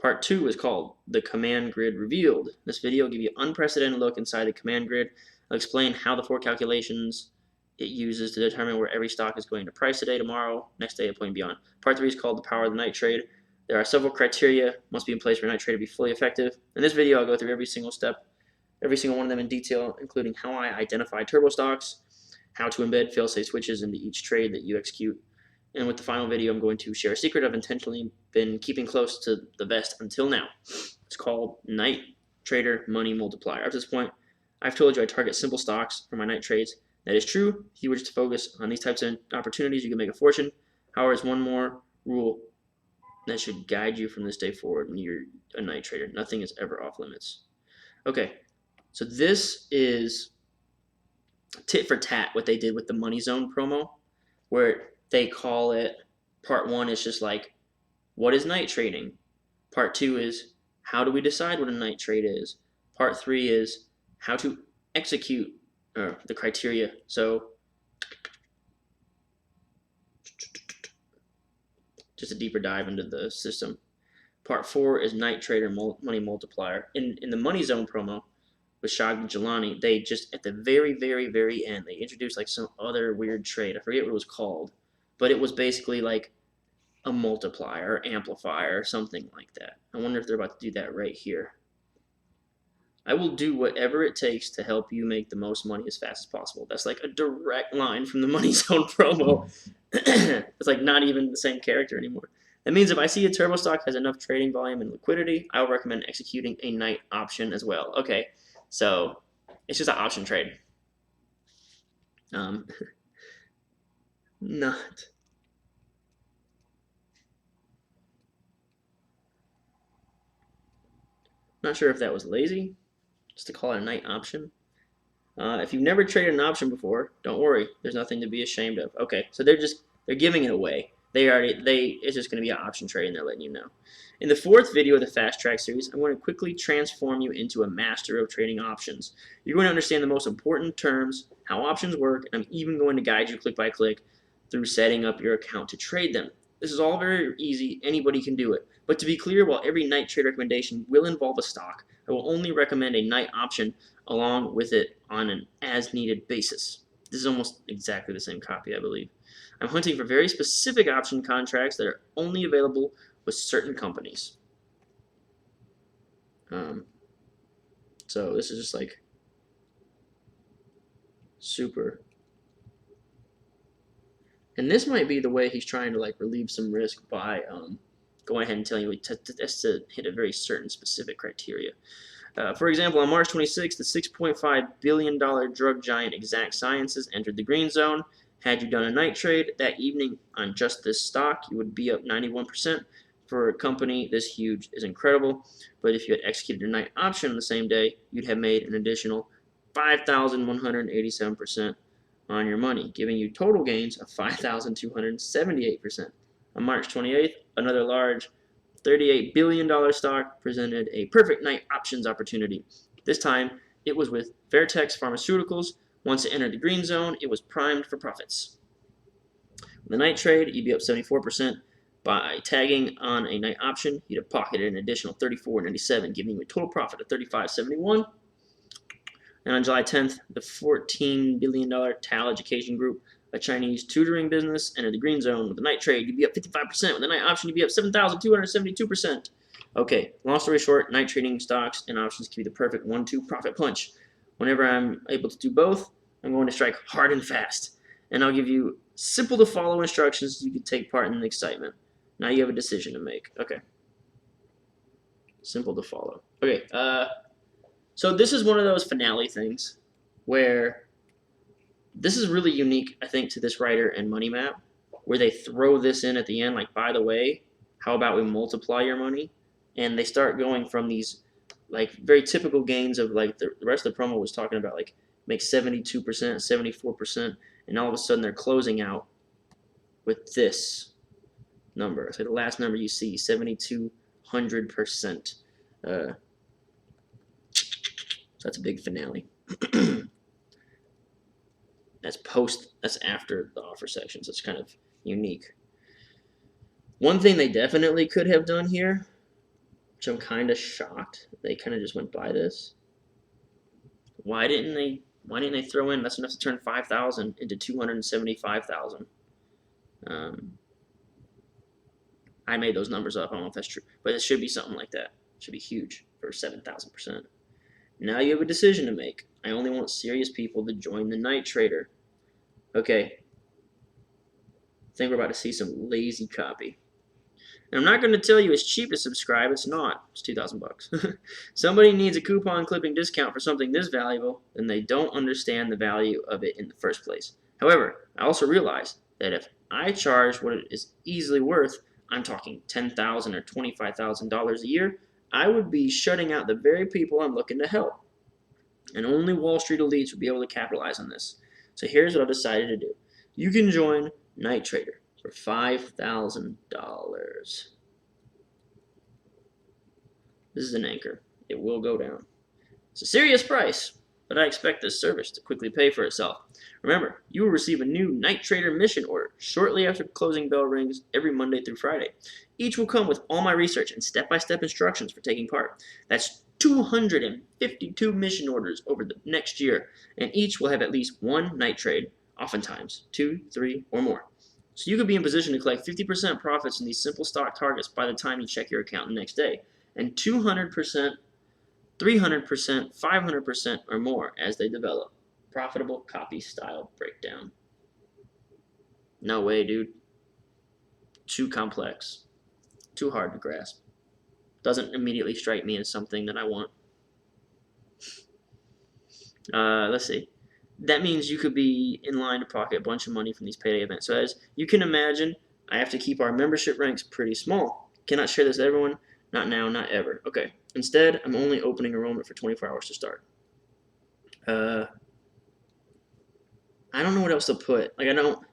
Part 2 is called The Command Grid Revealed. This video will give you an unprecedented look inside the command grid. I'll explain how the 4 calculations it uses to determine where every stock is going to price today, tomorrow, next day, and beyond. Part 3 is called The Power of the Night Trade. There are several criteria must be in place for a night trade to be fully effective. In this video, I'll go through every single step, every single one of them in detail, including how I identify turbo stocks, how to embed fail-safe switches into each trade that you execute. And with the final video, I'm going to share a secret I've intentionally been keeping close to the vest until now. It's called Night trader money multiplier. Up to this point, I've told you I target simple stocks for my night trades. That is true. If you were just to focus on these types of opportunities, you can make a fortune. However, it's one more rule that should guide you from this day forward when you're a night trader. Nothing is ever off limits. Okay, so this is tit for tat what they did with the Money Zone promo, where they call it, part one is just like, what is night trading? Part two is, how do we decide what a night trade is? Part three is how to execute the criteria. So just a deeper dive into the system. Part four is night trader money multiplier. In the Money Zone promo with Shag Jelani, they just at the very, very, very end, they introduced like some other weird trade. I forget what it was called, but it was basically like a multiplier or amplifier or something like that. I wonder if they're about to do that right here. I will do whatever it takes to help you make the most money as fast as possible. That's like a direct line from the Money Zone promo. It's like not even the same character anymore. That means if I see a turbo stock has enough trading volume and liquidity, I will recommend executing a night option as well. Okay, so it's just an option trade. Not sure if that was lazy, just to call it a night option. If you've never traded an option before, don't worry. There's nothing to be ashamed of. Okay, so they're giving it away. It's just going to be an option trade, and they're letting you know. In the fourth video of the Fast Track series, I'm going to quickly transform you into a master of trading options. You're going to understand the most important terms, how options work, and I'm even going to guide you click by click through setting up your account to trade them. This is all very easy. Anybody can do it. But to be clear, while every night trade recommendation will involve a stock, I will only recommend a night option along with it on an as-needed basis. This is almost exactly the same copy, I believe. I'm hunting for very specific option contracts that are only available with certain companies. So this is just like super. And this might be the way he's trying to like relieve some risk by going ahead and telling you to hit a very certain specific criteria. For example, on March 26th, the $6.5 billion drug giant Exact Sciences entered the green zone. Had you done a night trade that evening on just this stock, you would be up 91%. For a company this huge is incredible. But if you had executed a night option on the same day, you'd have made an additional 5,187% on your money, giving you total gains of 5,278%. On March 28th, another large $38 billion stock presented a perfect night options opportunity. This time, it was with Vertex Pharmaceuticals. Once it entered the green zone, it was primed for profits. With the night trade, you'd be up 74%. By tagging on a night option, you'd have pocketed an additional $34.97, giving you a total profit of $35.71. And on July 10th, the $14 billion TAL Education Group, a Chinese tutoring business, entered the green zone. With the night trade, you'd be up 55%. With the night option, you'd be up 7,272%. Okay, long story short, night trading stocks and options can be the perfect 1-2 profit punch. Whenever I'm able to do both, I'm going to strike hard and fast. And I'll give you simple to follow instructions so you can take part in the excitement. Now you have a decision to make. Okay. Simple to follow. Okay, so this is one of those finale things where this is really unique, I think, to this writer and Money Map, where they throw this in at the end, like, by the way, how about we multiply your money? And they start going from these, like, very typical gains of, like, the rest of the promo was talking about, like, make 72%, 74%, and all of a sudden they're closing out with this number. So the last number you see, 7,200%. So that's a big finale. That's after the offer section, so it's kind of unique. One thing they definitely could have done here, which I'm kind of shocked, they kind of just went by this. Why didn't they throw in that's enough to turn 5,000 into 275,000? I made those numbers up. I don't know if that's true, but it should be something like that. It should be huge for 7,000%. Now you have a decision to make. I only want serious people to join the night trader. Okay. I think we're about to see some lazy copy. And I'm not going to tell you it's cheap to subscribe. It's not. It's 2,000 bucks. Somebody needs a coupon clipping discount for something this valuable, then they don't understand the value of it in the first place. However, I also realize that if I charge what it is easily worth, I'm talking $10,000 or $25,000 a year, I would be shutting out the very people I'm looking to help. And only Wall Street elites would be able to capitalize on this. So here's what I've decided to do. You can join Night Trader for $5,000. This is an anchor. It will go down. It's a serious price, but I expect this service to quickly pay for itself. Remember, you will receive a new Night Trader mission order shortly after closing bell rings every Monday through Friday. Each will come with all my research and step-by-step instructions for taking part. That's 252 mission orders over the next year, and each will have at least one night trade, oftentimes 2, 3, or more. So you could be in position to collect 50% profits in these simple stock targets by the time you check your account the next day, and 200%, 300%, 500%, or more as they develop. Profitable copy style breakdown. No way, dude. Too complex. Too hard to grasp. Doesn't immediately strike me as something that I want. Let's see. That means you could be in line to pocket a bunch of money from these payday events. So as you can imagine, I have to keep our membership ranks pretty small. Cannot share this with everyone. Not now, not ever. Okay. Instead, I'm only opening enrollment for 24 hours to start. I don't know what else to put. Like, I don't...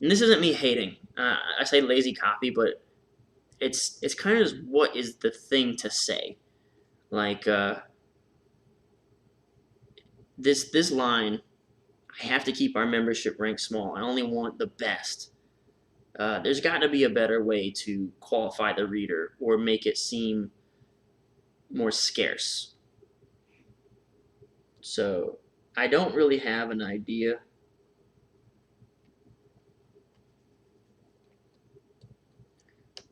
And this isn't me hating. I say lazy copy, but it's kind of just what is the thing to say. Like, this line, I have to keep our membership rank small. I only want the best. There's got to be a better way to qualify the reader or make it seem more scarce. So I don't really have an idea.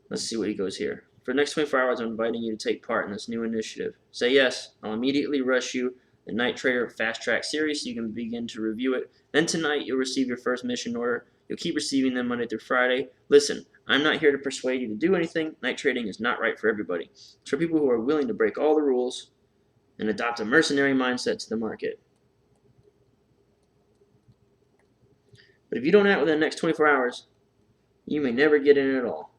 Let's see what he goes here. For the next 24 hours, I'm inviting you to take part in this new initiative. Say yes. I'll immediately rush you the Night Trader Fast Track series so you can begin to review it. Then tonight, you'll receive your first mission order. You'll keep receiving them Monday through Friday. Listen, I'm not here to persuade you to do anything. Night trading is not right for everybody. It's for people who are willing to break all the rules and adopt a mercenary mindset to the market. But if you don't act within the next 24 hours, you may never get in at all.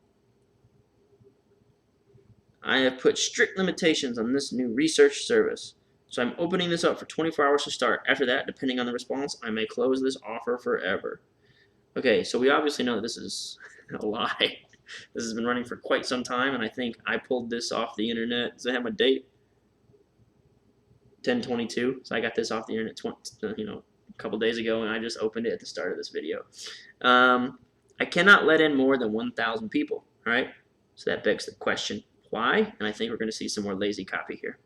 I have put strict limitations on this new research service, so I'm opening this up for 24 hours to start. After that, depending on the response, I may close this offer forever. Okay, so we obviously know that this is a lie. This has been running for quite some time, and I think I pulled this off the internet. Does it have a date? 10/22. So I got this off the internet, a couple days ago, and I just opened it at the start of this video. I cannot let in more than 1,000 people. All right, so that begs the question, why? And I think we're going to see some more lazy copy here.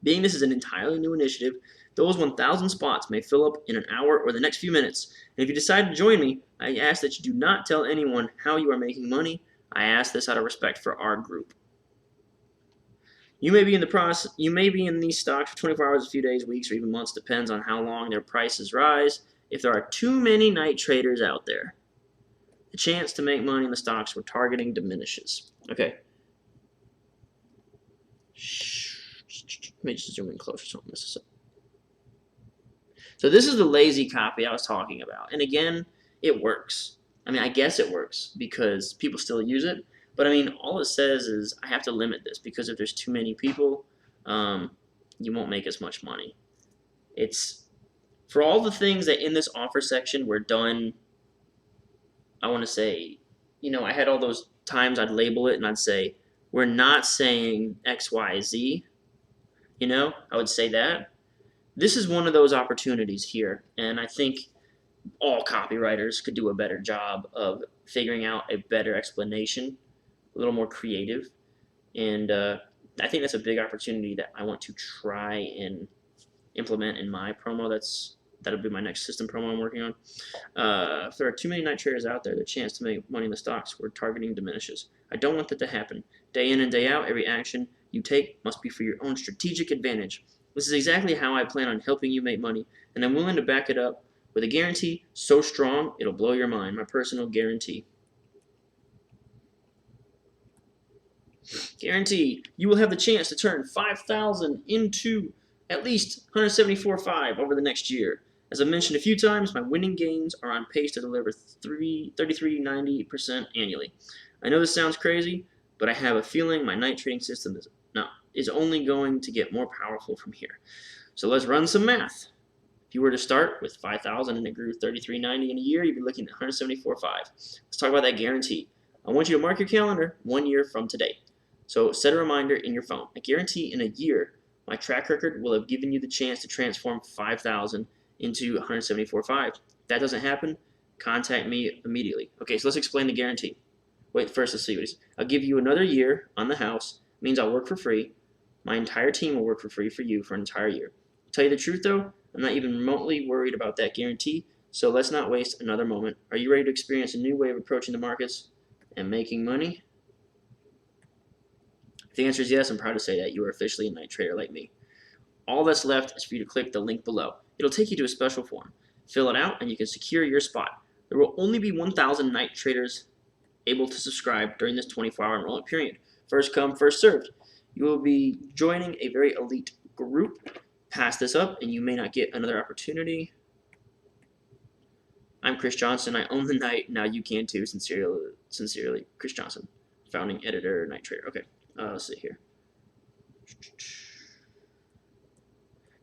Being this is an entirely new initiative, those 1,000 spots may fill up in an hour or the next few minutes. And if you decide to join me, I ask that you do not tell anyone how you are making money. I ask this out of respect for our group. You may be in these stocks for 24 hours, a few days, weeks, or even months, depends on how long their prices rise. If there are too many night traders out there, the chance to make money in the stocks we're targeting diminishes. Okay. Let me just zoom in closer so I don't mess this up. So this is the lazy copy I was talking about. And again, it works. I mean, I guess it works because people still use it. But I mean, all it says is I have to limit this because if there's too many people, you won't make as much money. It's for all the things that in this offer section were done. I want to say, I had all those times I'd label it and I'd say, we're not saying X, Y, Z. I would say that. This is one of those opportunities here, and I think all copywriters could do a better job of figuring out a better explanation, a little more creative, and I think that's a big opportunity that I want to try and implement in my promo. That'll be my next system promo I'm working on. If there are too many night traders out there, the chance to make money in the stocks we're targeting diminishes. I don't want that to happen. Day in and day out, every action you take must be for your own strategic advantage. This is exactly how I plan on helping you make money, and I'm willing to back it up with a guarantee so strong it'll blow your mind, my personal guarantee. Guarantee you will have the chance to turn 5,000 into at least 174.5 over the next year. As I mentioned a few times, my winning gains are on pace to deliver 33.90% annually. I know this sounds crazy, but I have a feeling my night trading system is only going to get more powerful from here. So let's run some math. If you were to start with 5,000 and it grew 33.90 in a year, you'd be looking at 174.5. Let's talk about that guarantee. I want you to mark your calendar 1 year from today. So set a reminder in your phone. I guarantee in a year, my track record will have given you the chance to transform 5,000 into 174.5. If that doesn't happen, contact me immediately. Okay, so let's explain the guarantee. Wait, first let's see what it is. I'll give you another year on the house. It means I'll work for free. My entire team will work for free for you for an entire year. To tell you the truth though, I'm not even remotely worried about that guarantee, so let's not waste another moment. Are you ready to experience a new way of approaching the markets and making money? If the answer is yes, I'm proud to say that you are officially a night trader like me. All that's left is for you to click the link below. It'll take you to a special form. Fill it out and you can secure your spot. There will only be 1,000 night traders able to subscribe during this 24-hour enrollment period. First come, first served. You will be joining a very elite group. Pass this up and you may not get another opportunity. I'm Chris Johnson. I own the night. Now you can too. Sincerely, Chris Johnson, founding editor, night trader. Okay, let's see here.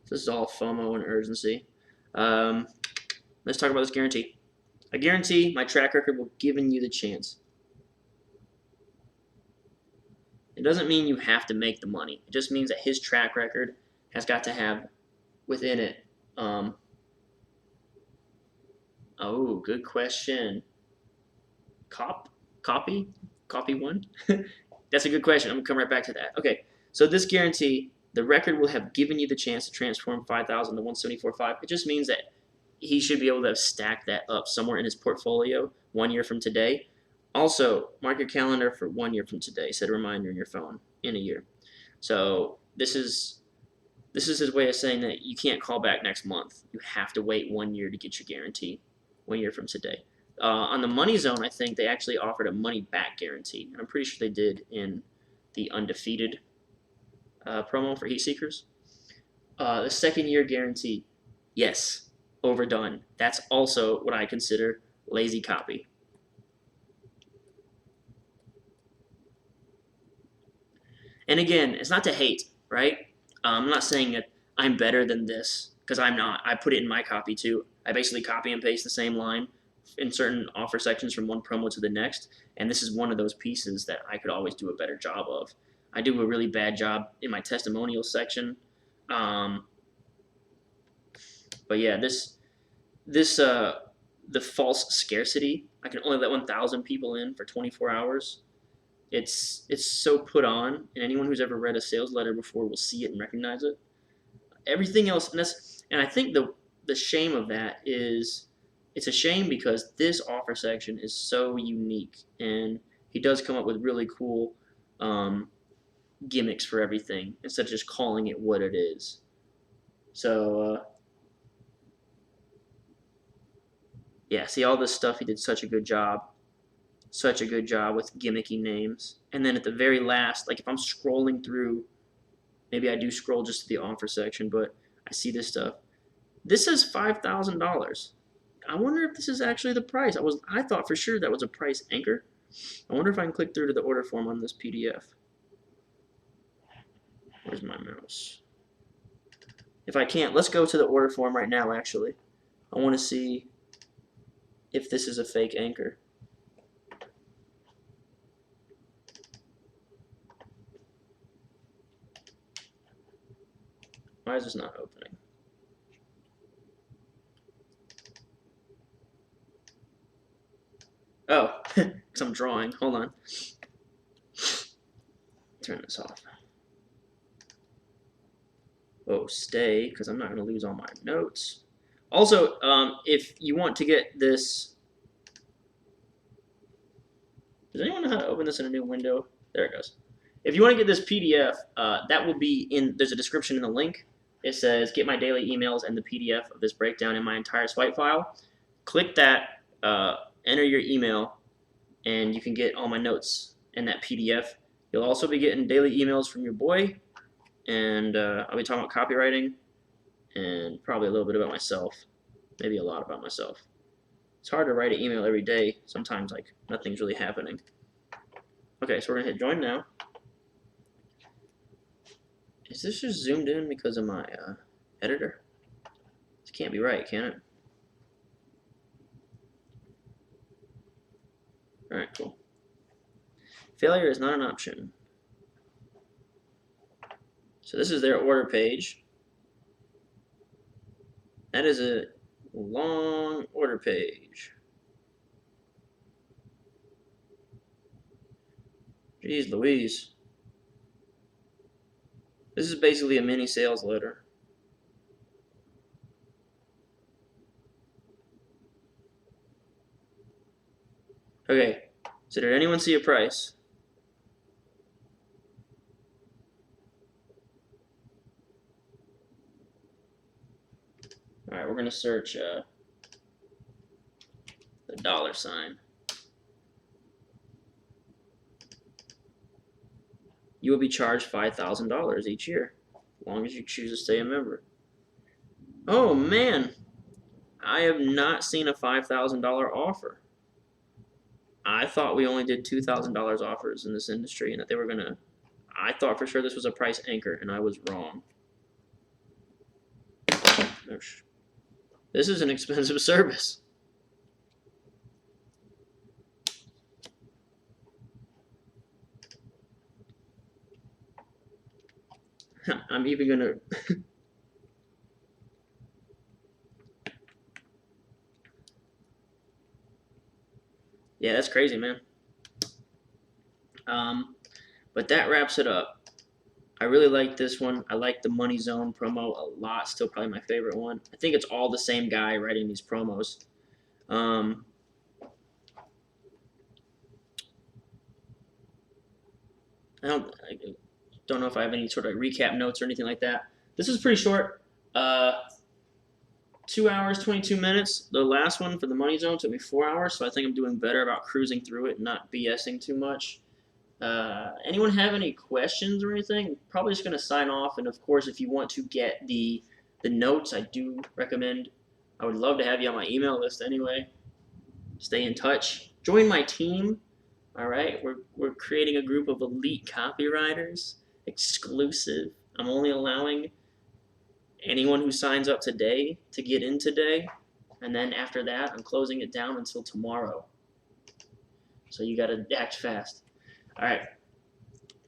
This is all FOMO and urgency. Let's talk about this guarantee. I guarantee my track record will give you the chance. It doesn't mean you have to make the money. It just means that his track record has got to have within it. Oh, good question. Copy one? That's a good question. I'm going to come right back to that. Okay, so this guarantee, the record will have given you the chance to transform 5,000 to 174.5. It just means that he should be able to have stacked that up somewhere in his portfolio 1 year from today. Also, mark your calendar for 1 year from today. Set a reminder in your phone in a year. So this is his way of saying that you can't call back next month. You have to wait 1 year to get your guarantee 1 year from today. On the Money Zone, I think they actually offered a money-back guarantee. I'm pretty sure they did in the Undefeated promo for Heat Seekers. The second-year guarantee, yes, overdone. That's also what I consider lazy copy. And again, it's not to hate, right? I'm not saying that I'm better than this, because I'm not. I put it in my copy too. I basically copy and paste the same line in certain offer sections from one promo to the next, and this is one of those pieces that I could always do a better job of. I do a really bad job in my testimonial section. But yeah, the false scarcity. I can only let 1,000 people in for 24 hours. It's so put on, and anyone who's ever read a sales letter before will see it and recognize it. Everything else, and I think the shame of that is, it's a shame because this offer section is so unique, and he does come up with really cool gimmicks for everything instead of just calling it what it is. So yeah, see all this stuff, he did such a good job with gimmicky names. And then at the very last, like if I'm scrolling through, maybe I do scroll just to the offer section, but I see this stuff. This says $5,000. I wonder if this is actually the price. I thought for sure that was a price anchor. I wonder if I can click through to the order form on this PDF. Where's my mouse? If I can't, let's go to the order form right now, actually. I want to see if this is a fake anchor. Why is this not opening? Oh, because I'm drawing. Hold on. Turn this off. Oh, stay, because I'm not going to lose all my notes. Also, if you want to get this... Does anyone know how to open this in a new window? There it goes. If you want to get this PDF, that will be in... There's a description in the link. It says, get my daily emails and the PDF of this breakdown in my entire swipe file. Click that, enter your email, and you can get all my notes in that PDF. You'll also be getting daily emails from your boy, and I'll be talking about copywriting and probably a little bit about myself, maybe a lot about myself. It's hard to write an email every day. Sometimes like nothing's really happening. Okay, so we're gonna hit join now. Is this just zoomed in because of my editor? This can't be right, can it? All right, cool. Failure is not an option. So this is their order page. That is a long order page. Jeez Louise. This is basically a mini sales letter. Okay, so did anyone see a price? All right, we're gonna search the $. You will be charged $5,000 each year, as long as you choose to stay a member. Oh man, I have not seen a $5,000 offer. I thought we only did $2,000 offers in this industry, and that they were gonna. I thought for sure this was a price anchor, and I was wrong. This is an expensive service. I'm even gonna. Yeah, that's crazy, man. But that wraps it up. I really like this one. I like the Money Zone promo a lot. Still probably my favorite one. I think it's all the same guy writing these promos. I don't know if I have any sort of recap notes or anything like that. This is pretty short. 2 hours, 22 minutes. The last one for the Money Zone took me 4 hours, so I think I'm doing better about cruising through it and not BSing too much. Anyone have any questions or anything? Probably just going to sign off, and of course, if you want to get the notes, I do recommend. I would love to have you on my email list anyway. Stay in touch. Join my team. All right, we're creating a group of elite copywriters, exclusive. I'm only allowing anyone who signs up today to get in today, and then after that, I'm closing it down until tomorrow. So you got to act fast. All right,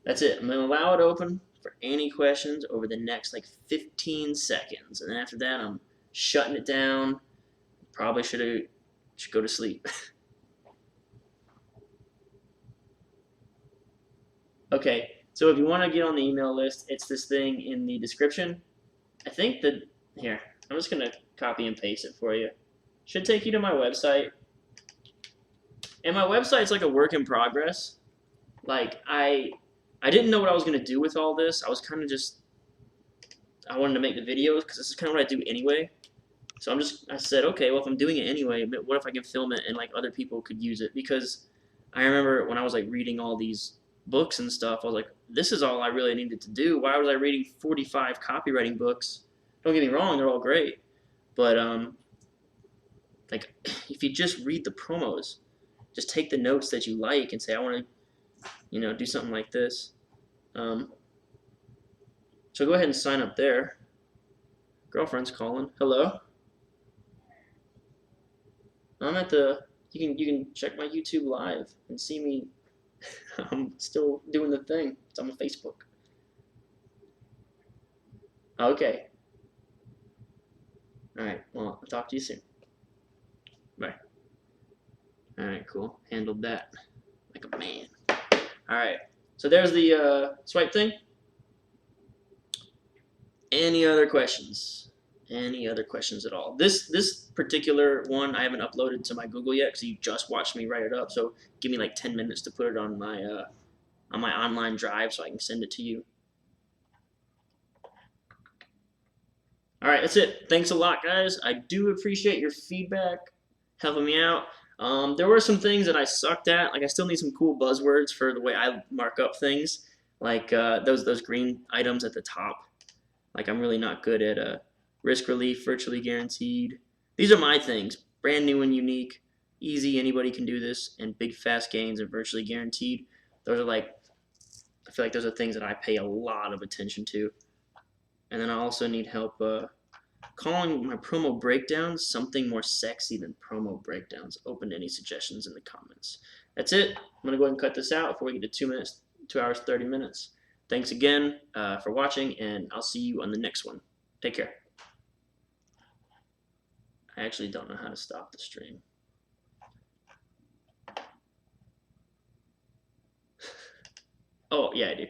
that's it. I'm going to allow it open for any questions over the next like 15 seconds. And then after that, I'm shutting it down. Probably should go to sleep. Okay, so if you want to get on the email list, it's this thing in the description. I think that, here, I'm just going to copy and paste it for you. Should take you to my website. And my website's like a work in progress. Like, I didn't know what I was going to do with all this. I was kind of just, I wanted to make the videos because this is kind of what I do anyway. So I said, okay, well, if I'm doing it anyway, but what if I can film it and like other people could use it? Because I remember when I was like reading all these books and stuff, I was like, this is all I really needed to do. Why was I reading 45 copywriting books? Don't get me wrong, they're all great. But like, if you just read the promos, just take the notes that you like and say, I want to, do something like this. So go ahead and sign up there. Girlfriend's calling. Hello? I'm at the, you can check my YouTube live and see me. I'm still doing the thing. It's on my Facebook. Okay. Alright, well, I'll talk to you soon. Bye. Alright, cool. Handled that like a man. Alright, so there's the swipe thing. Any other questions? Any other questions at all? This particular one I haven't uploaded to my Google yet because you just watched me write it up. So give me like 10 minutes to put it on my online drive so I can send it to you. All right, that's it. Thanks a lot, guys. I do appreciate your feedback, helping me out. There were some things that I sucked at. Like I still need some cool buzzwords for the way I mark up things. Like those green items at the top. Like I'm really not good at risk relief, virtually guaranteed. These are my things. Brand new and unique, easy, anybody can do this, and big fast gains and virtually guaranteed. Those are like, I feel like those are things that I pay a lot of attention to. And then I also need help calling my promo breakdowns something more sexy than promo breakdowns. Open to any suggestions in the comments. That's it. I'm gonna go ahead and cut this out before we get to 2 minutes, 2 hours, 30 minutes. Thanks again for watching, and I'll see you on the next one. Take care. I actually don't know how to stop the stream. Oh, yeah, I do.